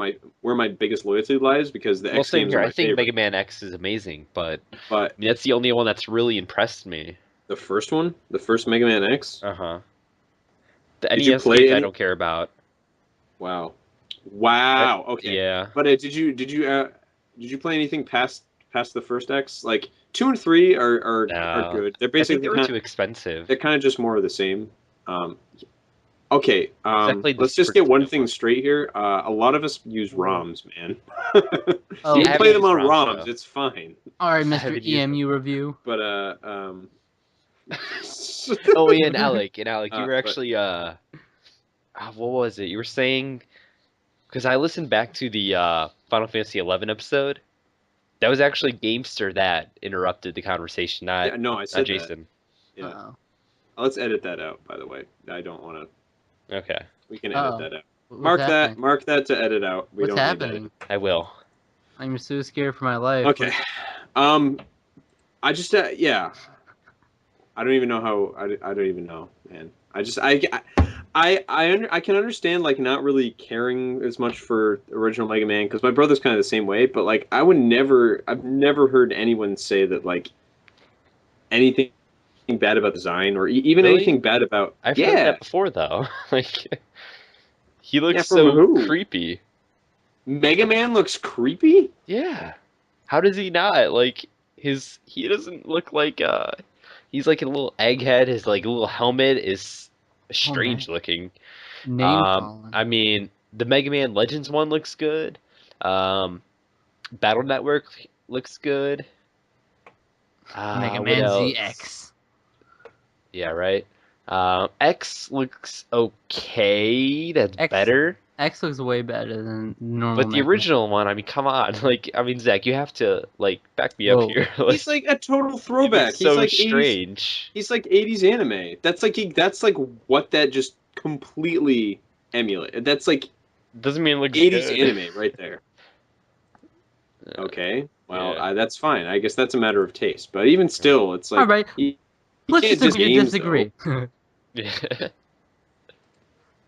[SPEAKER 6] my biggest loyalty lies because the
[SPEAKER 3] Well,
[SPEAKER 6] X
[SPEAKER 3] same
[SPEAKER 6] games
[SPEAKER 3] here.
[SPEAKER 6] are my
[SPEAKER 3] I think
[SPEAKER 6] favorite.
[SPEAKER 3] Mega Man X is amazing, but
[SPEAKER 6] But
[SPEAKER 3] I mean, that's the only one that's really impressed me.
[SPEAKER 6] the first one, the first Mega Man X.
[SPEAKER 3] The
[SPEAKER 6] Did you
[SPEAKER 3] NES
[SPEAKER 6] play
[SPEAKER 3] games I
[SPEAKER 6] any-
[SPEAKER 3] don't care about.
[SPEAKER 6] Wow. Okay.
[SPEAKER 3] Yeah.
[SPEAKER 6] But did you play anything past the first X? Like 2 and 3 are
[SPEAKER 3] No.
[SPEAKER 6] good. They're
[SPEAKER 3] I think
[SPEAKER 6] basically
[SPEAKER 3] they were too expensive.
[SPEAKER 6] they're kind of just more of the same. Okay.
[SPEAKER 3] Exactly the
[SPEAKER 6] Let's just
[SPEAKER 3] Super
[SPEAKER 6] get one
[SPEAKER 3] Nintendo
[SPEAKER 6] thing
[SPEAKER 3] one.
[SPEAKER 6] straight here. A lot of us use ROMs, man.
[SPEAKER 5] Oh,
[SPEAKER 6] you
[SPEAKER 3] I
[SPEAKER 6] can
[SPEAKER 3] haven't
[SPEAKER 6] play them
[SPEAKER 3] used
[SPEAKER 6] on
[SPEAKER 3] ROMs,
[SPEAKER 6] ROMs.
[SPEAKER 3] though.
[SPEAKER 6] It's fine.
[SPEAKER 5] all right,
[SPEAKER 3] I
[SPEAKER 5] Mr.
[SPEAKER 3] haven't used
[SPEAKER 5] EMU review.
[SPEAKER 6] But
[SPEAKER 3] Oh, yeah, and Alec, you were
[SPEAKER 6] but-
[SPEAKER 3] actually what was it? You were saying because I listened back to the Final Fantasy 11 episode. That was actually Gamester that interrupted the conversation, not
[SPEAKER 6] yeah, no, I
[SPEAKER 3] not
[SPEAKER 6] said that.
[SPEAKER 3] Jason.
[SPEAKER 6] Yeah.
[SPEAKER 5] Uh-oh.
[SPEAKER 6] Let's edit that out. By the way, I don't want to.
[SPEAKER 3] Okay,
[SPEAKER 6] We can edit
[SPEAKER 5] Uh-oh.
[SPEAKER 6] that out.
[SPEAKER 5] What's
[SPEAKER 6] Mark
[SPEAKER 5] happening?
[SPEAKER 6] that. Mark that to edit out. We
[SPEAKER 5] What's
[SPEAKER 6] don't need to edit
[SPEAKER 5] happening?
[SPEAKER 3] I will.
[SPEAKER 5] I'm so scared for my life.
[SPEAKER 6] Okay. I just yeah. I don't even know how. I don't even know, man. I can understand like not really caring as much for original Mega Man because my brother's kind of the same way. But like I've never heard anyone say that like anything bad about design or even
[SPEAKER 3] Really?
[SPEAKER 6] anything bad about.
[SPEAKER 3] I've heard
[SPEAKER 6] Yeah,
[SPEAKER 3] that before though. Like he
[SPEAKER 6] yeah.
[SPEAKER 3] looks
[SPEAKER 6] From
[SPEAKER 3] so
[SPEAKER 6] who?
[SPEAKER 3] creepy.
[SPEAKER 6] Mega Man looks creepy.
[SPEAKER 3] Yeah. How does he not? Like he doesn't look like he's like a little egghead. His like little helmet is
[SPEAKER 5] Oh, man.
[SPEAKER 3] strange looking.
[SPEAKER 5] Name calling.
[SPEAKER 3] I mean, the Mega Man Legends one looks good. Battle Network looks good.
[SPEAKER 5] Mega
[SPEAKER 3] What
[SPEAKER 5] Man
[SPEAKER 3] else?
[SPEAKER 5] ZX.
[SPEAKER 3] Yeah, right. X looks okay. That's
[SPEAKER 5] X
[SPEAKER 3] better.
[SPEAKER 5] X looks way better than normal
[SPEAKER 3] But the
[SPEAKER 5] Mega Man.
[SPEAKER 3] original one, I mean, come on. Like, I mean, Zach, you have to like back me up
[SPEAKER 5] Whoa.
[SPEAKER 3] here.
[SPEAKER 6] He's like a total
[SPEAKER 3] He
[SPEAKER 6] throwback.
[SPEAKER 3] looks
[SPEAKER 6] He's
[SPEAKER 3] so
[SPEAKER 6] like 80s.
[SPEAKER 3] strange.
[SPEAKER 6] He's like 80s anime. That's like what that just completely emulate. That's like
[SPEAKER 3] Doesn't mean it looks
[SPEAKER 6] 80s
[SPEAKER 3] good.
[SPEAKER 6] anime right there. Okay, well,
[SPEAKER 3] Yeah.
[SPEAKER 6] that's fine. I guess that's a matter of taste. But even still, it's like
[SPEAKER 5] All right,
[SPEAKER 6] you
[SPEAKER 5] let's
[SPEAKER 6] can't
[SPEAKER 5] just agree to
[SPEAKER 6] games,
[SPEAKER 5] disagree.
[SPEAKER 3] Yeah.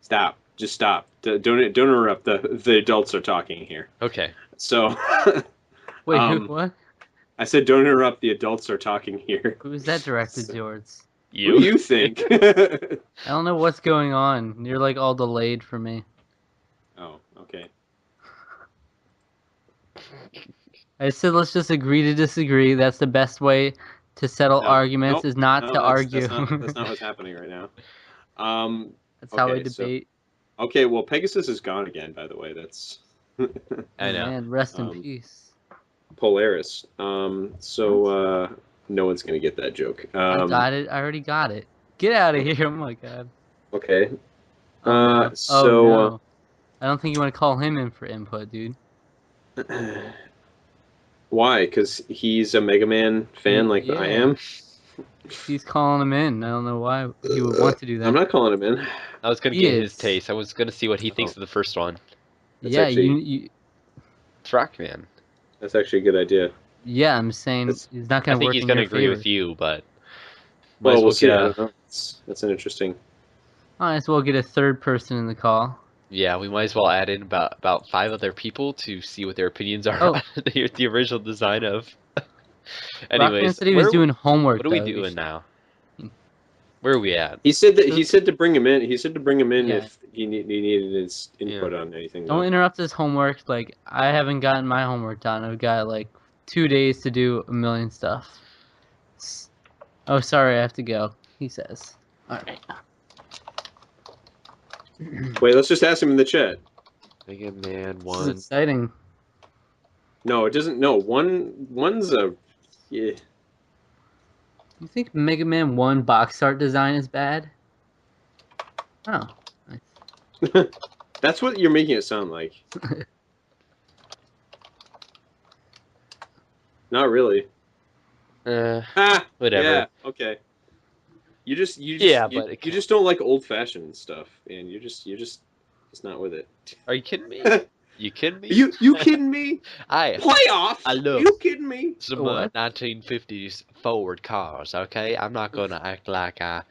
[SPEAKER 6] Stop. Just stop. Don't interrupt. The adults are talking here.
[SPEAKER 3] Okay.
[SPEAKER 6] So,
[SPEAKER 5] Wait,
[SPEAKER 6] Um,
[SPEAKER 5] what?
[SPEAKER 6] I said don't interrupt. The adults are talking here.
[SPEAKER 5] Who is that directed towards?
[SPEAKER 6] Who do you think?
[SPEAKER 5] I don't know what's going on. You're like all delayed for me.
[SPEAKER 6] Oh, okay.
[SPEAKER 5] I said let's just agree to disagree. That's the best way to settle
[SPEAKER 6] No,
[SPEAKER 5] arguments
[SPEAKER 6] nope,
[SPEAKER 5] is not
[SPEAKER 6] no,
[SPEAKER 5] to
[SPEAKER 6] that's
[SPEAKER 5] argue.
[SPEAKER 6] that's not what's happening right now.
[SPEAKER 5] That's how we
[SPEAKER 6] Okay, so
[SPEAKER 5] debate.
[SPEAKER 6] okay, well, Pegasus is gone again. By the way, that's
[SPEAKER 3] I
[SPEAKER 5] Oh,
[SPEAKER 3] know.
[SPEAKER 5] man, rest in
[SPEAKER 6] Um,
[SPEAKER 5] peace.
[SPEAKER 6] Polaris. No one's gonna get that joke.
[SPEAKER 5] I got it. I already got it. Get out of here! Oh my god.
[SPEAKER 6] Okay.
[SPEAKER 5] Oh no.
[SPEAKER 6] So
[SPEAKER 5] Oh no. I don't think you want to call him in for input, dude.
[SPEAKER 6] Why? Because he's a Mega Man fan like I
[SPEAKER 5] Yeah.
[SPEAKER 6] am.
[SPEAKER 5] He's calling him in. I don't know why he would want to do that.
[SPEAKER 6] I'm not calling him in.
[SPEAKER 3] I was gonna
[SPEAKER 5] He
[SPEAKER 3] get his
[SPEAKER 5] is.
[SPEAKER 3] taste. I was gonna see what he thinks of the first one.
[SPEAKER 6] That's
[SPEAKER 5] Yeah,
[SPEAKER 6] actually
[SPEAKER 5] you.
[SPEAKER 3] It's Rockman.
[SPEAKER 6] that's actually a good idea.
[SPEAKER 5] Yeah, I'm saying
[SPEAKER 6] That's-
[SPEAKER 5] he's not
[SPEAKER 3] I
[SPEAKER 5] gonna
[SPEAKER 3] think
[SPEAKER 5] work
[SPEAKER 3] he's
[SPEAKER 5] in
[SPEAKER 3] gonna
[SPEAKER 5] your
[SPEAKER 3] agree
[SPEAKER 5] favor.
[SPEAKER 3] with you, but might
[SPEAKER 6] Well,
[SPEAKER 3] as
[SPEAKER 6] we'll
[SPEAKER 3] well
[SPEAKER 6] see.
[SPEAKER 3] get
[SPEAKER 6] I
[SPEAKER 3] a
[SPEAKER 6] don't know. That's an interesting.
[SPEAKER 5] Might as well get a third person in the call.
[SPEAKER 3] yeah. We might as well add in about 5 other people to see what their opinions are
[SPEAKER 5] Oh.
[SPEAKER 3] on the original design of.
[SPEAKER 5] Rockman
[SPEAKER 3] Anyways,
[SPEAKER 5] said he was doing homework.
[SPEAKER 3] what are we
[SPEAKER 5] though.
[SPEAKER 3] doing now? Where are we at?
[SPEAKER 6] He said to bring him in. He said to bring him in
[SPEAKER 5] Yeah.
[SPEAKER 6] if he needed his input on anything.
[SPEAKER 5] Don't
[SPEAKER 6] though.
[SPEAKER 5] interrupt his homework. Like I haven't gotten my homework done. I've got like 2 days to do a million stuff. Oh, sorry, I have to go. He says. All right.
[SPEAKER 6] Wait, let's just ask him in the chat.
[SPEAKER 3] Mega Man
[SPEAKER 5] This is
[SPEAKER 3] 1.
[SPEAKER 5] exciting.
[SPEAKER 6] No, it doesn't. No, one's a. Yeah.
[SPEAKER 5] You think Mega Man 1 box art design is bad? Oh.
[SPEAKER 6] That's what you're making it sound like. Not really.
[SPEAKER 3] Whatever.
[SPEAKER 6] Yeah. Okay. You just
[SPEAKER 3] Yeah, but it
[SPEAKER 6] you just don't like old fashioned stuff, and you're just it's not with it.
[SPEAKER 3] Are you kidding me? You kidding me?
[SPEAKER 6] You kidding me?
[SPEAKER 3] I
[SPEAKER 6] Playoffs?
[SPEAKER 3] I love
[SPEAKER 6] You kidding me?
[SPEAKER 3] some
[SPEAKER 5] What?
[SPEAKER 3] 1950s Ford cars, okay? I'm not gonna act like I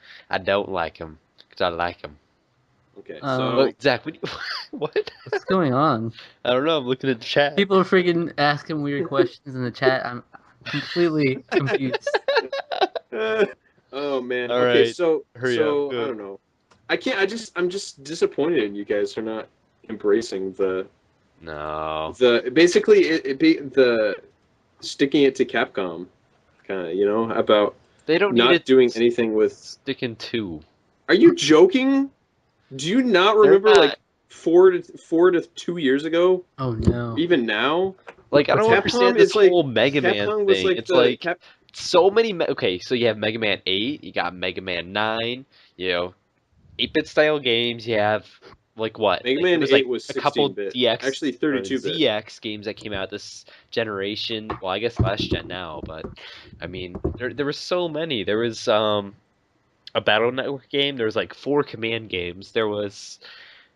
[SPEAKER 3] don't like them, because I like them.
[SPEAKER 6] Okay.
[SPEAKER 5] Oh.
[SPEAKER 6] So
[SPEAKER 3] Look, Zach, what?
[SPEAKER 5] What's going on?
[SPEAKER 3] I don't know, I'm looking at the chat.
[SPEAKER 5] People are freaking asking weird questions in the chat. I'm completely confused.
[SPEAKER 6] oh man.
[SPEAKER 3] All
[SPEAKER 6] Okay.
[SPEAKER 3] right.
[SPEAKER 6] So
[SPEAKER 3] Hurry
[SPEAKER 6] so
[SPEAKER 3] up.
[SPEAKER 6] I don't know. I can't. I'm just disappointed you guys are not embracing the
[SPEAKER 3] No.
[SPEAKER 6] basically it be the sticking it to Capcom kind of about
[SPEAKER 3] They don't need
[SPEAKER 6] not
[SPEAKER 3] it
[SPEAKER 6] doing anything with.
[SPEAKER 3] sticking to.
[SPEAKER 6] Are you joking? Do you not
[SPEAKER 3] They're
[SPEAKER 6] remember
[SPEAKER 3] not-
[SPEAKER 6] like 4 to 2 years ago?
[SPEAKER 5] Oh no.
[SPEAKER 6] Even now,
[SPEAKER 3] Like, I don't
[SPEAKER 6] Capcom
[SPEAKER 3] understand this
[SPEAKER 6] is like-
[SPEAKER 3] whole Mega Man
[SPEAKER 6] Capcom was
[SPEAKER 3] thing.
[SPEAKER 6] like
[SPEAKER 3] It's
[SPEAKER 6] the
[SPEAKER 3] like
[SPEAKER 6] Cap-
[SPEAKER 3] so many. Okay, so you have Mega Man 8, you got Mega Man 9, 8-bit style games. You have like what?
[SPEAKER 6] Mega
[SPEAKER 3] Like,
[SPEAKER 6] Man
[SPEAKER 3] there was
[SPEAKER 6] 8
[SPEAKER 3] like
[SPEAKER 6] was
[SPEAKER 3] a couple
[SPEAKER 6] 16-bit.
[SPEAKER 3] DX,
[SPEAKER 6] Actually,
[SPEAKER 3] or
[SPEAKER 6] 32-bit.
[SPEAKER 3] ZX games that came out this generation. Well, I guess last gen now, but I mean, there were so many. There was a Battle Network game. There was like 4 Command games. There was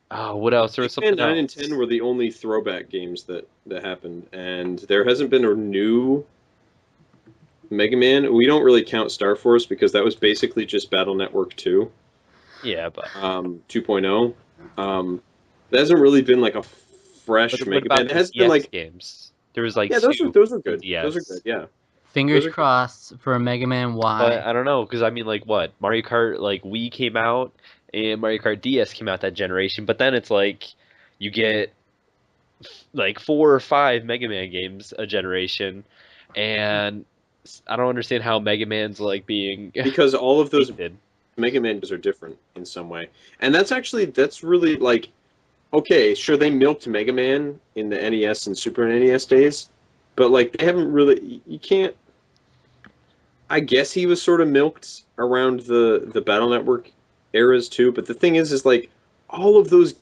[SPEAKER 3] what else? There was
[SPEAKER 6] Mega Man
[SPEAKER 3] something
[SPEAKER 6] 9 and
[SPEAKER 3] else.
[SPEAKER 6] 10 were the only throwback games that happened, and there hasn't been a new Mega Man. We don't really count Star Force because that was basically just Battle Network 2,
[SPEAKER 3] Yeah, but
[SPEAKER 6] 2.0. That hasn't really been like a fresh
[SPEAKER 3] what
[SPEAKER 6] Mega
[SPEAKER 3] about
[SPEAKER 6] Man. It
[SPEAKER 3] the
[SPEAKER 6] has been
[SPEAKER 3] DX
[SPEAKER 6] like,
[SPEAKER 3] games? There was like
[SPEAKER 6] yeah, those
[SPEAKER 3] two
[SPEAKER 6] are
[SPEAKER 3] for
[SPEAKER 6] good. Those are good.
[SPEAKER 3] DS.
[SPEAKER 6] Yeah,
[SPEAKER 5] Fingers
[SPEAKER 6] Those are-
[SPEAKER 5] crossed for a Mega Man
[SPEAKER 3] But
[SPEAKER 5] Y.
[SPEAKER 3] I don't know, because I mean, like, what? Mario Kart, like, Wii came out, and Mario Kart DS came out that generation, but then it's like, you get, like, 4 or 5 Mega Man games a generation, and I don't understand how Mega Man's, like, being
[SPEAKER 6] because all of those
[SPEAKER 3] hated.
[SPEAKER 6] Mega Man games are different in some way, and that's really like, okay, sure they milked Mega Man in the NES and Super NES days, but like they haven't really. You can't. I guess he was sort of milked around the Battle Network eras too. But the thing is like all of those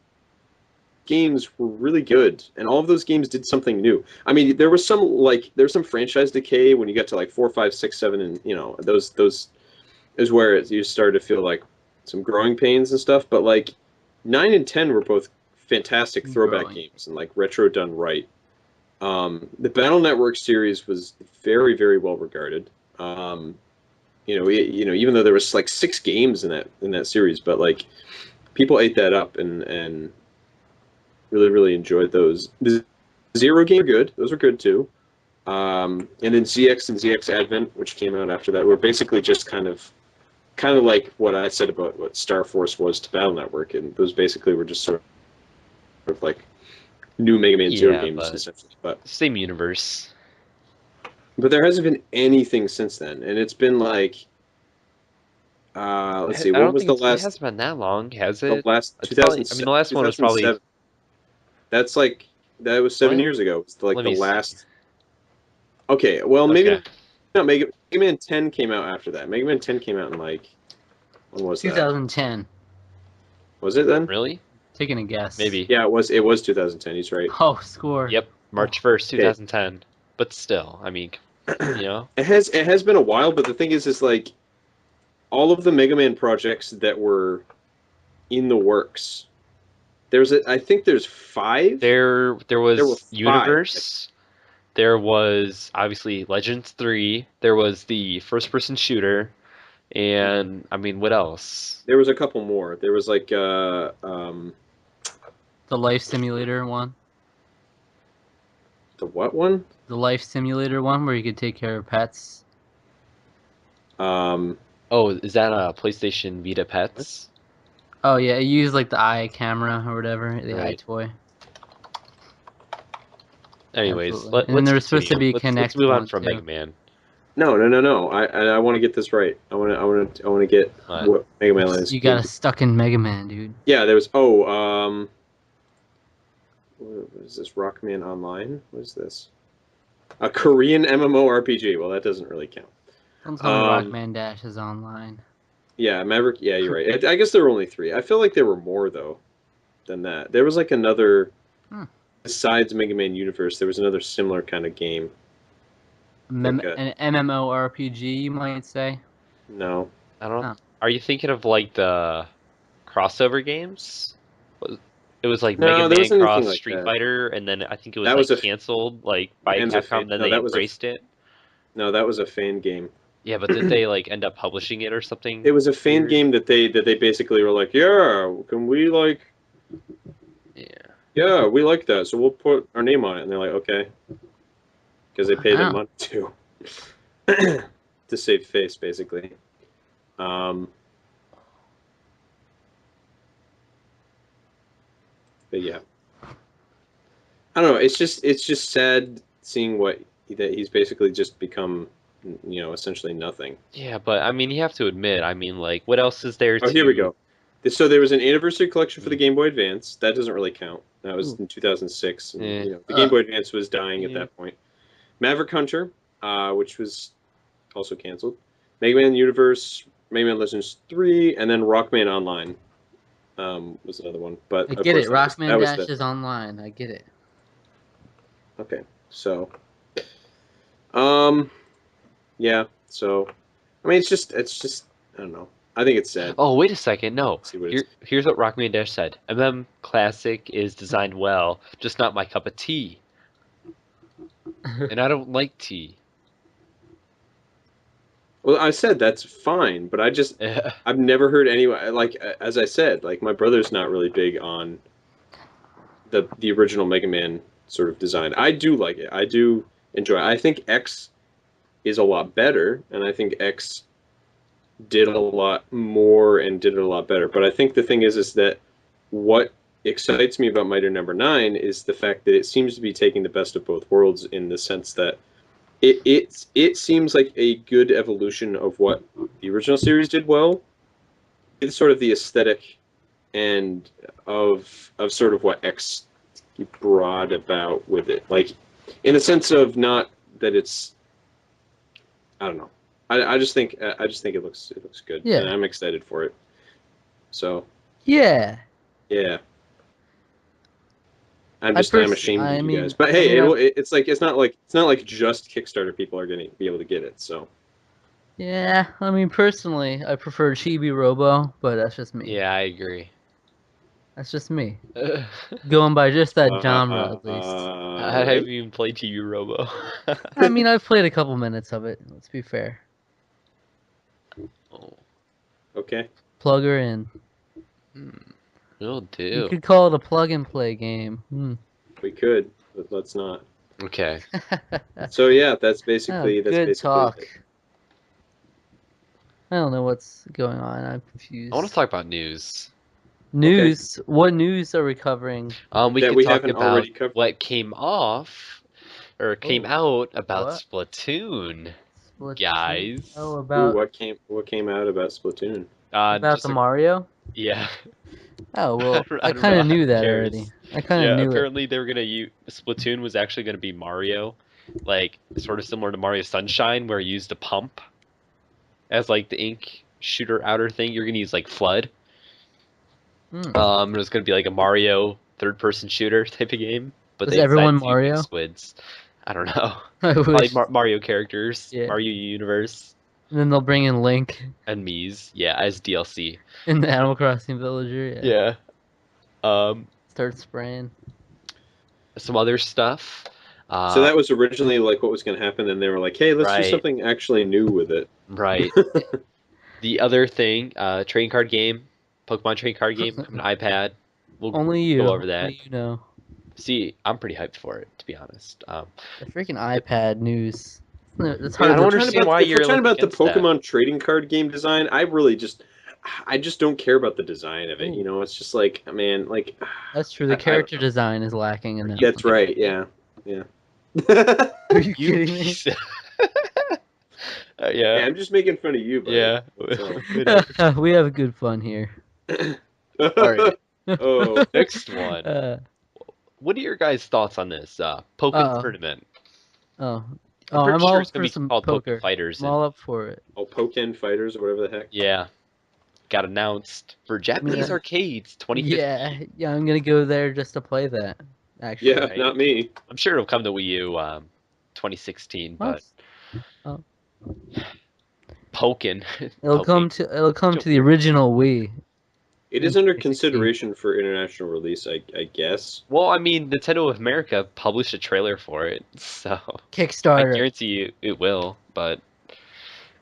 [SPEAKER 6] games were really good, and all of those games did something new. I mean, there's some franchise decay when you got to like 4, 5, 6, 7, and those is where you started to feel like some growing pains and stuff. But like 9 and 10 were both fantastic throwback
[SPEAKER 5] Growing.
[SPEAKER 6] games and like retro done right. The Battle Network series was very, very well regarded. Even though there was like 6 games in that series, but like people ate that up and really, really enjoyed those. The Zero game were good; those were good too. And then ZX and ZX Advent, which came out after that, were basically just kind of like what I said about what Star Force was to Battle Network, and those basically were just sort of like new Mega Man Zero
[SPEAKER 3] Yeah,
[SPEAKER 6] games,
[SPEAKER 3] but
[SPEAKER 6] essentially. But
[SPEAKER 3] same universe.
[SPEAKER 6] there hasn't been anything since then, and it's been like, let's see,
[SPEAKER 3] I
[SPEAKER 6] what
[SPEAKER 3] don't
[SPEAKER 6] was
[SPEAKER 3] think
[SPEAKER 6] the
[SPEAKER 3] it hasn't been that long, has
[SPEAKER 6] the
[SPEAKER 3] it?
[SPEAKER 6] last
[SPEAKER 3] It's probably, I mean, the last one was probably,
[SPEAKER 6] 2007? That's like that was 7 years
[SPEAKER 3] what?
[SPEAKER 6] ago. It's like
[SPEAKER 3] Let
[SPEAKER 6] the
[SPEAKER 3] me see.
[SPEAKER 6] last. Okay, well maybe
[SPEAKER 3] Okay.
[SPEAKER 6] not. Mega Man 10 came out after that. Mega Man 10 came out in like, when was that?
[SPEAKER 5] 2010.
[SPEAKER 6] Was it then?
[SPEAKER 3] Really?
[SPEAKER 5] Taking a guess.
[SPEAKER 3] Maybe.
[SPEAKER 6] Yeah, it was. It was 2010. He's right.
[SPEAKER 5] Oh, score.
[SPEAKER 3] Yep, March 1st,
[SPEAKER 6] Okay.
[SPEAKER 3] 2010. But still, I mean, you know?
[SPEAKER 6] It has been a while, but the thing is like all of the Mega Man projects that were in the works. I think there's 5.
[SPEAKER 3] There
[SPEAKER 6] There were
[SPEAKER 3] was
[SPEAKER 6] 5.
[SPEAKER 3] Universe. There was obviously Legends 3. There was the first-person shooter, and I mean, what else?
[SPEAKER 6] There was a couple more. There was like
[SPEAKER 5] The Life Simulator one.
[SPEAKER 6] the what one?
[SPEAKER 5] The Life Simulator one where you could take care of pets.
[SPEAKER 3] Oh, is that a PlayStation Vita Pets?
[SPEAKER 5] Oh yeah, you use like the eye camera or whatever, the eye
[SPEAKER 3] Right.
[SPEAKER 5] toy.
[SPEAKER 3] Anyways,
[SPEAKER 5] Absolutely. And then
[SPEAKER 3] let's
[SPEAKER 5] there was supposed to
[SPEAKER 3] continue.
[SPEAKER 5] be a
[SPEAKER 3] Let's
[SPEAKER 5] Kinect
[SPEAKER 3] move on
[SPEAKER 5] one,
[SPEAKER 3] from
[SPEAKER 5] too.
[SPEAKER 3] Mega Man.
[SPEAKER 6] No. I want to get this right. I want to get what Mega Man is.
[SPEAKER 5] You got us stuck in Mega Man, dude.
[SPEAKER 6] Yeah, there was. What is this? Rockman Online? What is this? A Korean MMORPG. Well, that doesn't really count.
[SPEAKER 5] Don't tell me Rockman Dash is online.
[SPEAKER 6] Yeah, Maverick. Yeah, you're right. I guess there were only 3. I feel like there were more though than that. There was like another. Besides Mega Man Universe, there was another similar kind of game.
[SPEAKER 5] An MMORPG, you might say.
[SPEAKER 6] No.
[SPEAKER 3] I don't.
[SPEAKER 5] Oh.
[SPEAKER 3] Are you thinking of like the crossover games? It was like
[SPEAKER 6] No,
[SPEAKER 3] Mega
[SPEAKER 6] there
[SPEAKER 3] Man
[SPEAKER 6] wasn't anything
[SPEAKER 3] cross
[SPEAKER 6] like
[SPEAKER 3] Street
[SPEAKER 6] that.
[SPEAKER 3] Fighter, and then I think it was
[SPEAKER 6] That
[SPEAKER 3] like
[SPEAKER 6] was
[SPEAKER 3] canceled like by
[SPEAKER 6] Fan's a
[SPEAKER 3] Capcom.
[SPEAKER 6] fan-
[SPEAKER 3] Then
[SPEAKER 6] no,
[SPEAKER 3] they
[SPEAKER 6] that was a-
[SPEAKER 3] embraced it.
[SPEAKER 6] No, that was a fan game.
[SPEAKER 3] Yeah, but did they like end up publishing it or something?
[SPEAKER 6] It was a fan
[SPEAKER 3] weird?
[SPEAKER 6] game that they basically were like, yeah, can we like, yeah, we like that, so we'll put our name on it, and they're like, okay, because they paid them
[SPEAKER 5] Wow.
[SPEAKER 6] money to to save face, basically. But yeah, I don't know. It's just sad seeing that he's basically just become, essentially nothing.
[SPEAKER 3] Yeah, but I mean, you have to admit, I mean, like, what else is there
[SPEAKER 6] Oh,
[SPEAKER 3] to?
[SPEAKER 6] here we go. So there was an anniversary collection for the Game Boy Advance. That doesn't really count. That was in 2006. And,
[SPEAKER 3] Yeah.
[SPEAKER 6] the Game Boy Advance was dying at
[SPEAKER 3] Yeah.
[SPEAKER 6] that point. Maverick Hunter, which was also canceled. Mega Man Universe, Mega Man Legends 3, and then Rockman Online was another one. But
[SPEAKER 5] I
[SPEAKER 6] of
[SPEAKER 5] get
[SPEAKER 6] course,
[SPEAKER 5] it.
[SPEAKER 6] that
[SPEAKER 5] Rockman
[SPEAKER 6] was
[SPEAKER 5] Dash is online. I get it.
[SPEAKER 6] Okay, so, yeah. So, I mean, it's just I don't know. I think it's sad.
[SPEAKER 3] Oh, wait a second. No.
[SPEAKER 6] See what it's.
[SPEAKER 3] Here's what Rockman Dash said. MM Classic is designed well, just not my cup of tea. And I don't like tea.
[SPEAKER 6] Well, I said that's fine, but
[SPEAKER 3] Yeah.
[SPEAKER 6] I've never heard anyone like as I said, like my brother's not really big on the original Mega Man sort of design. I do like it. I do enjoy it. I think X is a lot better, and I think X did a lot more and did it a lot better. But I think the thing is that what excites me about Mighty Number Nine is the fact that it seems to be taking the best of both worlds in the sense that it seems like a good evolution of what the original series did well. It's sort of the aesthetic and of sort of what X brought about with it, like in the sense of not that it's I don't know. I just think it looks good,
[SPEAKER 5] Yeah.
[SPEAKER 6] and I'm excited for it. So
[SPEAKER 5] Yeah.
[SPEAKER 6] yeah, I'm ashamed
[SPEAKER 5] I
[SPEAKER 6] of you
[SPEAKER 5] mean,
[SPEAKER 6] guys. But
[SPEAKER 5] I
[SPEAKER 6] hey,
[SPEAKER 5] mean,
[SPEAKER 6] it's not like just Kickstarter people are going to be able to get it. So
[SPEAKER 5] yeah. I mean, personally, I prefer Chibi Robo, but that's just me.
[SPEAKER 3] Yeah, I agree.
[SPEAKER 5] That's just me. Going by just that genre, at least.
[SPEAKER 3] I
[SPEAKER 6] right?
[SPEAKER 3] haven't even played TV Robo.
[SPEAKER 5] I mean, I've played a couple minutes of it. Let's be fair.
[SPEAKER 3] Oh,
[SPEAKER 6] Okay.
[SPEAKER 5] Plug her in.
[SPEAKER 3] will
[SPEAKER 5] You
[SPEAKER 3] do.
[SPEAKER 5] could call it a plug and play game.
[SPEAKER 6] We could, but let's not.
[SPEAKER 3] Okay.
[SPEAKER 6] So yeah, that's
[SPEAKER 5] Oh,
[SPEAKER 6] basically
[SPEAKER 5] good talk.
[SPEAKER 6] it.
[SPEAKER 5] I don't know what's going on. I'm
[SPEAKER 3] I
[SPEAKER 5] confused.
[SPEAKER 3] want to talk about news.
[SPEAKER 5] News? What news are we covering?
[SPEAKER 3] We
[SPEAKER 6] That
[SPEAKER 3] could
[SPEAKER 6] we
[SPEAKER 3] talk
[SPEAKER 6] haven't
[SPEAKER 3] about
[SPEAKER 6] already covered.
[SPEAKER 3] what came out about
[SPEAKER 5] What?
[SPEAKER 3] Splatoon,
[SPEAKER 5] Splatoon?
[SPEAKER 3] guys.
[SPEAKER 5] Oh,
[SPEAKER 6] Ooh,
[SPEAKER 5] about
[SPEAKER 6] what came out about Splatoon?
[SPEAKER 5] about
[SPEAKER 3] Just
[SPEAKER 5] the Mario?
[SPEAKER 3] yeah.
[SPEAKER 5] Oh well,
[SPEAKER 3] I
[SPEAKER 5] I
[SPEAKER 3] don't know.
[SPEAKER 5] kind of knew
[SPEAKER 3] Who
[SPEAKER 5] that
[SPEAKER 3] cares?
[SPEAKER 5] already. I kind of
[SPEAKER 3] Yeah,
[SPEAKER 5] knew it.
[SPEAKER 3] apparently they were gonna use Splatoon was actually gonna be Mario, like sort of similar to Mario Sunshine, where you used a pump as like the ink shooter outer thing. You're gonna use like Flood. It was gonna be like a Mario third-person shooter type of game, but
[SPEAKER 5] Was
[SPEAKER 3] they decided
[SPEAKER 5] everyone
[SPEAKER 3] to
[SPEAKER 5] Mario?
[SPEAKER 3] use squids. I don't know.
[SPEAKER 5] I
[SPEAKER 3] Probably
[SPEAKER 5] wish.
[SPEAKER 3] Mario characters,
[SPEAKER 5] Yeah.
[SPEAKER 3] Mario Universe,
[SPEAKER 5] And then they'll bring in Link
[SPEAKER 3] and Mii's. Yeah, as DLC.
[SPEAKER 5] in the Animal Crossing villager. Yeah.
[SPEAKER 3] Yeah.
[SPEAKER 5] Start spraying.
[SPEAKER 3] Some other stuff.
[SPEAKER 6] So that was originally like what was going to happen, and they were like, "Hey, let's do
[SPEAKER 3] Right.
[SPEAKER 6] something actually new with it."
[SPEAKER 3] Right. The other thing, trading card game, Pokemon trading card game, coming to iPad. We'll
[SPEAKER 5] Only you.
[SPEAKER 3] go over that.
[SPEAKER 5] Only you know.
[SPEAKER 3] See, I'm pretty hyped for it, to be honest.
[SPEAKER 5] The freaking iPad news. It's
[SPEAKER 3] I
[SPEAKER 5] hard.
[SPEAKER 3] don't
[SPEAKER 6] If we're talking
[SPEAKER 3] understand
[SPEAKER 6] about-
[SPEAKER 3] why
[SPEAKER 6] if
[SPEAKER 3] you're
[SPEAKER 6] we're talking
[SPEAKER 3] like
[SPEAKER 6] about the
[SPEAKER 3] against that.
[SPEAKER 6] Pokemon trading card game design, I just don't care about the design of it. You know, it's just like, man, like
[SPEAKER 5] That's true. The character design is lacking in that.
[SPEAKER 6] that's right. Yeah, yeah.
[SPEAKER 5] Are you kidding me?
[SPEAKER 6] Yeah,
[SPEAKER 3] Yeah.
[SPEAKER 6] I'm just making fun of you, buddy.
[SPEAKER 3] Yeah.
[SPEAKER 6] So.
[SPEAKER 5] We have good fun here.
[SPEAKER 3] All right.
[SPEAKER 6] Oh,
[SPEAKER 3] Next one. What are your guys' thoughts on this Pokemon tournament?
[SPEAKER 5] Oh,
[SPEAKER 3] I'm pretty
[SPEAKER 5] I'm
[SPEAKER 3] sure
[SPEAKER 5] all
[SPEAKER 3] it's
[SPEAKER 5] for
[SPEAKER 3] gonna be
[SPEAKER 5] some
[SPEAKER 3] called
[SPEAKER 5] poker.
[SPEAKER 3] Poke Fighters.
[SPEAKER 5] I'm all up for it.
[SPEAKER 6] oh, Pokken Fighters or whatever the heck.
[SPEAKER 3] Yeah. Got announced for Japanese arcades 2015.
[SPEAKER 5] Yeah, I'm gonna go there just to play that. Actually,
[SPEAKER 6] Yeah,
[SPEAKER 3] Right.
[SPEAKER 6] not me.
[SPEAKER 3] I'm sure it'll come to Wii U 2016, but
[SPEAKER 5] Oh.
[SPEAKER 3] Pokken.
[SPEAKER 5] It'll come to the original Wii.
[SPEAKER 6] It is under
[SPEAKER 5] 2016.
[SPEAKER 6] consideration for international release, I guess.
[SPEAKER 3] Well, I mean, Nintendo of America published a trailer for it, so I
[SPEAKER 5] Kickstarter.
[SPEAKER 3] guarantee you it will. But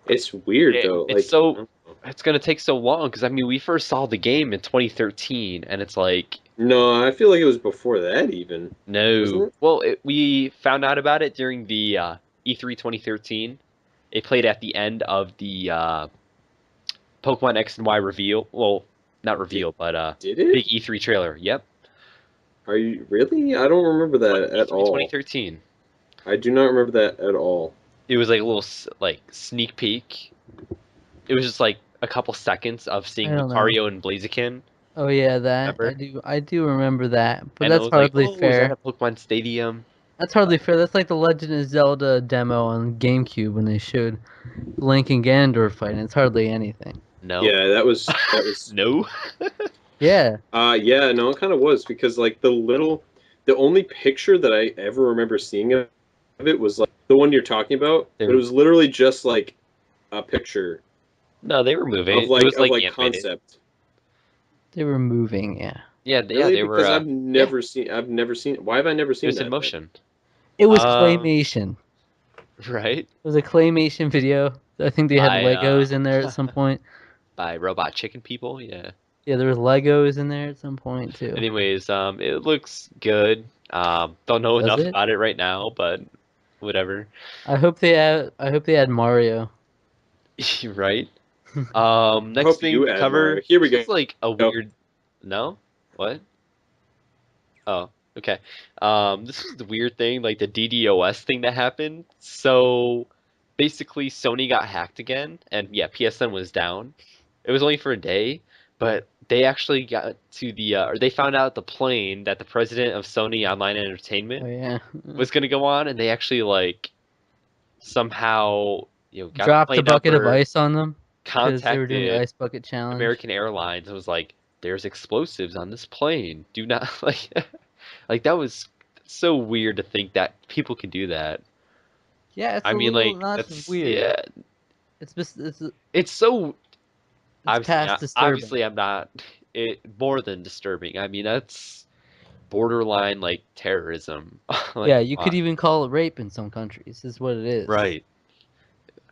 [SPEAKER 6] It's weird though.
[SPEAKER 3] it's gonna take so long because I mean, we first saw the game in 2013, and it's like
[SPEAKER 6] no, I feel like it was before that even. Wasn't
[SPEAKER 3] no.
[SPEAKER 6] it?
[SPEAKER 3] Well, we found out about it during the E3 2013. It played at the end of the Pokemon X and Y reveal. Well, not reveal, but
[SPEAKER 6] Did it?
[SPEAKER 3] big E3 trailer. Yep.
[SPEAKER 6] Are you really? I don't remember that at
[SPEAKER 3] E3
[SPEAKER 6] all.
[SPEAKER 3] 2013.
[SPEAKER 6] I do not remember that at all.
[SPEAKER 3] It was like a little like sneak peek. It was just like a couple seconds of seeing
[SPEAKER 5] I don't know.
[SPEAKER 3] Lucario and Blaziken.
[SPEAKER 5] Oh yeah, that
[SPEAKER 3] Remember?
[SPEAKER 5] I do remember that, but
[SPEAKER 3] And it
[SPEAKER 5] that's
[SPEAKER 3] was
[SPEAKER 5] hardly
[SPEAKER 3] like, oh,
[SPEAKER 5] fair.
[SPEAKER 3] was that at Pokemon Stadium?
[SPEAKER 5] That's hardly fair. That's like the Legend of Zelda demo on GameCube when they showed Link and Ganondorf fighting. It's hardly anything.
[SPEAKER 3] No.
[SPEAKER 6] Yeah, that was
[SPEAKER 3] No.
[SPEAKER 5] Yeah.
[SPEAKER 6] yeah, no, it kind of was because like the only picture that I ever remember seeing of it was like the one you're talking about, but it was literally just like a picture
[SPEAKER 3] No, they were moving.
[SPEAKER 6] of like
[SPEAKER 3] it was like animated.
[SPEAKER 6] concept.
[SPEAKER 5] They were moving, yeah.
[SPEAKER 3] Yeah,
[SPEAKER 6] Really?
[SPEAKER 3] yeah, they
[SPEAKER 6] because
[SPEAKER 3] were.
[SPEAKER 6] I've never seen it. Why have I never
[SPEAKER 3] It
[SPEAKER 6] seen
[SPEAKER 3] was
[SPEAKER 6] that?
[SPEAKER 3] in motion,
[SPEAKER 5] It was
[SPEAKER 3] Um,
[SPEAKER 5] claymation.
[SPEAKER 3] right?
[SPEAKER 5] It was a claymation video. I think they had
[SPEAKER 3] By,
[SPEAKER 5] Legos in there at some point.
[SPEAKER 3] by robot chicken people. Yeah.
[SPEAKER 5] Yeah, there was Legos in there at some point too.
[SPEAKER 3] Anyways, it looks good. Don't know
[SPEAKER 5] Does
[SPEAKER 3] enough
[SPEAKER 5] it?
[SPEAKER 3] about it right now, but whatever.
[SPEAKER 5] I hope they add Mario.
[SPEAKER 3] Right?
[SPEAKER 6] I
[SPEAKER 3] Next
[SPEAKER 6] hope
[SPEAKER 3] thing
[SPEAKER 6] you
[SPEAKER 3] to
[SPEAKER 6] add
[SPEAKER 3] cover.
[SPEAKER 6] Mario. Here we
[SPEAKER 3] This is
[SPEAKER 6] go.
[SPEAKER 3] like a weird. No? What? Oh, okay. This is the weird thing, like the DDoS thing that happened. So basically, Sony got hacked again, and yeah, PSN was down. It was only for a day, but they actually got to the, or they found out the plane that the president of Sony Online
[SPEAKER 5] Oh
[SPEAKER 3] Entertainment
[SPEAKER 5] yeah.
[SPEAKER 3] was gonna go on, and they actually like somehow, got the
[SPEAKER 5] Dropped a
[SPEAKER 3] plane
[SPEAKER 5] bucket of
[SPEAKER 3] number,
[SPEAKER 5] ice on them because they were doing the
[SPEAKER 3] contacted
[SPEAKER 5] ice bucket challenge.
[SPEAKER 3] American Airlines, and was like, "There's explosives on this plane. Do not like." Like that was so weird to think that people can do that.
[SPEAKER 5] Yeah, it's
[SPEAKER 3] I
[SPEAKER 5] a
[SPEAKER 3] mean,
[SPEAKER 5] little
[SPEAKER 3] like
[SPEAKER 5] not
[SPEAKER 3] that's
[SPEAKER 5] weird.
[SPEAKER 3] yeah,
[SPEAKER 5] It's just
[SPEAKER 3] it's so obviously
[SPEAKER 5] past
[SPEAKER 3] not.
[SPEAKER 5] disturbing.
[SPEAKER 3] Obviously, I'm not. It more than disturbing. I mean, that's borderline like terrorism. Like,
[SPEAKER 5] Yeah, you
[SPEAKER 3] come
[SPEAKER 5] could
[SPEAKER 3] on.
[SPEAKER 5] even call it rape in some countries. Is what it is.
[SPEAKER 3] Right.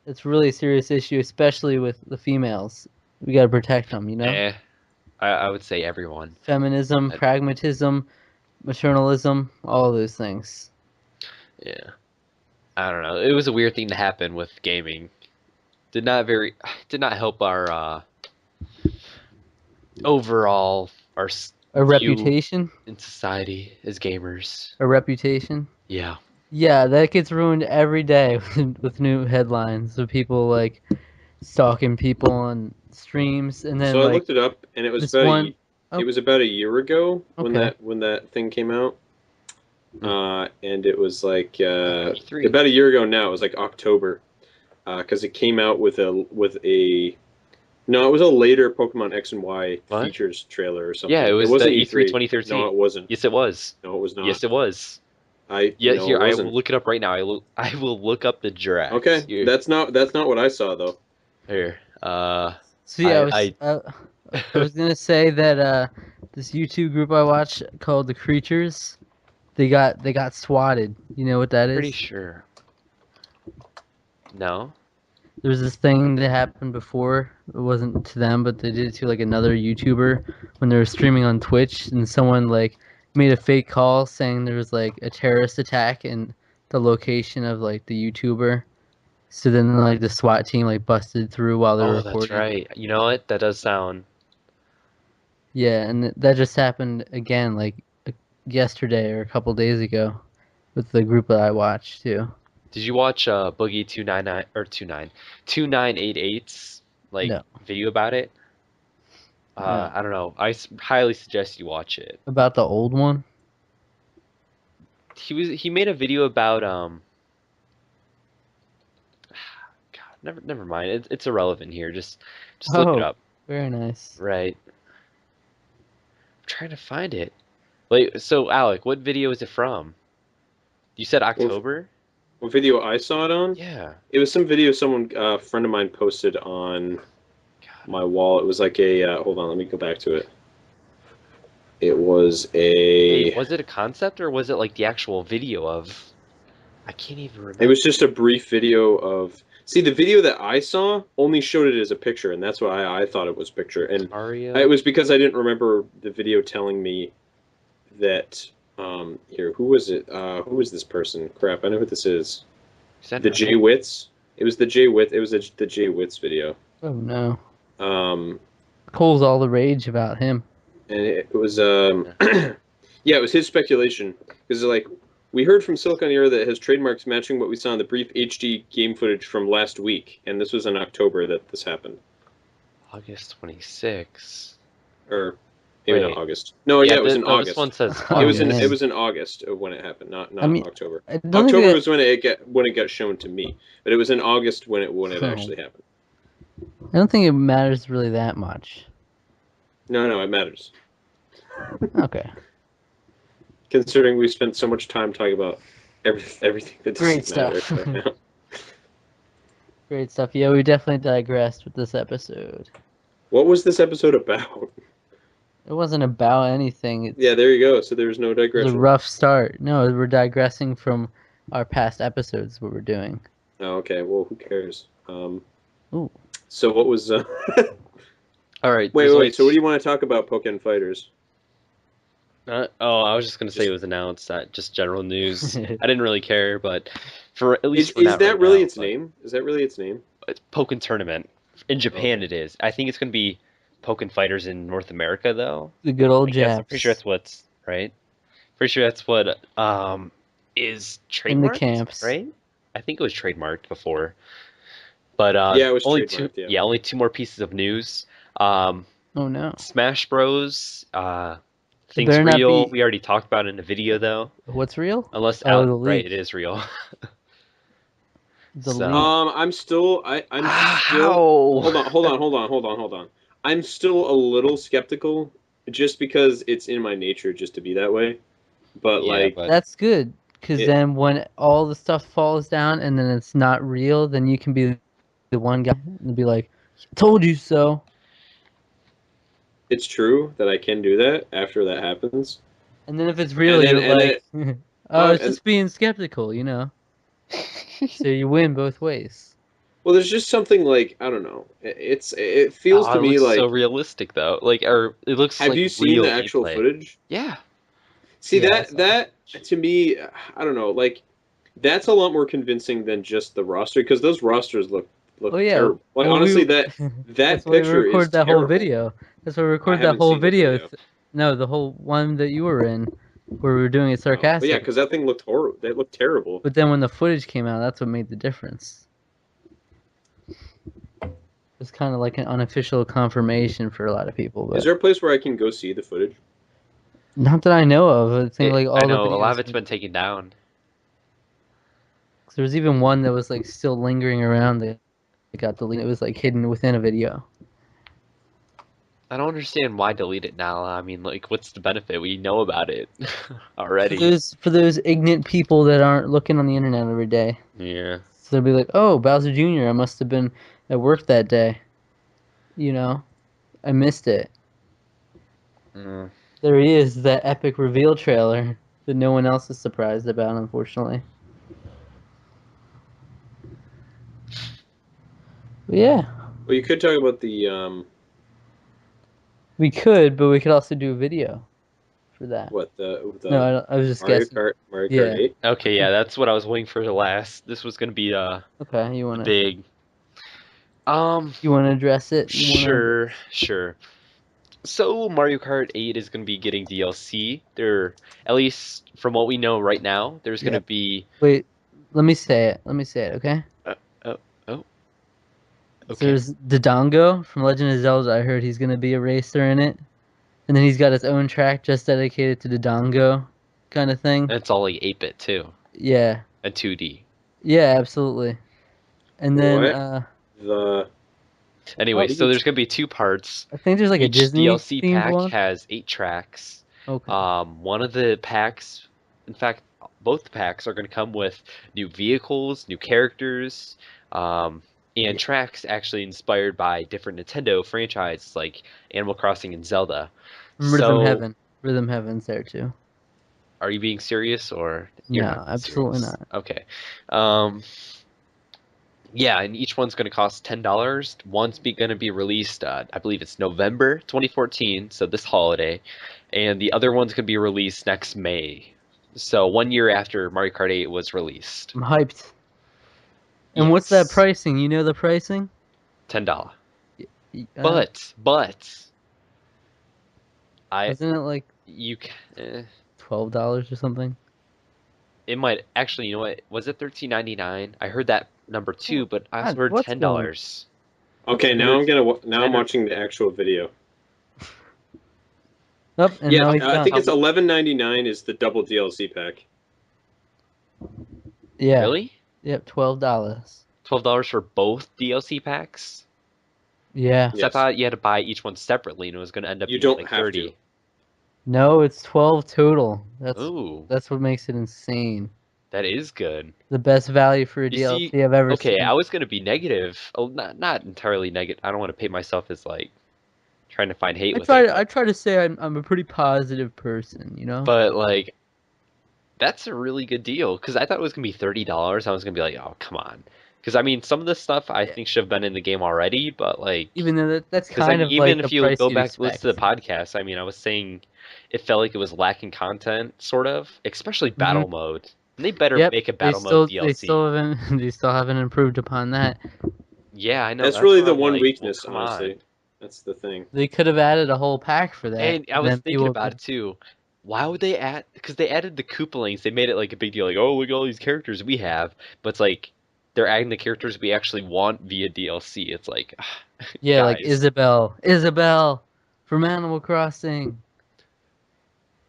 [SPEAKER 5] It's really a serious issue, especially with the females. We gotta protect them, you know.
[SPEAKER 3] I would say everyone.
[SPEAKER 5] Feminism,
[SPEAKER 3] I-
[SPEAKER 5] pragmatism, maternalism, all of those things.
[SPEAKER 3] Yeah. I don't know. It was a weird thing to happen with gaming. Did not help our overall our
[SPEAKER 5] A
[SPEAKER 3] view
[SPEAKER 5] reputation,
[SPEAKER 3] in society as gamers.
[SPEAKER 5] a reputation.
[SPEAKER 3] Yeah.
[SPEAKER 5] Yeah, that gets ruined every day with new headlines of people like stalking people on streams, and then
[SPEAKER 6] So I
[SPEAKER 5] like
[SPEAKER 6] looked it up, and it was
[SPEAKER 5] this one
[SPEAKER 6] it was about a year ago when
[SPEAKER 5] Okay.
[SPEAKER 6] that thing came out.
[SPEAKER 3] Hmm.
[SPEAKER 6] And it was like
[SPEAKER 3] E3.
[SPEAKER 6] about a year ago now. It was like October, because it came out with a no, it was a later Pokemon X and Y
[SPEAKER 3] What?
[SPEAKER 6] features trailer or something.
[SPEAKER 3] Yeah, it was
[SPEAKER 6] wasn't
[SPEAKER 3] the E3
[SPEAKER 6] E3.
[SPEAKER 3] 2013.
[SPEAKER 6] No, it wasn't.
[SPEAKER 3] Yes, it was.
[SPEAKER 6] No, it was not.
[SPEAKER 3] Yes, it was.
[SPEAKER 6] No,
[SPEAKER 3] Here,
[SPEAKER 6] it
[SPEAKER 3] I will
[SPEAKER 6] wasn't.
[SPEAKER 3] look it up right now. I will look up the Jirax.
[SPEAKER 6] Okay,
[SPEAKER 3] Here,
[SPEAKER 6] that's not what I saw though.
[SPEAKER 3] here.
[SPEAKER 5] So yeah, I
[SPEAKER 3] I
[SPEAKER 5] was gonna say that this YouTube group I watch called The Creatures, they got swatted. You know what that
[SPEAKER 3] pretty
[SPEAKER 5] is?
[SPEAKER 3] sure. No.
[SPEAKER 5] There was this thing that happened before. It wasn't to them, but they did it to like another YouTuber when they were streaming on Twitch, and someone like made a fake call saying there was like a terrorist attack in the location of like the YouTuber. So then like the SWAT team like busted through while they were
[SPEAKER 3] Oh, that's
[SPEAKER 5] recording.
[SPEAKER 3] right. You know what? That does sound.
[SPEAKER 5] Yeah, and that just happened again like yesterday or a couple days ago with the group that I watched too.
[SPEAKER 3] Did you watch Boogie 299 or 2988's like
[SPEAKER 5] No.
[SPEAKER 3] video about it?
[SPEAKER 5] No.
[SPEAKER 3] I don't know. Highly suggest you watch it.
[SPEAKER 5] About the old one?
[SPEAKER 3] He made a video about God, never mind. It's irrelevant here. Just look it
[SPEAKER 5] Oh,
[SPEAKER 3] up.
[SPEAKER 5] very nice.
[SPEAKER 3] Right. I'm trying to find it. Like, so Alec, what video is it from? You said October?
[SPEAKER 6] What video I saw it on?
[SPEAKER 3] Yeah.
[SPEAKER 6] It was some video someone a friend of mine posted on my wall. It was like a hold on, let me go back to it. It was a
[SPEAKER 3] Wait, was it a concept or was it like the actual video of? I can't even remember.
[SPEAKER 6] it was just a brief video of see the video that I saw only showed it as a picture, and that's why I thought it was picture. And
[SPEAKER 3] Mario.
[SPEAKER 6] it was because I didn't remember the video telling me that here, who was it? Who was this person? Crap, I know who this is. The Jay Wits. It was the Jay Wits. It was the Jay Wits video.
[SPEAKER 5] Oh no.
[SPEAKER 6] Um,
[SPEAKER 5] Cole's all the rage about him.
[SPEAKER 6] and it was yeah, it was his speculation because like we heard from Silicon Era that it has trademarks matching what we saw in the brief HD game footage from last week, and this was in October that this happened,
[SPEAKER 3] August 26.
[SPEAKER 6] or maybe
[SPEAKER 3] Wait.
[SPEAKER 6] not August. No, yeah, it was in
[SPEAKER 3] This
[SPEAKER 6] August.
[SPEAKER 3] one says
[SPEAKER 5] Oh,
[SPEAKER 6] It was
[SPEAKER 3] August.
[SPEAKER 6] it was in August of when it happened, not
[SPEAKER 5] I mean,
[SPEAKER 6] October.
[SPEAKER 5] I don't
[SPEAKER 6] October
[SPEAKER 5] think
[SPEAKER 6] was when it got shown to me, but it was in August when it
[SPEAKER 5] Oh.
[SPEAKER 6] actually happened.
[SPEAKER 5] I don't think it matters really that much.
[SPEAKER 6] No, it matters.
[SPEAKER 5] Okay.
[SPEAKER 6] Considering we spent so much time talking about everything that doesn't
[SPEAKER 5] Great
[SPEAKER 6] matter
[SPEAKER 5] stuff.
[SPEAKER 6] right now.
[SPEAKER 5] Great stuff. Yeah, we definitely digressed with this episode.
[SPEAKER 6] What was this episode about?
[SPEAKER 5] It wasn't about anything.
[SPEAKER 6] Yeah, there you go. So there was no
[SPEAKER 5] It was a
[SPEAKER 6] digression.
[SPEAKER 5] rough start. No, we're digressing from our past episodes, what we're doing.
[SPEAKER 6] Oh, okay. Well, who cares?
[SPEAKER 5] Ooh.
[SPEAKER 6] So what was?
[SPEAKER 3] All right.
[SPEAKER 6] Wait,
[SPEAKER 3] there's
[SPEAKER 6] wait.
[SPEAKER 3] only
[SPEAKER 6] So what do you want to talk about, Pokemon Fighters?
[SPEAKER 3] Oh, I was just gonna say it was announced. Just general news. I didn't really care, but for at least for
[SPEAKER 6] Is
[SPEAKER 3] not
[SPEAKER 6] that
[SPEAKER 3] right
[SPEAKER 6] really
[SPEAKER 3] now,
[SPEAKER 6] its
[SPEAKER 3] but
[SPEAKER 6] name? Is that really its name?
[SPEAKER 3] it's Pokken Tournament. In Japan,
[SPEAKER 6] Okay.
[SPEAKER 3] it is. I think it's gonna be Pokken Fighters in North America, though.
[SPEAKER 5] The good old
[SPEAKER 3] I guess I'm pretty sure
[SPEAKER 5] Japs
[SPEAKER 3] that's what's right. Pretty sure that's what is
[SPEAKER 5] in the
[SPEAKER 3] trademarked,
[SPEAKER 5] camps.
[SPEAKER 3] right? I think it was trademarked before. But
[SPEAKER 6] Yeah, it was
[SPEAKER 3] only two.
[SPEAKER 6] trademarked. Yeah.
[SPEAKER 3] Yeah, only two more pieces of news. Um,
[SPEAKER 5] Oh no.
[SPEAKER 3] Smash Bros.
[SPEAKER 5] It
[SPEAKER 3] Things
[SPEAKER 5] better not
[SPEAKER 3] real.
[SPEAKER 5] be.
[SPEAKER 3] We already talked about it in the video though.
[SPEAKER 5] What's real?
[SPEAKER 3] Unless
[SPEAKER 5] Oh,
[SPEAKER 3] out
[SPEAKER 5] the
[SPEAKER 3] right,
[SPEAKER 5] leak.
[SPEAKER 3] it is real.
[SPEAKER 5] The
[SPEAKER 3] So
[SPEAKER 5] leak.
[SPEAKER 6] I'm still. I'm still.
[SPEAKER 3] how?
[SPEAKER 6] Hold on. I'm still a little skeptical, just because it's in my nature just to be that way. But
[SPEAKER 3] Yeah,
[SPEAKER 6] like,
[SPEAKER 3] but
[SPEAKER 5] That's good, because
[SPEAKER 6] it,
[SPEAKER 5] then when all the stuff falls down and then it's not real, then you can be the one guy and be like, "Told you so."
[SPEAKER 6] it's true that I can do that after that happens.
[SPEAKER 5] And then if it's real, you're
[SPEAKER 6] And
[SPEAKER 5] like,
[SPEAKER 6] then
[SPEAKER 5] "Oh, it's
[SPEAKER 6] and
[SPEAKER 5] just being skeptical," you know. So you win both ways.
[SPEAKER 6] well, there's just something like I don't know. It feels
[SPEAKER 3] oh,
[SPEAKER 6] to
[SPEAKER 3] it
[SPEAKER 6] me
[SPEAKER 3] looks so
[SPEAKER 6] like.
[SPEAKER 3] realistic though. Like, or it looks
[SPEAKER 6] Have
[SPEAKER 3] like
[SPEAKER 6] you seen
[SPEAKER 3] real
[SPEAKER 6] the actual
[SPEAKER 3] gameplay.
[SPEAKER 6] footage?
[SPEAKER 3] Yeah.
[SPEAKER 6] See
[SPEAKER 5] Yeah, I
[SPEAKER 6] that
[SPEAKER 5] saw
[SPEAKER 6] that to me, I don't know. Like that's a lot more convincing than just the roster because those rosters look
[SPEAKER 5] Oh yeah.
[SPEAKER 6] terrible. Like
[SPEAKER 5] Well,
[SPEAKER 6] honestly,
[SPEAKER 5] we.
[SPEAKER 6] that
[SPEAKER 5] That's why we
[SPEAKER 6] picture is
[SPEAKER 5] recorded that whole
[SPEAKER 6] terrible.
[SPEAKER 5] video. That's why we
[SPEAKER 6] I
[SPEAKER 5] recorded that
[SPEAKER 6] haven't
[SPEAKER 5] whole
[SPEAKER 6] seen the
[SPEAKER 5] video.
[SPEAKER 6] video.
[SPEAKER 5] No, the whole one that you were in, where we were doing it
[SPEAKER 6] Oh, but yeah,
[SPEAKER 5] sarcastic.
[SPEAKER 6] because that thing looked horrible. That looked terrible.
[SPEAKER 5] But then when the footage came out, that's what made the difference. It's kind of like an unofficial confirmation for a lot of people,
[SPEAKER 6] Is
[SPEAKER 5] but
[SPEAKER 6] there a place where I can go see the footage?
[SPEAKER 5] not that I know of. It seems like
[SPEAKER 3] I
[SPEAKER 5] all the
[SPEAKER 3] know a lot of
[SPEAKER 5] videos.
[SPEAKER 3] it's been taken down.
[SPEAKER 5] There was even one that was like still lingering around that got deleted. It was like hidden within a video.
[SPEAKER 3] I don't understand why delete it now. I mean, like, what's the benefit? We know about it
[SPEAKER 5] For
[SPEAKER 3] already.
[SPEAKER 5] those ignorant people that aren't looking on the internet every day,
[SPEAKER 3] Yeah.
[SPEAKER 5] so they'll be like, "Oh, Bowser Jr. I must have been at work that day. You know, I missed it."
[SPEAKER 3] Mm.
[SPEAKER 5] There he is, that epic reveal trailer that no one else is surprised about, unfortunately. But yeah,
[SPEAKER 6] Well, you could talk about the
[SPEAKER 5] we could, but we could also do a video for that.
[SPEAKER 6] what
[SPEAKER 5] No,
[SPEAKER 6] the
[SPEAKER 5] I was just guessing.
[SPEAKER 6] Mario Kart
[SPEAKER 5] Yeah.
[SPEAKER 6] 8.
[SPEAKER 3] Okay, yeah, that's what I was waiting for the last. This was gonna be
[SPEAKER 5] Okay,
[SPEAKER 3] the big.
[SPEAKER 5] you wanna address it?
[SPEAKER 3] Sure. So Mario Kart 8 is gonna be getting DLC. There, at least from what we know right now, there's gonna
[SPEAKER 5] Yep.
[SPEAKER 3] be.
[SPEAKER 5] Wait, let me say it. Okay.
[SPEAKER 3] Oh,
[SPEAKER 5] So
[SPEAKER 3] okay.
[SPEAKER 5] there's Dodongo from Legend of Zelda. I heard he's gonna be a racer in it, and then he's got his own track just dedicated to Dodongo, kind of thing.
[SPEAKER 3] And it's all like 8-bit too,
[SPEAKER 5] Yeah.
[SPEAKER 3] and 2D.
[SPEAKER 5] Yeah, absolutely. And then
[SPEAKER 6] What? The
[SPEAKER 3] Anyway,
[SPEAKER 5] oh,
[SPEAKER 3] so there's gonna be two parts.
[SPEAKER 5] I think there's like a
[SPEAKER 3] Each
[SPEAKER 5] Disney
[SPEAKER 3] DLC
[SPEAKER 5] themed
[SPEAKER 3] pack
[SPEAKER 5] one.
[SPEAKER 3] has 8 tracks.
[SPEAKER 5] Okay.
[SPEAKER 3] One of the packs, in fact, both packs are going to come with new vehicles, new characters, and tracks actually inspired by different Nintendo franchises like Animal Crossing and Zelda.
[SPEAKER 5] From Rhythm
[SPEAKER 3] So,
[SPEAKER 5] Heaven. Rhythm Heaven's there too.
[SPEAKER 3] are you being serious or you're
[SPEAKER 5] No,
[SPEAKER 3] not being
[SPEAKER 5] absolutely
[SPEAKER 3] serious?
[SPEAKER 5] not.
[SPEAKER 3] Okay. Um, yeah, and each one's going to cost $10. One's going to be released, I believe it's November 2014, so this holiday, and the other one's going to be released next May, so 1 year after Mario Kart 8 was released.
[SPEAKER 5] I'm hyped. And what's that
[SPEAKER 3] Yes,
[SPEAKER 5] pricing? You know the pricing?
[SPEAKER 3] $10.
[SPEAKER 5] Uh,
[SPEAKER 3] But I
[SPEAKER 5] wasn't it like
[SPEAKER 3] you
[SPEAKER 5] $12 or something?
[SPEAKER 3] it might actually, you know what? Was it $13.99? I heard that number too, but I also
[SPEAKER 5] God,
[SPEAKER 3] heard
[SPEAKER 5] what's going on?
[SPEAKER 3] $10.
[SPEAKER 6] okay.
[SPEAKER 3] I
[SPEAKER 6] Now
[SPEAKER 3] heard
[SPEAKER 6] now
[SPEAKER 3] 10
[SPEAKER 6] I'm
[SPEAKER 3] or
[SPEAKER 6] watching the actual video.
[SPEAKER 5] Up and
[SPEAKER 6] Yeah,
[SPEAKER 5] now he's
[SPEAKER 6] I
[SPEAKER 5] gone.
[SPEAKER 6] think it's 11.99 is the double DLC pack.
[SPEAKER 5] Yeah.
[SPEAKER 3] really
[SPEAKER 5] Yep, $12.
[SPEAKER 3] $12 for both DLC packs.
[SPEAKER 5] Yeah.
[SPEAKER 3] So I
[SPEAKER 6] Yes,
[SPEAKER 3] thought you had to buy each one separately, and it was going to end up
[SPEAKER 6] you
[SPEAKER 3] being
[SPEAKER 6] don't
[SPEAKER 3] like
[SPEAKER 6] have
[SPEAKER 3] 30.
[SPEAKER 6] to.
[SPEAKER 5] No, it's 12 total.
[SPEAKER 3] Ooh,
[SPEAKER 5] That's what makes it insane.
[SPEAKER 3] that is good.
[SPEAKER 5] The best value for a
[SPEAKER 3] You see,
[SPEAKER 5] DLC I've ever
[SPEAKER 3] okay,
[SPEAKER 5] seen.
[SPEAKER 3] I was gonna be negative. Oh, not entirely negative. I don't want to paint myself as like trying to find hate with it,
[SPEAKER 5] I
[SPEAKER 3] but
[SPEAKER 5] try to say I'm a pretty positive person, you know?
[SPEAKER 3] like that's a really good deal because I thought it was gonna be $30. I was gonna be like, oh come on, Because I mean, some of the stuff I think should have been in the game already, but like,
[SPEAKER 5] Even though that's
[SPEAKER 3] because
[SPEAKER 5] kind of
[SPEAKER 3] even
[SPEAKER 5] like
[SPEAKER 3] if
[SPEAKER 5] the
[SPEAKER 3] you
[SPEAKER 5] price
[SPEAKER 3] go
[SPEAKER 5] you'd
[SPEAKER 3] back and listen to the
[SPEAKER 5] expect.
[SPEAKER 3] podcast, I mean, I was saying it felt like it was lacking content, sort of, especially battle mode. And they better
[SPEAKER 5] Yep,
[SPEAKER 3] make a
[SPEAKER 5] they
[SPEAKER 3] battle mode
[SPEAKER 5] still
[SPEAKER 3] DLC.
[SPEAKER 5] haven't they still haven't improved upon that.
[SPEAKER 3] Yeah, I know.
[SPEAKER 6] That's really
[SPEAKER 3] what
[SPEAKER 6] the
[SPEAKER 3] I'm
[SPEAKER 6] one
[SPEAKER 3] like,
[SPEAKER 6] weakness,
[SPEAKER 3] well, come
[SPEAKER 6] honestly.
[SPEAKER 3] on.
[SPEAKER 6] That's the thing.
[SPEAKER 5] They could have added a whole pack for that.
[SPEAKER 3] And I was
[SPEAKER 5] then
[SPEAKER 3] thinking
[SPEAKER 5] people
[SPEAKER 3] about it too. Why would they add? Because they added the Koopalings. They made it like a big deal. Like, oh, look at all these characters we have. But it's like they're adding the characters we actually want via DLC. It's like,
[SPEAKER 5] yeah, like
[SPEAKER 3] guys.
[SPEAKER 5] Isabelle from Animal Crossing.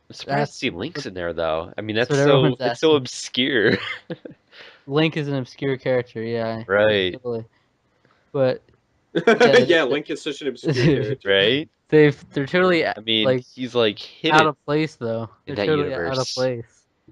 [SPEAKER 3] I'm surprised
[SPEAKER 5] That's
[SPEAKER 3] to see Links in there though. I mean,
[SPEAKER 5] that's
[SPEAKER 3] that's
[SPEAKER 5] what everyone's
[SPEAKER 3] it's so
[SPEAKER 5] asking.
[SPEAKER 3] obscure.
[SPEAKER 5] Link is an obscure character, yeah,
[SPEAKER 3] Right.
[SPEAKER 5] totally. But
[SPEAKER 6] Yeah, Link is such an obscure character.
[SPEAKER 3] Right?
[SPEAKER 5] they're totally
[SPEAKER 3] I mean,
[SPEAKER 5] like
[SPEAKER 3] he's like
[SPEAKER 5] out
[SPEAKER 3] hidden
[SPEAKER 5] of place though.
[SPEAKER 3] in
[SPEAKER 5] They're
[SPEAKER 3] that
[SPEAKER 5] totally out of
[SPEAKER 3] universe.
[SPEAKER 5] place.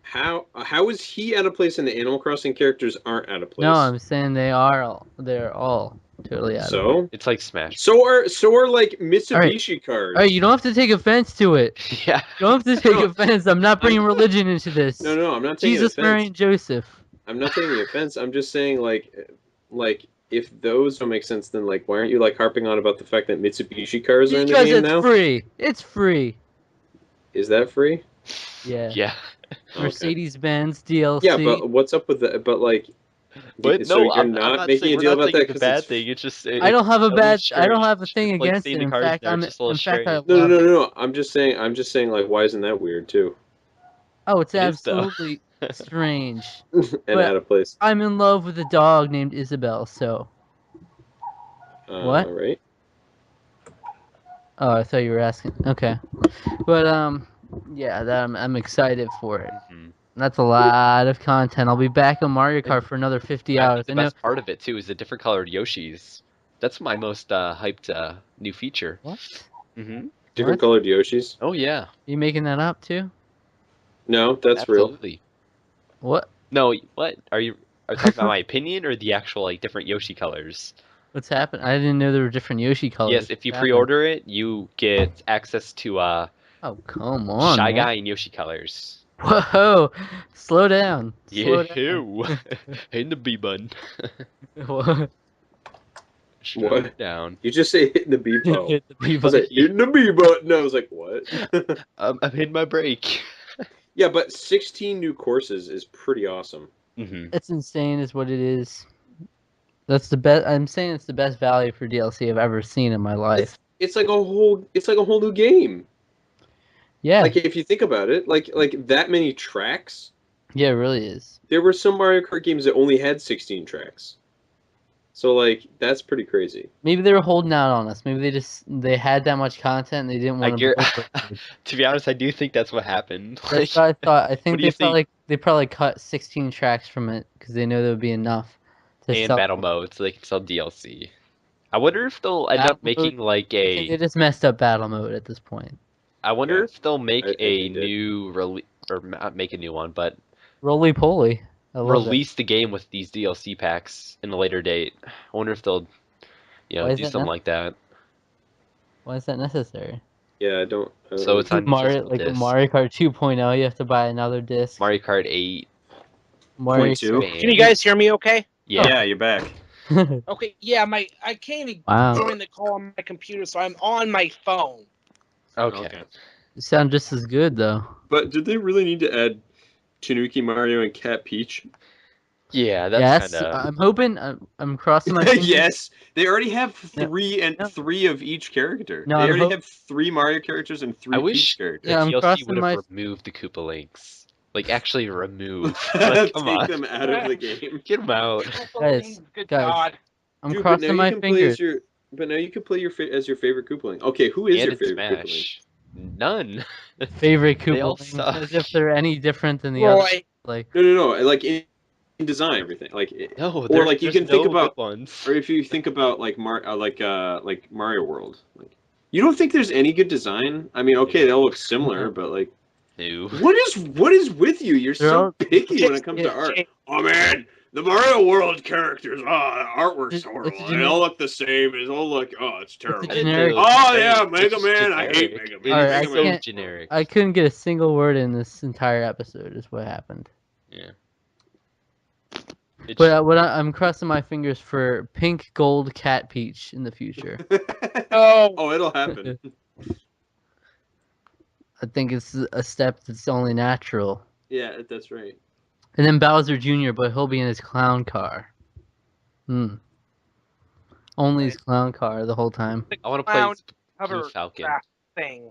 [SPEAKER 6] How is he out of place and the Animal Crossing characters aren't out of place?
[SPEAKER 5] No, I'm saying they're all totally out of place.
[SPEAKER 6] So
[SPEAKER 3] It's like Smash.
[SPEAKER 6] so are like Mitsubishi cars.
[SPEAKER 5] Alright, you don't have to take offense to it.
[SPEAKER 3] Yeah.
[SPEAKER 5] You don't have to take
[SPEAKER 6] No,
[SPEAKER 5] offense. I'm not bringing religion into this.
[SPEAKER 6] No, I'm not taking
[SPEAKER 5] Jesus,
[SPEAKER 6] offense.
[SPEAKER 5] Mary, and Joseph.
[SPEAKER 6] I'm not taking offense. I'm just saying like if those don't make sense, then like why aren't you like harping on about the fact that Mitsubishi cars are in the
[SPEAKER 5] Because
[SPEAKER 6] game
[SPEAKER 5] it's
[SPEAKER 6] now?
[SPEAKER 5] free. It's free.
[SPEAKER 6] Is that free?
[SPEAKER 5] Yeah.
[SPEAKER 3] Yeah.
[SPEAKER 6] Okay.
[SPEAKER 5] Mercedes-Benz DLC.
[SPEAKER 6] Yeah, but what's up with that? But like,
[SPEAKER 3] But
[SPEAKER 6] so
[SPEAKER 3] no,
[SPEAKER 6] you're
[SPEAKER 3] I'm
[SPEAKER 6] not
[SPEAKER 3] saying,
[SPEAKER 6] making a
[SPEAKER 3] we're
[SPEAKER 6] deal
[SPEAKER 3] not
[SPEAKER 6] about
[SPEAKER 3] saying
[SPEAKER 6] that
[SPEAKER 3] it's a
[SPEAKER 6] because
[SPEAKER 3] bad
[SPEAKER 6] it's.
[SPEAKER 3] thing. It's just
[SPEAKER 5] I don't have a bad. I don't
[SPEAKER 3] strange.
[SPEAKER 5] have a thing
[SPEAKER 3] Just, like,
[SPEAKER 5] against
[SPEAKER 3] seeing
[SPEAKER 5] it.
[SPEAKER 3] the
[SPEAKER 5] In
[SPEAKER 3] cars
[SPEAKER 5] fact,
[SPEAKER 3] there, just a little
[SPEAKER 5] in fact, I
[SPEAKER 3] strange.
[SPEAKER 5] love it.
[SPEAKER 6] No. I'm just saying like, why isn't that weird too?
[SPEAKER 5] Oh, it's
[SPEAKER 3] It is, though.
[SPEAKER 5] absolutely strange.
[SPEAKER 6] And
[SPEAKER 5] But-
[SPEAKER 6] out of place.
[SPEAKER 5] I'm in love with a dog named Isabel. So. What?
[SPEAKER 6] Right.
[SPEAKER 5] Oh, I thought you were asking. Okay, but yeah, I'm excited for it.
[SPEAKER 3] Mhm.
[SPEAKER 5] That's a lot of content. I'll be back on Mario Kart for another 50
[SPEAKER 3] I
[SPEAKER 5] hours.
[SPEAKER 3] think the best part of it too is the different colored Yoshis. That's my most hyped new feature.
[SPEAKER 5] What?
[SPEAKER 3] Mm-hmm.
[SPEAKER 6] Different
[SPEAKER 5] What?
[SPEAKER 6] colored Yoshis.
[SPEAKER 3] Oh yeah,
[SPEAKER 5] You making that up too?
[SPEAKER 6] No, that's real.
[SPEAKER 3] absolutely.
[SPEAKER 5] What?
[SPEAKER 3] No, what are you talking about? My opinion or the actual like different Yoshi colors?
[SPEAKER 5] What's happened? I didn't know there were different Yoshi colors.
[SPEAKER 3] Yes, if you
[SPEAKER 5] What's happened?
[SPEAKER 3] pre-order it, you get access to
[SPEAKER 5] Oh, come on.
[SPEAKER 3] Shy
[SPEAKER 5] man.
[SPEAKER 3] Guy and Yoshi colors.
[SPEAKER 5] Whoa! Slow down. Slow
[SPEAKER 3] Yeah,
[SPEAKER 5] down.
[SPEAKER 3] in the B button.
[SPEAKER 5] What?
[SPEAKER 3] Slow
[SPEAKER 6] What?
[SPEAKER 3] it down.
[SPEAKER 6] You just say hitting the B button.
[SPEAKER 5] Hit the B
[SPEAKER 6] I was like,
[SPEAKER 5] button.
[SPEAKER 6] hitting the B button. I was like, what?
[SPEAKER 3] I'm hitting my brake.
[SPEAKER 6] Yeah, but 16 new courses is pretty awesome.
[SPEAKER 3] Mm-hmm.
[SPEAKER 5] It's insane, is what it is. That's the best. I'm saying it's the best value for DLC I've ever seen in my life.
[SPEAKER 6] It's like a whole new game.
[SPEAKER 5] Yeah,
[SPEAKER 6] Like if you think about it, like that many tracks.
[SPEAKER 5] yeah, it really is.
[SPEAKER 6] There were some Mario Kart games that only had 16 tracks. So like that's pretty crazy.
[SPEAKER 5] Maybe they were holding out on us. Maybe they had that much content and they didn't
[SPEAKER 3] I
[SPEAKER 5] want
[SPEAKER 3] get.
[SPEAKER 5] to.
[SPEAKER 3] To be honest, I do think that's what happened.
[SPEAKER 5] That's what I thought. I think
[SPEAKER 3] what do you
[SPEAKER 5] they probably cut 16 tracks from it because they know there would be enough to
[SPEAKER 3] and
[SPEAKER 5] sell.
[SPEAKER 3] battle mode, so they can sell DLC. I wonder if they'll end
[SPEAKER 5] Battle
[SPEAKER 3] up making like
[SPEAKER 5] I think they
[SPEAKER 3] a.
[SPEAKER 5] just messed up battle mode at this point.
[SPEAKER 3] I wonder
[SPEAKER 6] Yeah,
[SPEAKER 3] if they'll make
[SPEAKER 6] I think
[SPEAKER 3] a
[SPEAKER 6] they did.
[SPEAKER 3] new release, or not make a new one, but
[SPEAKER 5] Roly poly. I love
[SPEAKER 3] release the game with these DLC packs in a later date. I wonder if they'll,
[SPEAKER 5] Why is
[SPEAKER 3] do
[SPEAKER 5] that
[SPEAKER 3] something
[SPEAKER 5] not-
[SPEAKER 3] like that.
[SPEAKER 5] that. Why is that necessary?
[SPEAKER 6] Yeah, I don't
[SPEAKER 3] So it's on
[SPEAKER 5] Mario,
[SPEAKER 3] just
[SPEAKER 5] like
[SPEAKER 3] disc.
[SPEAKER 5] Mario Kart 2.0, you have to buy another disc.
[SPEAKER 3] Mario Kart 8.
[SPEAKER 5] Mario
[SPEAKER 6] Point two.
[SPEAKER 2] Can you guys hear me okay?
[SPEAKER 3] Yeah.
[SPEAKER 6] Yeah, you're back.
[SPEAKER 2] Okay, yeah, I can't even
[SPEAKER 5] Wow,
[SPEAKER 2] join the call on my computer, so I'm on my phone.
[SPEAKER 3] Okay.
[SPEAKER 5] you sound just as good though.
[SPEAKER 6] But did they really need to add Tanuki Mario and Cat Peach?
[SPEAKER 3] Yeah, that's
[SPEAKER 5] Yes,
[SPEAKER 3] kind of.
[SPEAKER 5] I'm hoping. I'm crossing my fingers.
[SPEAKER 6] Yes, they already have
[SPEAKER 5] No,
[SPEAKER 6] three of each character.
[SPEAKER 5] No,
[SPEAKER 6] they
[SPEAKER 5] I'm
[SPEAKER 6] already
[SPEAKER 5] hope-
[SPEAKER 6] have 3 Mario characters and 3
[SPEAKER 3] I wish
[SPEAKER 6] Peach characters.
[SPEAKER 5] Yeah, I'm
[SPEAKER 3] DLC
[SPEAKER 5] crossing
[SPEAKER 3] would have
[SPEAKER 5] my-
[SPEAKER 3] removed the Koopa Links. Like, actually remove. Like, come
[SPEAKER 6] Take
[SPEAKER 3] on.
[SPEAKER 6] them out of the game.
[SPEAKER 3] Get them out.
[SPEAKER 5] Guys,
[SPEAKER 2] Good
[SPEAKER 5] guys.
[SPEAKER 2] God.
[SPEAKER 5] I'm
[SPEAKER 6] Dude, but now
[SPEAKER 5] crossing
[SPEAKER 6] you
[SPEAKER 5] my
[SPEAKER 6] can play
[SPEAKER 5] fingers.
[SPEAKER 6] as your. But now you can play as your favorite Koopaling. Okay, who is
[SPEAKER 3] And
[SPEAKER 6] your
[SPEAKER 3] in
[SPEAKER 6] favorite Koopaling?
[SPEAKER 3] Smash. None.
[SPEAKER 5] Favorite
[SPEAKER 3] They all
[SPEAKER 5] Koopa
[SPEAKER 3] suck.
[SPEAKER 5] as if they're any different than the other.
[SPEAKER 2] Roy,
[SPEAKER 5] Like,
[SPEAKER 6] No. Like in design, everything. Like,
[SPEAKER 3] No,
[SPEAKER 6] or like you
[SPEAKER 3] there's
[SPEAKER 6] can think
[SPEAKER 3] no
[SPEAKER 6] about,
[SPEAKER 3] good ones.
[SPEAKER 6] or if you think about like Mario World. Like, you don't think there's any good design? I mean, okay, they all look similar, but like,
[SPEAKER 3] No.
[SPEAKER 6] what is with you? You're
[SPEAKER 5] They're
[SPEAKER 6] so
[SPEAKER 5] all-
[SPEAKER 6] picky when it comes to
[SPEAKER 5] Yeah,
[SPEAKER 6] art.
[SPEAKER 2] Jay,
[SPEAKER 6] Oh man, the Mario World characters. Oh, the artwork's
[SPEAKER 5] It's
[SPEAKER 6] horrible.
[SPEAKER 5] a
[SPEAKER 6] They all look the same. It's all like, oh, it's terrible.
[SPEAKER 5] generic-
[SPEAKER 6] Oh yeah,
[SPEAKER 3] It's
[SPEAKER 6] Mega
[SPEAKER 3] just
[SPEAKER 6] Man. I hate
[SPEAKER 3] generic.
[SPEAKER 6] Mega
[SPEAKER 3] It
[SPEAKER 6] Man.
[SPEAKER 5] Alright,
[SPEAKER 3] is
[SPEAKER 5] I
[SPEAKER 6] Mega
[SPEAKER 3] so
[SPEAKER 6] Man.
[SPEAKER 5] can't-
[SPEAKER 3] generic.
[SPEAKER 5] I couldn't get a single word in this entire episode. Is what happened.
[SPEAKER 3] Yeah. It
[SPEAKER 5] But I'm crossing my fingers for pink gold cat peach in the future.
[SPEAKER 2] Oh,
[SPEAKER 6] Oh, it'll happen.
[SPEAKER 5] I think it's a step that's only natural.
[SPEAKER 6] Yeah, that's right.
[SPEAKER 5] And then Bowser Jr., but he'll be in his clown car. Only his clown car the whole time.
[SPEAKER 3] I want to play
[SPEAKER 2] clown
[SPEAKER 3] Blue
[SPEAKER 2] cover
[SPEAKER 3] Falcon.
[SPEAKER 2] craft thing.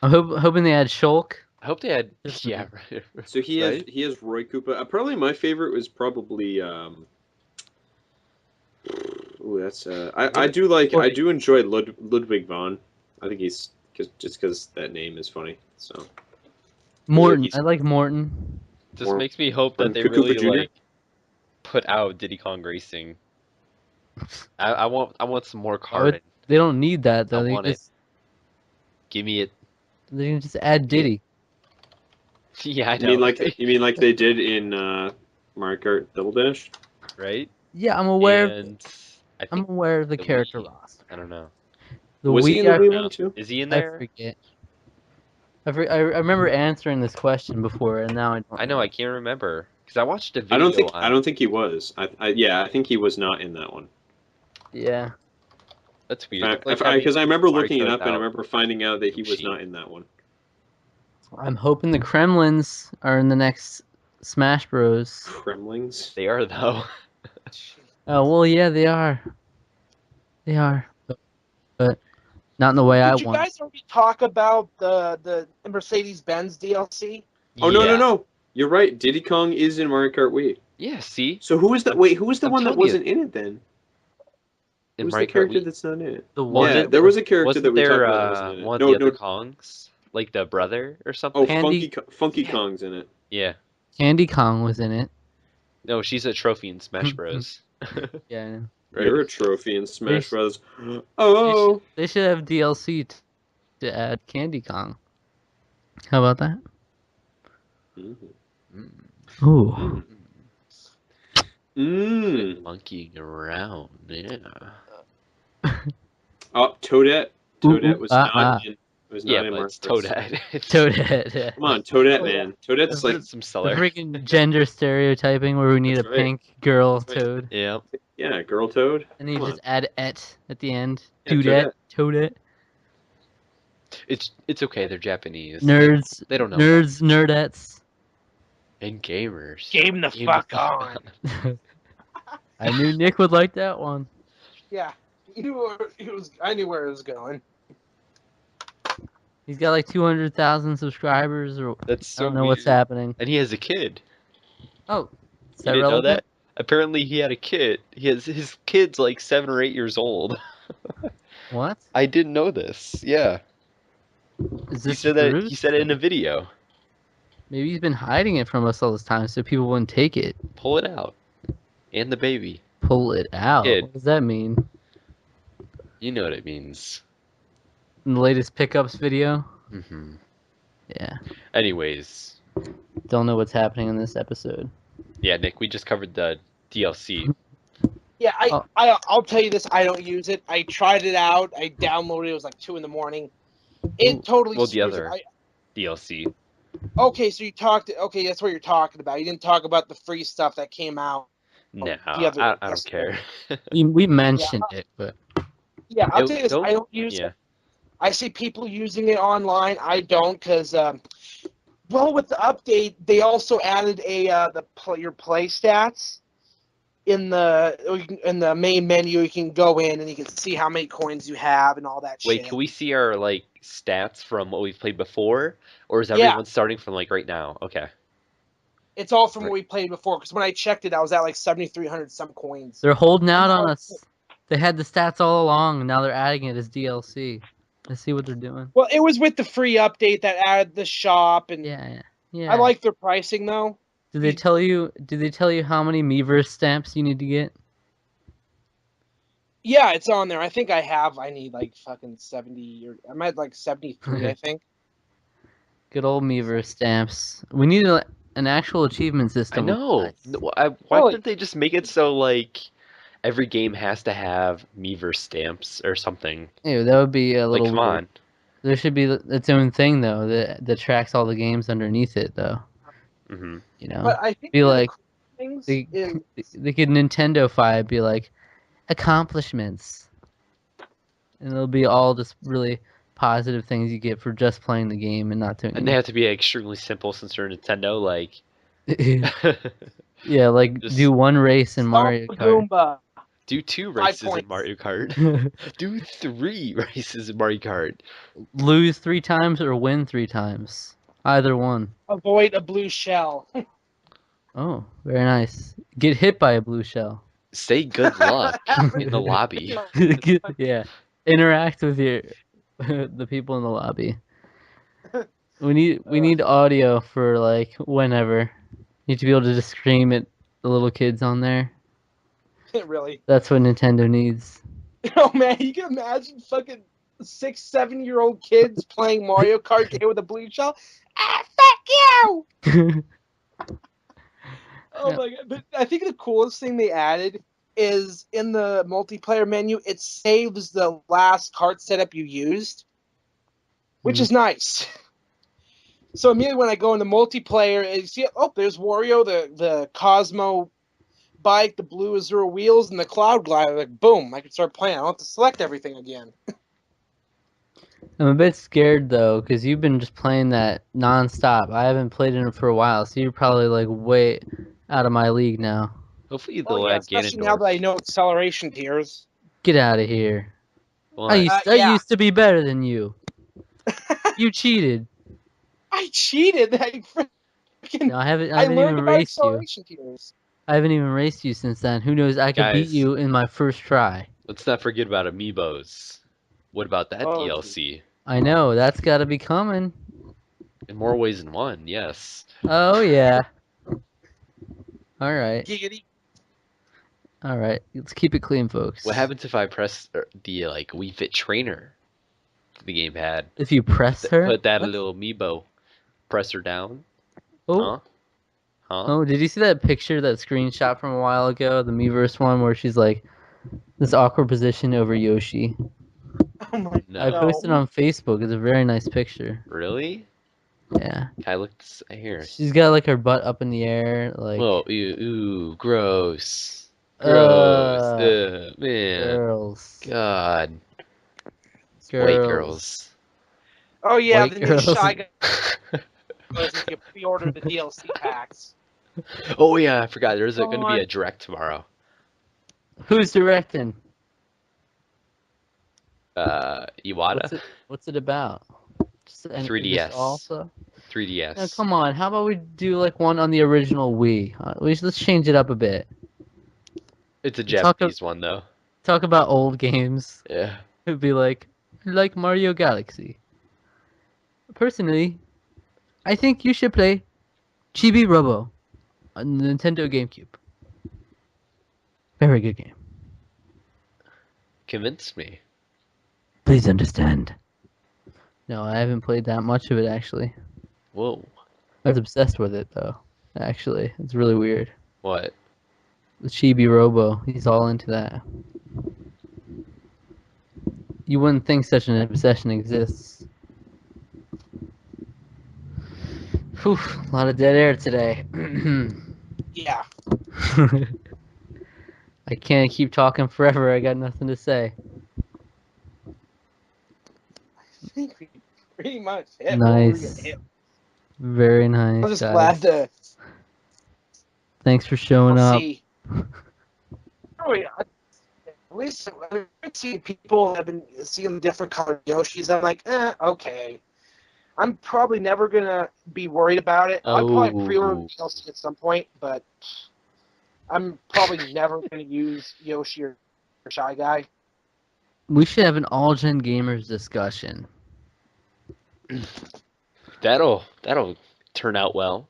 [SPEAKER 5] I'm hoping they add Shulk.
[SPEAKER 3] I hope they had.
[SPEAKER 5] Just-
[SPEAKER 3] Yeah, right.
[SPEAKER 6] So he has Roy Koopa. Probably my favorite was probably ooh, that's I do enjoy Ludwig von. I think he's just because that name is funny. So
[SPEAKER 5] Morton.
[SPEAKER 6] he's-
[SPEAKER 5] I like Morton.
[SPEAKER 3] Just
[SPEAKER 6] Or-
[SPEAKER 3] makes me hope that they
[SPEAKER 6] Koopa
[SPEAKER 3] really
[SPEAKER 6] Jr.?
[SPEAKER 3] like put out Diddy Kong Racing. I want some more karting.
[SPEAKER 5] They don't need that though.
[SPEAKER 3] I
[SPEAKER 5] They
[SPEAKER 3] want it.
[SPEAKER 5] just
[SPEAKER 3] Give me it.
[SPEAKER 5] they can just add Diddy.
[SPEAKER 3] Yeah, I
[SPEAKER 6] You
[SPEAKER 3] know.
[SPEAKER 6] mean like they did in Mario Kart Double Dash?
[SPEAKER 3] right?
[SPEAKER 5] Yeah, I'm aware.
[SPEAKER 3] And I
[SPEAKER 5] I'm
[SPEAKER 3] think
[SPEAKER 5] aware of the
[SPEAKER 3] the
[SPEAKER 5] character
[SPEAKER 3] Wii-
[SPEAKER 5] roster.
[SPEAKER 3] I don't know.
[SPEAKER 5] The
[SPEAKER 6] Was he
[SPEAKER 5] Wii,
[SPEAKER 6] in the
[SPEAKER 5] I,
[SPEAKER 6] Wii
[SPEAKER 3] No.
[SPEAKER 6] one too?
[SPEAKER 3] Is he in
[SPEAKER 5] I
[SPEAKER 3] there?
[SPEAKER 5] forget. I remember answering this question before, and now I don't.
[SPEAKER 3] I know. I can't remember because I watched a video.
[SPEAKER 6] I don't think he was. I think he was not in that one.
[SPEAKER 5] Yeah.
[SPEAKER 3] That's weird. Like
[SPEAKER 6] Because I remember
[SPEAKER 3] Mario
[SPEAKER 6] looking it
[SPEAKER 3] Kart
[SPEAKER 6] up and I
[SPEAKER 3] out.
[SPEAKER 6] remember finding out that he was
[SPEAKER 3] Yoshi.
[SPEAKER 6] not in that one.
[SPEAKER 5] I'm hoping the Kremlins are in the next Smash Bros.
[SPEAKER 6] Kremlings.
[SPEAKER 3] They are though.
[SPEAKER 5] Oh well, yeah, they are. They are, but not in the way I
[SPEAKER 2] Did you
[SPEAKER 5] want.
[SPEAKER 2] guys already talk about the Mercedes-Benz DLC?
[SPEAKER 6] Oh no
[SPEAKER 3] Yeah.
[SPEAKER 6] no! You're right. Diddy Kong is in Mario Kart Wii.
[SPEAKER 3] Yeah. See,
[SPEAKER 6] So who is that? Wait, who was the
[SPEAKER 3] I'm
[SPEAKER 6] one that
[SPEAKER 3] telling you.
[SPEAKER 6] wasn't in it then?
[SPEAKER 3] in
[SPEAKER 6] Who's
[SPEAKER 3] Mario
[SPEAKER 6] the
[SPEAKER 3] Kart
[SPEAKER 6] character
[SPEAKER 3] Wii,
[SPEAKER 6] that's not in it?
[SPEAKER 5] The
[SPEAKER 3] Well,
[SPEAKER 5] one.
[SPEAKER 6] Yeah, there was a character that
[SPEAKER 3] wasn't
[SPEAKER 6] we talked
[SPEAKER 3] there
[SPEAKER 6] about that wasn't in it.
[SPEAKER 3] one of
[SPEAKER 6] No,
[SPEAKER 3] the other
[SPEAKER 6] no.
[SPEAKER 3] Kongs, like the brother or something?
[SPEAKER 6] Oh,
[SPEAKER 5] Candy-
[SPEAKER 6] Funky
[SPEAKER 2] Yeah.
[SPEAKER 6] Kong's in it.
[SPEAKER 3] Yeah.
[SPEAKER 5] Candy Kong was in it.
[SPEAKER 3] No, she's a trophy in Smash Bros.
[SPEAKER 5] Yeah. I know.
[SPEAKER 3] Right?
[SPEAKER 6] You're a trophy in Smash
[SPEAKER 5] They-
[SPEAKER 6] Bros. Oh.
[SPEAKER 5] They should have DLC to add Candy Kong. How about that?
[SPEAKER 6] Mhm.
[SPEAKER 3] Mm.
[SPEAKER 5] Ooh.
[SPEAKER 6] Mm.
[SPEAKER 3] Monkeying around, yeah.
[SPEAKER 6] Oh, Toadette. Toadette was
[SPEAKER 5] ah.
[SPEAKER 6] not in. Was not
[SPEAKER 3] Yeah,
[SPEAKER 6] in
[SPEAKER 3] but
[SPEAKER 6] Mario
[SPEAKER 3] it's
[SPEAKER 6] Kart.
[SPEAKER 3] Toadette.
[SPEAKER 5] Toadette. Yeah.
[SPEAKER 6] Come on, Toadette, man. Toadette's like,
[SPEAKER 3] some
[SPEAKER 5] The
[SPEAKER 3] seller.
[SPEAKER 5] freaking gender stereotyping where we need
[SPEAKER 6] That's
[SPEAKER 5] a
[SPEAKER 6] right.
[SPEAKER 5] pink girl
[SPEAKER 6] That's right.
[SPEAKER 5] Toad.
[SPEAKER 3] Yeah.
[SPEAKER 6] yeah, girl Toad.
[SPEAKER 5] And then you
[SPEAKER 6] Come
[SPEAKER 5] just add et at the end.
[SPEAKER 6] Yeah,
[SPEAKER 5] Dudette, Toadette.
[SPEAKER 3] It's okay. They're Japanese.
[SPEAKER 5] Nerds.
[SPEAKER 3] They don't know.
[SPEAKER 5] Nerds, nerdettes.
[SPEAKER 3] And gamers.
[SPEAKER 2] Game the fuck on.
[SPEAKER 5] I knew Nick would like that one.
[SPEAKER 2] Yeah, I knew where it was going.
[SPEAKER 5] He's got like 200,000 subscribers, or
[SPEAKER 3] That's
[SPEAKER 5] I
[SPEAKER 3] so
[SPEAKER 5] don't know what's
[SPEAKER 3] weird.
[SPEAKER 5] happening.
[SPEAKER 3] And he has a kid.
[SPEAKER 5] Oh, is
[SPEAKER 3] You
[SPEAKER 5] that
[SPEAKER 3] didn't know
[SPEAKER 5] relevant?
[SPEAKER 3] that? Apparently, he had a kid. His kid's like 7 or 8 years old.
[SPEAKER 5] What?
[SPEAKER 3] I didn't know this. Yeah,
[SPEAKER 5] Is
[SPEAKER 3] he
[SPEAKER 5] this
[SPEAKER 3] said
[SPEAKER 5] true?
[SPEAKER 3] that. He said it in a video.
[SPEAKER 5] Maybe he's been hiding it from us all this time so people wouldn't take it.
[SPEAKER 3] Pull it out. And the baby.
[SPEAKER 5] Pull it out.
[SPEAKER 3] Kid.
[SPEAKER 5] What does that mean?
[SPEAKER 3] You know what it means.
[SPEAKER 5] In the latest pickups video?
[SPEAKER 3] Hmm.
[SPEAKER 5] Yeah.
[SPEAKER 3] Anyways,
[SPEAKER 5] Don't know what's happening in this episode.
[SPEAKER 3] yeah, Nick, we just covered the DLC.
[SPEAKER 2] Yeah,
[SPEAKER 5] Oh.
[SPEAKER 2] I'll tell you this. I don't use it. I tried it out. I downloaded it. It was like 2 a.m. It
[SPEAKER 5] Ooh.
[SPEAKER 2] totally.
[SPEAKER 3] Well, the
[SPEAKER 2] screws
[SPEAKER 3] other-
[SPEAKER 2] it.
[SPEAKER 3] DLC.
[SPEAKER 2] Okay, so you talked. Okay, that's what you're talking about. You didn't talk about the free stuff that came out.
[SPEAKER 3] No,
[SPEAKER 2] the other-
[SPEAKER 3] I don't care.
[SPEAKER 5] We mentioned it, but
[SPEAKER 2] Yeah, I'll
[SPEAKER 3] It-
[SPEAKER 2] tell you this.
[SPEAKER 3] don't-
[SPEAKER 2] I don't use
[SPEAKER 3] yeah.
[SPEAKER 2] it. I see people using it online. I don't because, well, with the update, they also added your play stats in the main menu. You can go in and you can see how many coins you have and all that
[SPEAKER 3] Wait,
[SPEAKER 2] shit.
[SPEAKER 3] can we see our like stats from what we've played before, or is
[SPEAKER 2] Yeah.
[SPEAKER 3] everyone starting from like right now? Okay.
[SPEAKER 2] It's all from
[SPEAKER 3] Right.
[SPEAKER 2] what we played before. Because when I checked it, I was at like 7,300 some coins.
[SPEAKER 5] they're holding out on
[SPEAKER 2] No.
[SPEAKER 5] us. They had the stats all along, and now they're adding it as DLC. Let's see what they're doing.
[SPEAKER 2] Well, it was with the free update that added the shop, and
[SPEAKER 5] Yeah.
[SPEAKER 2] I like their pricing though.
[SPEAKER 5] Did they tell you? Did they tell you how many Miiverse stamps you need to get?
[SPEAKER 2] Yeah, it's on there. I think I need like fucking 70 or I'm at like 73, I think.
[SPEAKER 5] Good old Miiverse stamps. We need an actual achievement
[SPEAKER 3] I
[SPEAKER 5] system.
[SPEAKER 3] know. Why
[SPEAKER 2] Well,
[SPEAKER 3] couldn't they just make it so like every game has to have Miiverse stamps or something?
[SPEAKER 5] Ew, that would be a
[SPEAKER 3] Like,
[SPEAKER 5] little.
[SPEAKER 3] come
[SPEAKER 5] weird.
[SPEAKER 3] on.
[SPEAKER 5] There should be its own thing though that tracks all the games underneath it though.
[SPEAKER 3] Hmm.
[SPEAKER 5] You know.
[SPEAKER 2] But I think
[SPEAKER 5] Be
[SPEAKER 2] the
[SPEAKER 5] like-
[SPEAKER 2] cool things
[SPEAKER 5] They,
[SPEAKER 2] is
[SPEAKER 5] they could Nintendo-fy be like accomplishments, and it'll be all just really positive things you get for just playing the game and not doing
[SPEAKER 3] And they have to be extremely simple since they're Nintendo. Like,
[SPEAKER 5] anything. Yeah, like
[SPEAKER 3] Just-
[SPEAKER 5] do one race in
[SPEAKER 2] Stomp
[SPEAKER 5] Mario
[SPEAKER 2] the
[SPEAKER 5] Kart.
[SPEAKER 2] Goomba.
[SPEAKER 3] do 2
[SPEAKER 2] 5
[SPEAKER 3] races in
[SPEAKER 2] points.
[SPEAKER 3] Mario Kart. Do 3 races in Mario Kart.
[SPEAKER 5] Lose 3 times or win 3 times. Either one.
[SPEAKER 2] Avoid a blue shell.
[SPEAKER 5] Oh, very nice. Get hit by a blue shell.
[SPEAKER 3] Say good luck in the lobby.
[SPEAKER 5] Yeah. Interact with your the people in the lobby. We need audio for like whenever. Need to be able to just scream at the little kids on there.
[SPEAKER 2] Really.
[SPEAKER 5] That's what Nintendo needs.
[SPEAKER 2] Oh man, you can imagine fucking 6, 7-year-old kids playing Mario Kart game with a blue shell. Ah, fuck you! Oh
[SPEAKER 5] Yeah.
[SPEAKER 2] my god! But I think the coolest thing they added is in the multiplayer menu, it saves the last cart setup you used, which is nice. So immediately when I go into multiplayer, and see, oh, there's Wario, the Cosmo bike, the blue Azure wheels, and the Cloud Glider. Like, boom, I can start playing. I don't have to select everything again.
[SPEAKER 5] I'm a bit scared though, because you've been just playing that non-stop. I haven't played it for a while, so you're probably like way out of my league now.
[SPEAKER 3] Hopefully
[SPEAKER 2] Oh
[SPEAKER 3] they'll
[SPEAKER 2] yeah,
[SPEAKER 3] add
[SPEAKER 2] especially now that I
[SPEAKER 3] Ganondorf.
[SPEAKER 2] know acceleration tiers.
[SPEAKER 5] Get out of here. I
[SPEAKER 3] What?
[SPEAKER 5] I
[SPEAKER 2] Yeah.
[SPEAKER 5] used to be better than you. You cheated.
[SPEAKER 2] I cheated. I freaking
[SPEAKER 5] No, I haven't
[SPEAKER 2] learned
[SPEAKER 5] even
[SPEAKER 2] about
[SPEAKER 5] raced you.
[SPEAKER 2] acceleration tiers.
[SPEAKER 5] I haven't even raced you since then. Who knows? I could beat
[SPEAKER 3] Guys.
[SPEAKER 5] you in my first try.
[SPEAKER 3] Let's not forget about Amiibos. What about that
[SPEAKER 2] Oh,
[SPEAKER 3] DLC?
[SPEAKER 5] I know, that's gotta be coming.
[SPEAKER 3] In more ways than one, yes.
[SPEAKER 5] Oh yeah. Alright.
[SPEAKER 2] Giggity.
[SPEAKER 5] Alright. Let's keep it clean, folks.
[SPEAKER 3] What happens if I press the like Wii Fit trainer the game had?
[SPEAKER 5] If you press her?
[SPEAKER 3] Put that
[SPEAKER 2] What?
[SPEAKER 3] little Amiibo. Press her down.
[SPEAKER 5] Oh.
[SPEAKER 3] Huh?
[SPEAKER 5] Oh, did you see that picture, that screenshot from a while ago, the Miiverse one, where she's like this awkward position over Yoshi?
[SPEAKER 2] Oh my
[SPEAKER 3] No.
[SPEAKER 5] I posted on Facebook. It's a very nice picture.
[SPEAKER 3] Really?
[SPEAKER 5] Yeah.
[SPEAKER 3] Can I look here?
[SPEAKER 5] She's got like her butt up in the air, like.
[SPEAKER 3] Whoa, ooh, gross. Gross. Man.
[SPEAKER 5] Girls.
[SPEAKER 3] God.
[SPEAKER 5] Girls.
[SPEAKER 3] White girls.
[SPEAKER 2] Oh yeah,
[SPEAKER 5] White
[SPEAKER 2] the new
[SPEAKER 5] girls.
[SPEAKER 2] Shy Guy was if you pre-order the DLC packs.
[SPEAKER 3] Oh yeah, I forgot. There's going to be
[SPEAKER 2] God.
[SPEAKER 3] a direct tomorrow.
[SPEAKER 5] Who's directing?
[SPEAKER 3] Iwata?
[SPEAKER 5] What's it about? Just
[SPEAKER 3] 3DS.
[SPEAKER 5] Also?
[SPEAKER 3] 3DS.
[SPEAKER 5] Now, come on, how about we do like one on the original Wii? Let's change it up a bit.
[SPEAKER 3] It's a
[SPEAKER 5] Talk
[SPEAKER 3] Japanese one though.
[SPEAKER 5] Talk about old games.
[SPEAKER 3] Yeah.
[SPEAKER 5] It'd be like Mario Galaxy. Personally, I think you should play Chibi Robo on the Nintendo GameCube. Very good game.
[SPEAKER 3] Convince me.
[SPEAKER 5] Please understand. No, I haven't played that much of it actually.
[SPEAKER 3] Whoa.
[SPEAKER 5] I was obsessed with it though. Actually, it's really weird.
[SPEAKER 3] What?
[SPEAKER 5] The Chibi Robo, he's all into that. You wouldn't think such an obsession exists. Whew, a lot of dead air today.
[SPEAKER 2] Yeah.
[SPEAKER 5] I can't keep talking forever. I got nothing to say.
[SPEAKER 2] I think we pretty much hit what we were gonna
[SPEAKER 5] Nice.
[SPEAKER 2] hit.
[SPEAKER 5] Very nice.
[SPEAKER 2] I'm just
[SPEAKER 5] guys.
[SPEAKER 2] glad to
[SPEAKER 5] Thanks for showing up.
[SPEAKER 2] see. Oh yeah. At least I've been seeing people have been seeing different colored Yoshis. I'm like, okay. I'm probably never gonna be worried about it. I'll probably pre-order the DLC at some point, but I'm probably never gonna use Yoshi or Shy Guy.
[SPEAKER 5] We should have an all-gen gamers discussion.
[SPEAKER 3] That'll turn out well.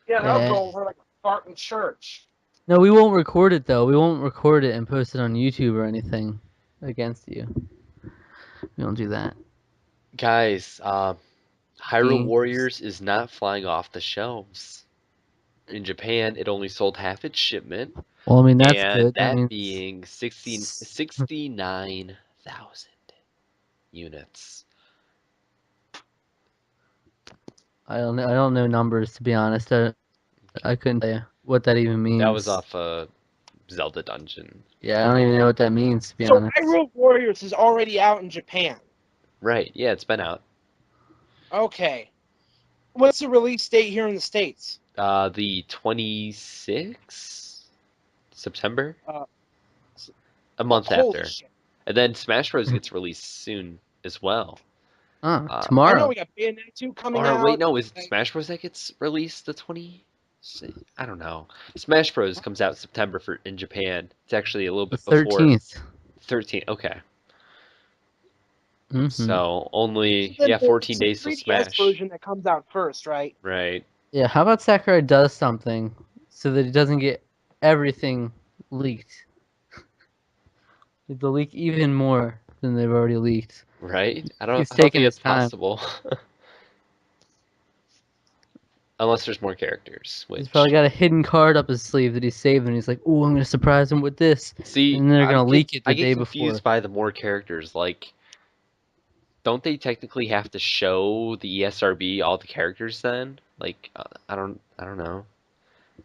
[SPEAKER 2] Yeah, that'll
[SPEAKER 5] Yeah.
[SPEAKER 2] go over like a fart in church.
[SPEAKER 5] No, we won't record it though. We won't record it and post it on YouTube or anything against you. We don't do that.
[SPEAKER 3] Guys, Hyrule
[SPEAKER 5] Games.
[SPEAKER 3] Warriors is not flying off the shelves. In Japan, it only sold half its shipment,
[SPEAKER 5] Well, I mean that's
[SPEAKER 3] and
[SPEAKER 5] good.
[SPEAKER 3] that
[SPEAKER 5] means...
[SPEAKER 3] being 69,000 units.
[SPEAKER 5] I don't know numbers to be honest. I couldn't tell you. what that even means.
[SPEAKER 3] That was off Zelda Dungeon.
[SPEAKER 5] Yeah, I don't even know what that means, to be
[SPEAKER 2] So
[SPEAKER 5] honest.
[SPEAKER 2] Hyrule Warriors is already out in Japan.
[SPEAKER 3] Right, yeah, it's been out.
[SPEAKER 2] Okay. What's the release date here in the States?
[SPEAKER 3] The 26th September?
[SPEAKER 2] Uh,
[SPEAKER 3] A month
[SPEAKER 2] Holy
[SPEAKER 3] after.
[SPEAKER 2] shit.
[SPEAKER 3] And then Smash Bros. Gets released soon as well.
[SPEAKER 5] Oh,
[SPEAKER 3] Uh,
[SPEAKER 2] I know
[SPEAKER 5] tomorrow.
[SPEAKER 2] we got Bayonetta 2 coming
[SPEAKER 3] Or
[SPEAKER 2] out.
[SPEAKER 3] wait, no, is it Smash Bros. That gets released the 20? I don't know. Smash Bros. Comes out September in Japan. It's actually a little
[SPEAKER 5] The
[SPEAKER 3] bit before
[SPEAKER 5] 13th.
[SPEAKER 3] 13. Okay.
[SPEAKER 5] Hmm.
[SPEAKER 3] So only,
[SPEAKER 2] Then
[SPEAKER 3] 14
[SPEAKER 2] it's the
[SPEAKER 3] days till
[SPEAKER 2] 3DS
[SPEAKER 3] Smash.
[SPEAKER 2] version that comes out first, right?
[SPEAKER 3] Right.
[SPEAKER 5] Yeah, how about Sakurai does something so that it doesn't get everything leaked? They'll leak even more than they've already leaked.
[SPEAKER 3] Right? I
[SPEAKER 5] He's
[SPEAKER 3] don't
[SPEAKER 5] taking
[SPEAKER 3] think
[SPEAKER 5] his
[SPEAKER 3] it's
[SPEAKER 5] time.
[SPEAKER 3] possible. Unless there's more characters,
[SPEAKER 5] He's
[SPEAKER 3] which
[SPEAKER 5] probably got a hidden card up his sleeve that he's saved, and he's like, "Oh, I'm gonna surprise him with this,"
[SPEAKER 3] see,
[SPEAKER 5] and then they're gonna leak it
[SPEAKER 3] I
[SPEAKER 5] the
[SPEAKER 3] get
[SPEAKER 5] day
[SPEAKER 3] confused
[SPEAKER 5] before.
[SPEAKER 3] by the more characters. Like, don't they technically have to show the ESRB all the characters then? Like, I don't know.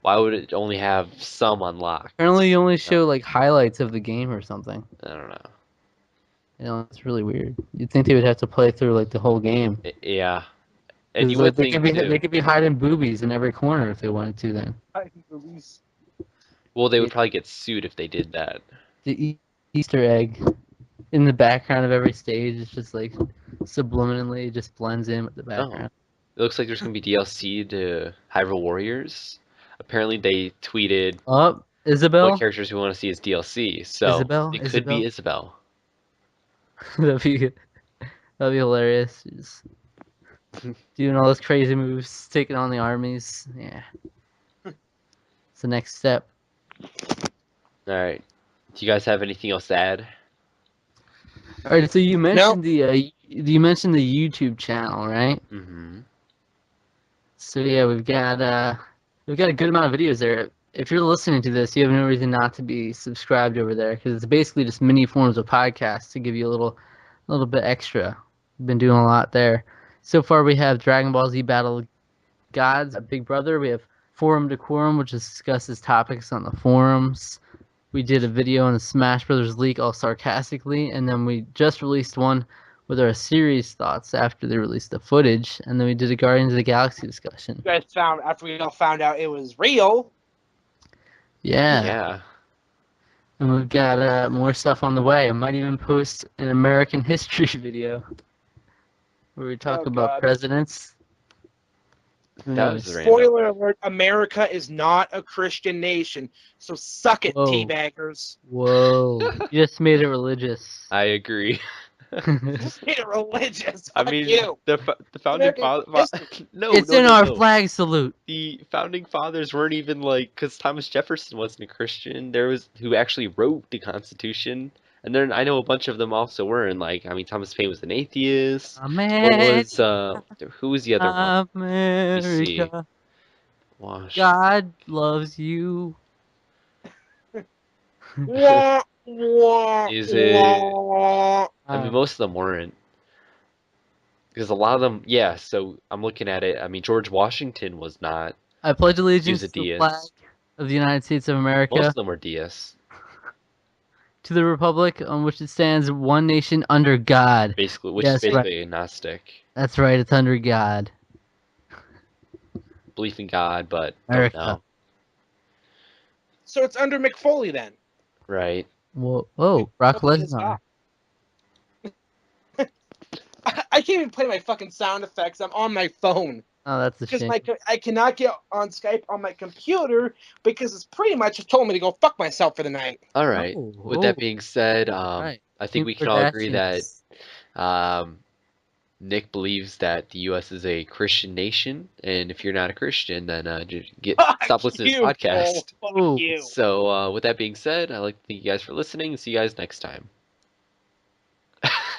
[SPEAKER 3] Why would it only have some unlocked?
[SPEAKER 5] Apparently, you only show like highlights of the game or something.
[SPEAKER 3] I don't know.
[SPEAKER 5] You know, it's really weird. You'd think they would have to play through like the whole game.
[SPEAKER 3] Yeah, and
[SPEAKER 5] 'Cause,
[SPEAKER 3] you
[SPEAKER 5] like,
[SPEAKER 3] would think
[SPEAKER 5] they
[SPEAKER 3] too.
[SPEAKER 5] could be hiding boobies in every corner if they wanted to. Then
[SPEAKER 3] Well, they would probably get sued if they did that.
[SPEAKER 5] the Easter egg in the background of every stage is just like subliminally it just blends in with the background.
[SPEAKER 3] It looks like there's gonna be DLC to Hyrule Warriors. Apparently, they tweeted
[SPEAKER 5] Oh,
[SPEAKER 3] what
[SPEAKER 5] Isabel,
[SPEAKER 3] characters we want to see as DLC. So it could be Isabel.
[SPEAKER 5] that'd be hilarious. Just doing all those crazy moves, taking on the armies. Yeah, it's the next step.
[SPEAKER 3] All right. Do you guys have anything else to add?
[SPEAKER 5] All right, so you mentioned the YouTube channel, right?
[SPEAKER 3] Mm-hmm.
[SPEAKER 5] So yeah, we've got a good amount of videos there. If you're listening to this, you have no reason not to be subscribed over there because it's basically just mini forms of podcasts to give you a little bit extra. We've been doing a lot there. So far, we have Dragon Ball Z Battle of Gods, Big Brother. We have Forum Decorum, which discusses topics on the forums. We did a video on the Smash Brothers leak, all sarcastically, and then we just released one with our series thoughts after they released the footage, and then we did a Guardians of the Galaxy discussion.
[SPEAKER 2] You guys found after we all found out it was real.
[SPEAKER 5] Yeah.
[SPEAKER 3] Yeah.
[SPEAKER 5] And we've got more stuff on the way. I might even post an American history video where we talk about
[SPEAKER 2] God.
[SPEAKER 5] presidents. Who
[SPEAKER 3] That
[SPEAKER 5] knows?
[SPEAKER 3] was random.
[SPEAKER 2] Spoiler alert: America is not a Christian nation, so suck it,
[SPEAKER 5] Whoa.
[SPEAKER 2] teabaggers.
[SPEAKER 5] Whoa. You just made it religious.
[SPEAKER 3] I agree.
[SPEAKER 2] Just made it religious.
[SPEAKER 3] I
[SPEAKER 2] Fuck
[SPEAKER 3] mean,
[SPEAKER 2] you.
[SPEAKER 3] the founding
[SPEAKER 2] American
[SPEAKER 3] fathers.
[SPEAKER 2] history.
[SPEAKER 5] It's in our flag salute.
[SPEAKER 3] The founding fathers weren't even like, because Thomas Jefferson wasn't a Christian. There was who actually wrote the Constitution, and then I know a bunch of them also weren't. Like, I mean, Thomas Paine was an atheist.
[SPEAKER 5] America,
[SPEAKER 3] Who was the other one?
[SPEAKER 5] America,
[SPEAKER 3] Wash.
[SPEAKER 5] God loves you.
[SPEAKER 2] Wah, wah,
[SPEAKER 3] Is it?
[SPEAKER 2] wah.
[SPEAKER 3] I mean, most of them weren't. Because a lot of them, yeah, so I'm looking at it. I mean, George Washington was not.
[SPEAKER 5] I pledge
[SPEAKER 3] He
[SPEAKER 5] allegiance
[SPEAKER 3] was a
[SPEAKER 5] to the
[SPEAKER 3] deist.
[SPEAKER 5] flag of the United States of
[SPEAKER 3] Most
[SPEAKER 5] America,
[SPEAKER 3] of them were deists.
[SPEAKER 5] to the republic on which it stands, one nation under God.
[SPEAKER 3] Basically, which
[SPEAKER 5] Yes,
[SPEAKER 3] is
[SPEAKER 5] right.
[SPEAKER 3] basically agnostic.
[SPEAKER 5] That's right, it's under God.
[SPEAKER 3] Belief in God, but
[SPEAKER 5] America.
[SPEAKER 3] don't know.
[SPEAKER 2] So it's under McFoley then.
[SPEAKER 3] Right.
[SPEAKER 5] Whoa, Brock
[SPEAKER 2] Nobody has
[SPEAKER 5] Lesnar.
[SPEAKER 2] I can't even play my fucking sound effects. I'm on my phone
[SPEAKER 5] Oh, that's a
[SPEAKER 2] because
[SPEAKER 5] shame.
[SPEAKER 2] I cannot get on Skype on my computer because it's pretty much told me to go fuck myself for the night.
[SPEAKER 3] All right.
[SPEAKER 5] Oh,
[SPEAKER 3] With that being said,
[SPEAKER 5] right.
[SPEAKER 3] I think we can all agree that Nick believes that the U.S. is a Christian nation, and if you're not a Christian, then stop listening to this podcast.
[SPEAKER 2] Fuck you.
[SPEAKER 3] So, with that being said, I'd like to thank you guys for listening, and see you guys next time.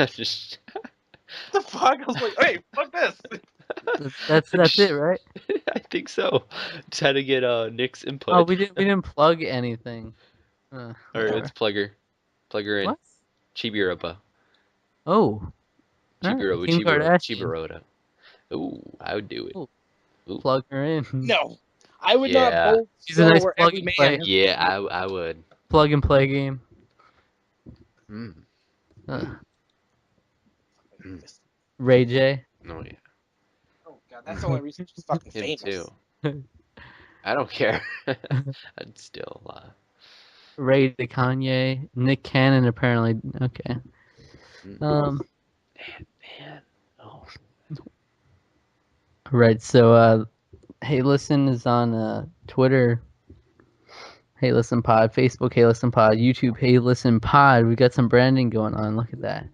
[SPEAKER 3] Just,
[SPEAKER 2] What the fuck? I was like, hey, fuck this.
[SPEAKER 5] That's it, right?
[SPEAKER 3] I think so. Just had to get Nick's input.
[SPEAKER 5] Oh, we didn't plug anything.
[SPEAKER 3] All right,
[SPEAKER 5] whatever.
[SPEAKER 3] let's plug her in.
[SPEAKER 5] What?
[SPEAKER 3] Chibi-Robo.
[SPEAKER 5] Oh.
[SPEAKER 3] Chibi-Robo,
[SPEAKER 5] Kim Kardashian.
[SPEAKER 3] Chibi-Robo. Ooh, I would do it.
[SPEAKER 5] Ooh.
[SPEAKER 3] Ooh.
[SPEAKER 5] Plug her in.
[SPEAKER 2] No. I would
[SPEAKER 3] Yeah.
[SPEAKER 2] not bolt
[SPEAKER 5] He's a nice
[SPEAKER 2] where
[SPEAKER 5] plug
[SPEAKER 2] every
[SPEAKER 5] and
[SPEAKER 2] man
[SPEAKER 5] play.
[SPEAKER 2] has
[SPEAKER 3] Yeah, I would.
[SPEAKER 5] Plug and play game.
[SPEAKER 3] Mm.
[SPEAKER 5] Uh,
[SPEAKER 3] Mm.
[SPEAKER 5] Ray J.
[SPEAKER 3] No, yeah.
[SPEAKER 2] Oh god, that's the only reason she's fucking
[SPEAKER 3] Him
[SPEAKER 2] famous.
[SPEAKER 3] too. I don't care. I'd still.
[SPEAKER 5] Ray to Kanye. Nick Cannon apparently. Okay.
[SPEAKER 3] Man. Oh.
[SPEAKER 5] Right. So Hey Listen is on Twitter. Hey Listen Pod, Facebook, Hey Listen Pod, YouTube, Hey Listen Pod. We got some branding going on. Look at that.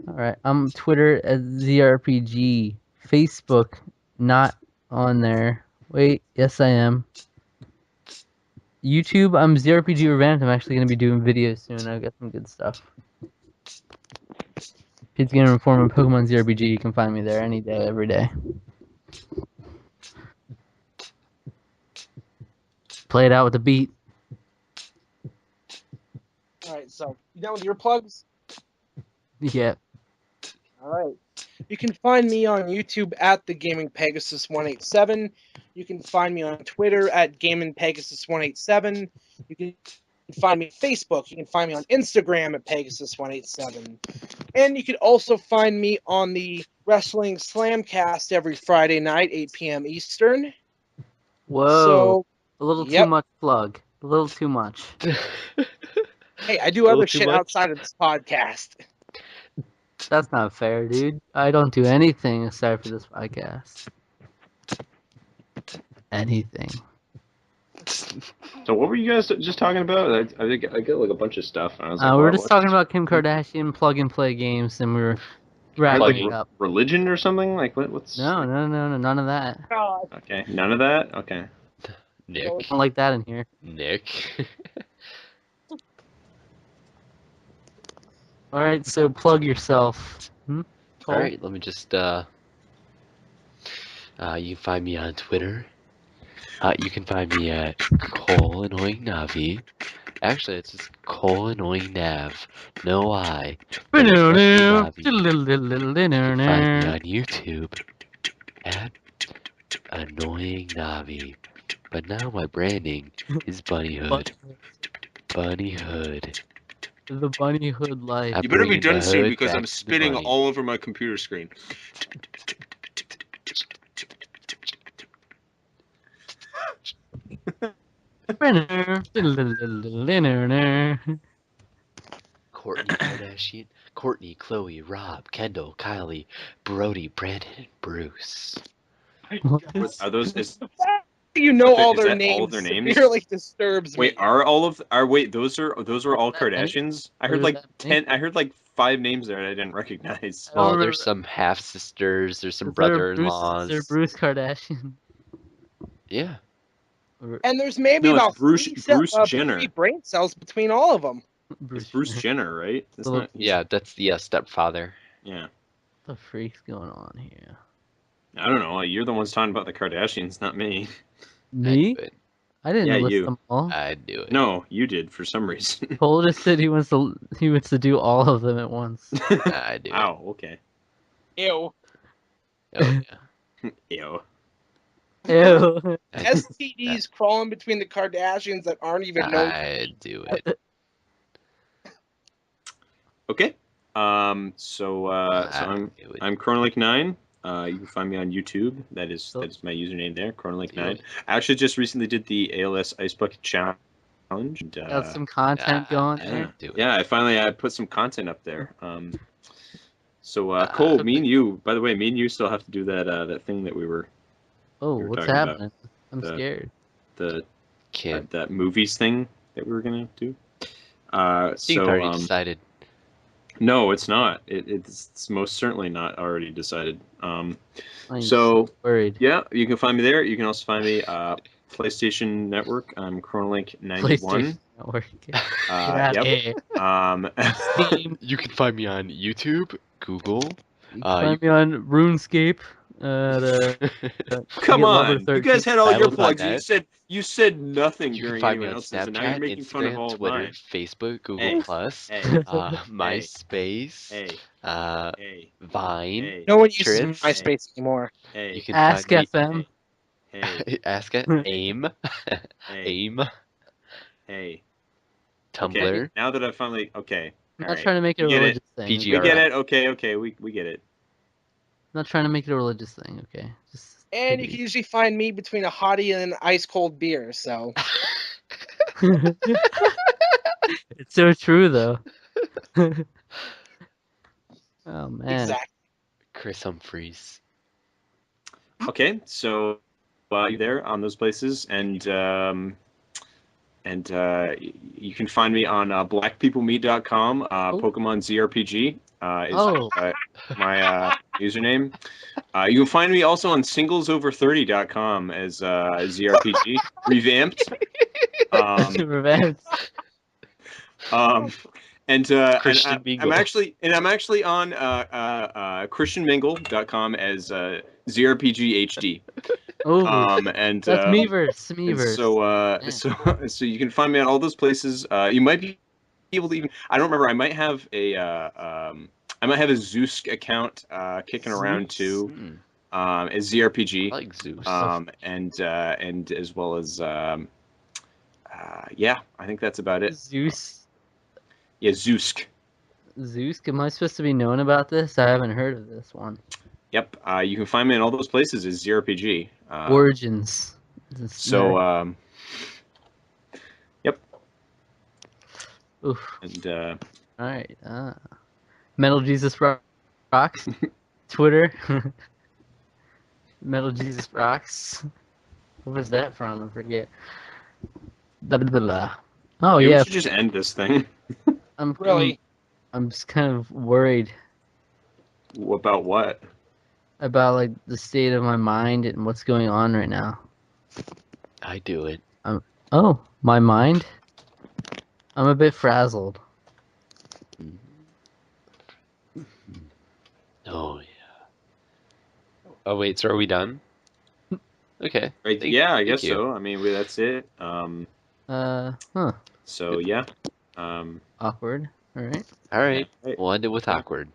[SPEAKER 5] All right, I'm Twitter at ZRPG. Facebook, not on there. Wait, yes I am. YouTube, I'm ZRPG Revamped. I'm actually gonna be doing videos soon. I've got some good stuff. Kids Game Inform and Pokemon ZRPG. You can find me there any day, every day. Play it out with the beat.
[SPEAKER 2] All right, so you done with your plugs?
[SPEAKER 5] Yeah.
[SPEAKER 2] All right. You can find me on YouTube at the Gaming Pegasus 187. You can find me on Twitter at Gaming Pegasus 187. You can find me on Facebook. You can find me on Instagram at Pegasus 187. And you can also find me on the Wrestling Slamcast every Friday night, 8 p.m. Eastern.
[SPEAKER 5] Whoa.
[SPEAKER 2] So,
[SPEAKER 5] A little too
[SPEAKER 2] yep.
[SPEAKER 5] much plug. A little too much.
[SPEAKER 2] Hey, I do
[SPEAKER 3] Little
[SPEAKER 2] other
[SPEAKER 3] too
[SPEAKER 2] shit
[SPEAKER 3] much?
[SPEAKER 2] outside of this podcast.
[SPEAKER 5] That's not fair, dude. I don't do anything aside for this podcast. Anything.
[SPEAKER 6] So what were you guys just talking about? I think I got like a bunch of stuff. And I was like,
[SPEAKER 5] We were
[SPEAKER 6] what-
[SPEAKER 5] just
[SPEAKER 6] what's-
[SPEAKER 5] talking about Kim Kardashian plug and play games, and we were wrapping
[SPEAKER 6] like
[SPEAKER 5] it up.
[SPEAKER 6] religion or something? Like what's?
[SPEAKER 5] No, none of that.
[SPEAKER 2] God.
[SPEAKER 6] Okay, none of that. Okay.
[SPEAKER 3] Nick.
[SPEAKER 5] I don't like that in here.
[SPEAKER 3] Nick.
[SPEAKER 5] All right, so plug yourself.
[SPEAKER 3] All right, let me just. You can find me on Twitter. You can find me at Cole Annoying Navi. Actually, it's just Cole Annoying Nav. No I. But it's must be Navi. You can find me on YouTube at Annoying Navi. But now my branding is Bunny Hood. Bunny Hood.
[SPEAKER 5] The bunny hood life.
[SPEAKER 6] You better be
[SPEAKER 3] bringing the
[SPEAKER 6] done soon
[SPEAKER 3] hood
[SPEAKER 6] because
[SPEAKER 3] back
[SPEAKER 6] I'm
[SPEAKER 3] to the
[SPEAKER 6] spitting
[SPEAKER 3] bunny.
[SPEAKER 6] all over my computer screen.
[SPEAKER 3] Courtney Kardashian, Courtney, Chloe, Rob, Kendall, Kylie, Brody, Brandon, and Bruce.
[SPEAKER 6] Are those? Is
[SPEAKER 2] You know
[SPEAKER 6] Is
[SPEAKER 2] all
[SPEAKER 6] that
[SPEAKER 2] their
[SPEAKER 6] all
[SPEAKER 2] names.
[SPEAKER 6] of their names?
[SPEAKER 2] Severely disturbs me.
[SPEAKER 6] wait? Wait? Those are all
[SPEAKER 5] That many?
[SPEAKER 6] Kardashians? I heard
[SPEAKER 5] There's
[SPEAKER 6] like
[SPEAKER 5] that many?
[SPEAKER 6] 10. I heard like 5 names there that I didn't recognize.
[SPEAKER 3] Well,
[SPEAKER 5] Or-
[SPEAKER 3] there's some half sisters, there's some
[SPEAKER 5] Is there
[SPEAKER 3] brother-in-laws.
[SPEAKER 5] Bruce Kardashian?
[SPEAKER 3] Yeah.
[SPEAKER 2] And there's maybe
[SPEAKER 6] No, it's
[SPEAKER 2] about
[SPEAKER 6] Bruce- Bruce Jenner.
[SPEAKER 2] 3 brain cells between all of them.
[SPEAKER 6] It's Bruce Jenner, right? That's
[SPEAKER 5] Little-
[SPEAKER 6] not.
[SPEAKER 3] Yeah, that's the stepfather.
[SPEAKER 6] Yeah.
[SPEAKER 5] What the freak's going on here?
[SPEAKER 6] I don't know. You're the ones talking about the Kardashians, not me.
[SPEAKER 5] Me?
[SPEAKER 3] I do it.
[SPEAKER 5] I didn't
[SPEAKER 6] Yeah,
[SPEAKER 5] list
[SPEAKER 6] you.
[SPEAKER 5] them all.
[SPEAKER 3] I'd do it.
[SPEAKER 6] No, you did for some reason.
[SPEAKER 5] Cole just said he wants to do all of them at once.
[SPEAKER 3] I'd do it.
[SPEAKER 6] Ow. Okay.
[SPEAKER 2] Ew.
[SPEAKER 3] Oh, yeah.
[SPEAKER 6] Ew.
[SPEAKER 5] Ew.
[SPEAKER 2] STDs crawling between the Kardashians that aren't even known.
[SPEAKER 3] I'd do it.
[SPEAKER 6] Okay. So I'm Chronolink9. You can find me on YouTube. That is my username there, Chronolink9. I actually just recently did the ALS Ice Bucket Challenge. And,
[SPEAKER 5] Got some content going
[SPEAKER 6] yeah,
[SPEAKER 5] there.
[SPEAKER 3] Do it.
[SPEAKER 6] yeah. I put some content up there. Cole, me and you. By the way, me and you still have to do that thing that we were
[SPEAKER 5] Oh,
[SPEAKER 6] we were
[SPEAKER 5] what's
[SPEAKER 6] talking about
[SPEAKER 5] happening? I'm
[SPEAKER 6] the-
[SPEAKER 5] scared.
[SPEAKER 6] the
[SPEAKER 3] Kid.
[SPEAKER 6] that movies thing that we were gonna do.
[SPEAKER 3] I think already decided.
[SPEAKER 6] No, it's not. It's most certainly not already decided.
[SPEAKER 5] I'm
[SPEAKER 6] So
[SPEAKER 5] worried.
[SPEAKER 6] yeah, you can find me there. You can also find me PlayStation Network. I'm Chronolink91.
[SPEAKER 5] PlayStation Network. Get out of
[SPEAKER 6] Yep.
[SPEAKER 5] here. Steam.
[SPEAKER 3] You can find me on YouTube, Google.
[SPEAKER 5] You can find me on RuneScape.
[SPEAKER 6] Come
[SPEAKER 5] Get Lover
[SPEAKER 6] on, you
[SPEAKER 5] 13.
[SPEAKER 6] guys had all your
[SPEAKER 3] Battles.net.
[SPEAKER 6] plugs. You said nothing
[SPEAKER 3] You can
[SPEAKER 6] during
[SPEAKER 3] find me
[SPEAKER 6] anyone
[SPEAKER 3] on
[SPEAKER 6] else's, and now you're
[SPEAKER 3] Snapchat,
[SPEAKER 6] making fun of all
[SPEAKER 3] Instagram,
[SPEAKER 6] of
[SPEAKER 3] Twitter,
[SPEAKER 6] mine.
[SPEAKER 3] Facebook, Google
[SPEAKER 6] Hey.
[SPEAKER 3] Plus,
[SPEAKER 6] Hey,
[SPEAKER 3] MySpace,
[SPEAKER 6] hey,
[SPEAKER 3] Vine.
[SPEAKER 6] hey,
[SPEAKER 2] No one uses
[SPEAKER 3] Tris.
[SPEAKER 2] MySpace anymore.
[SPEAKER 6] hey.
[SPEAKER 3] You can
[SPEAKER 5] Ask
[SPEAKER 3] find me.
[SPEAKER 5] FM.
[SPEAKER 6] Hey.
[SPEAKER 3] Ask it. Aim.
[SPEAKER 6] Hey.
[SPEAKER 3] Aim.
[SPEAKER 6] Hey.
[SPEAKER 3] Tumblr.
[SPEAKER 6] Okay. Now that I finally. Okay.
[SPEAKER 5] I'm
[SPEAKER 6] All
[SPEAKER 5] not
[SPEAKER 6] right.
[SPEAKER 5] trying to make it a
[SPEAKER 6] We get
[SPEAKER 5] religious
[SPEAKER 6] it.
[SPEAKER 5] thing.
[SPEAKER 3] PG.
[SPEAKER 6] We get
[SPEAKER 3] GRL.
[SPEAKER 6] it. Okay. We get it.
[SPEAKER 5] I'm not trying to make it a religious thing. Okay. Just
[SPEAKER 2] And you
[SPEAKER 5] take
[SPEAKER 2] can
[SPEAKER 5] it
[SPEAKER 2] usually find me between a hottie and an ice cold beer. So
[SPEAKER 5] easy. It's so true though. Oh man.
[SPEAKER 2] exactly.
[SPEAKER 3] Chris Humphreys.
[SPEAKER 6] Okay. So, you there on those places, and you can find me on blackpeoplemeet.com. Pokemon ZRPG is
[SPEAKER 5] Oh.
[SPEAKER 6] my username. You can find me also on singlesover30.com as ZRPG revamped.
[SPEAKER 5] Revenge.
[SPEAKER 3] Christian
[SPEAKER 6] And
[SPEAKER 3] Mingle.
[SPEAKER 6] I'm actually on christianmingle.com as ZRPG HD.
[SPEAKER 5] Oh,
[SPEAKER 6] And
[SPEAKER 5] that's Meverse.
[SPEAKER 6] and
[SPEAKER 5] Meverse.
[SPEAKER 6] so you can find me on all those places. You might be able to even, I don't remember, I might have a Zeus account kicking around too.
[SPEAKER 3] Hmm.
[SPEAKER 6] As ZRPG.
[SPEAKER 3] I like Zeus.
[SPEAKER 6] And as well as yeah, I think that's about it.
[SPEAKER 5] Zeus.
[SPEAKER 6] Yeah, Zeus.
[SPEAKER 5] Zeus. Am I supposed to be known about this? I haven't heard of this one.
[SPEAKER 6] Yep. You can find me in all those places as ZRPG.
[SPEAKER 5] Origins.
[SPEAKER 6] So yep.
[SPEAKER 5] Oof.
[SPEAKER 6] And
[SPEAKER 5] All right. Metal Jesus Rocks. Twitter. Metal Jesus Rocks. What was that from? I forget. Blah, blah, blah, blah. Oh
[SPEAKER 6] we
[SPEAKER 5] yeah.
[SPEAKER 6] should just end this thing.
[SPEAKER 2] Really.
[SPEAKER 5] I'm just kind of worried
[SPEAKER 6] About what?
[SPEAKER 5] about like the state of my mind and what's going on right now.
[SPEAKER 3] I do it.
[SPEAKER 5] Oh, my mind? I'm a bit frazzled.
[SPEAKER 3] Oh yeah. Oh wait, so are we done? Okay.
[SPEAKER 6] Right.
[SPEAKER 3] Thank-
[SPEAKER 6] Yeah, I
[SPEAKER 3] thank
[SPEAKER 6] guess
[SPEAKER 3] you.
[SPEAKER 6] so. I mean, that's it.
[SPEAKER 5] Huh.
[SPEAKER 6] So yeah.
[SPEAKER 5] Awkward. All right.
[SPEAKER 3] All right.
[SPEAKER 6] Right.
[SPEAKER 3] We'll end it with awkward.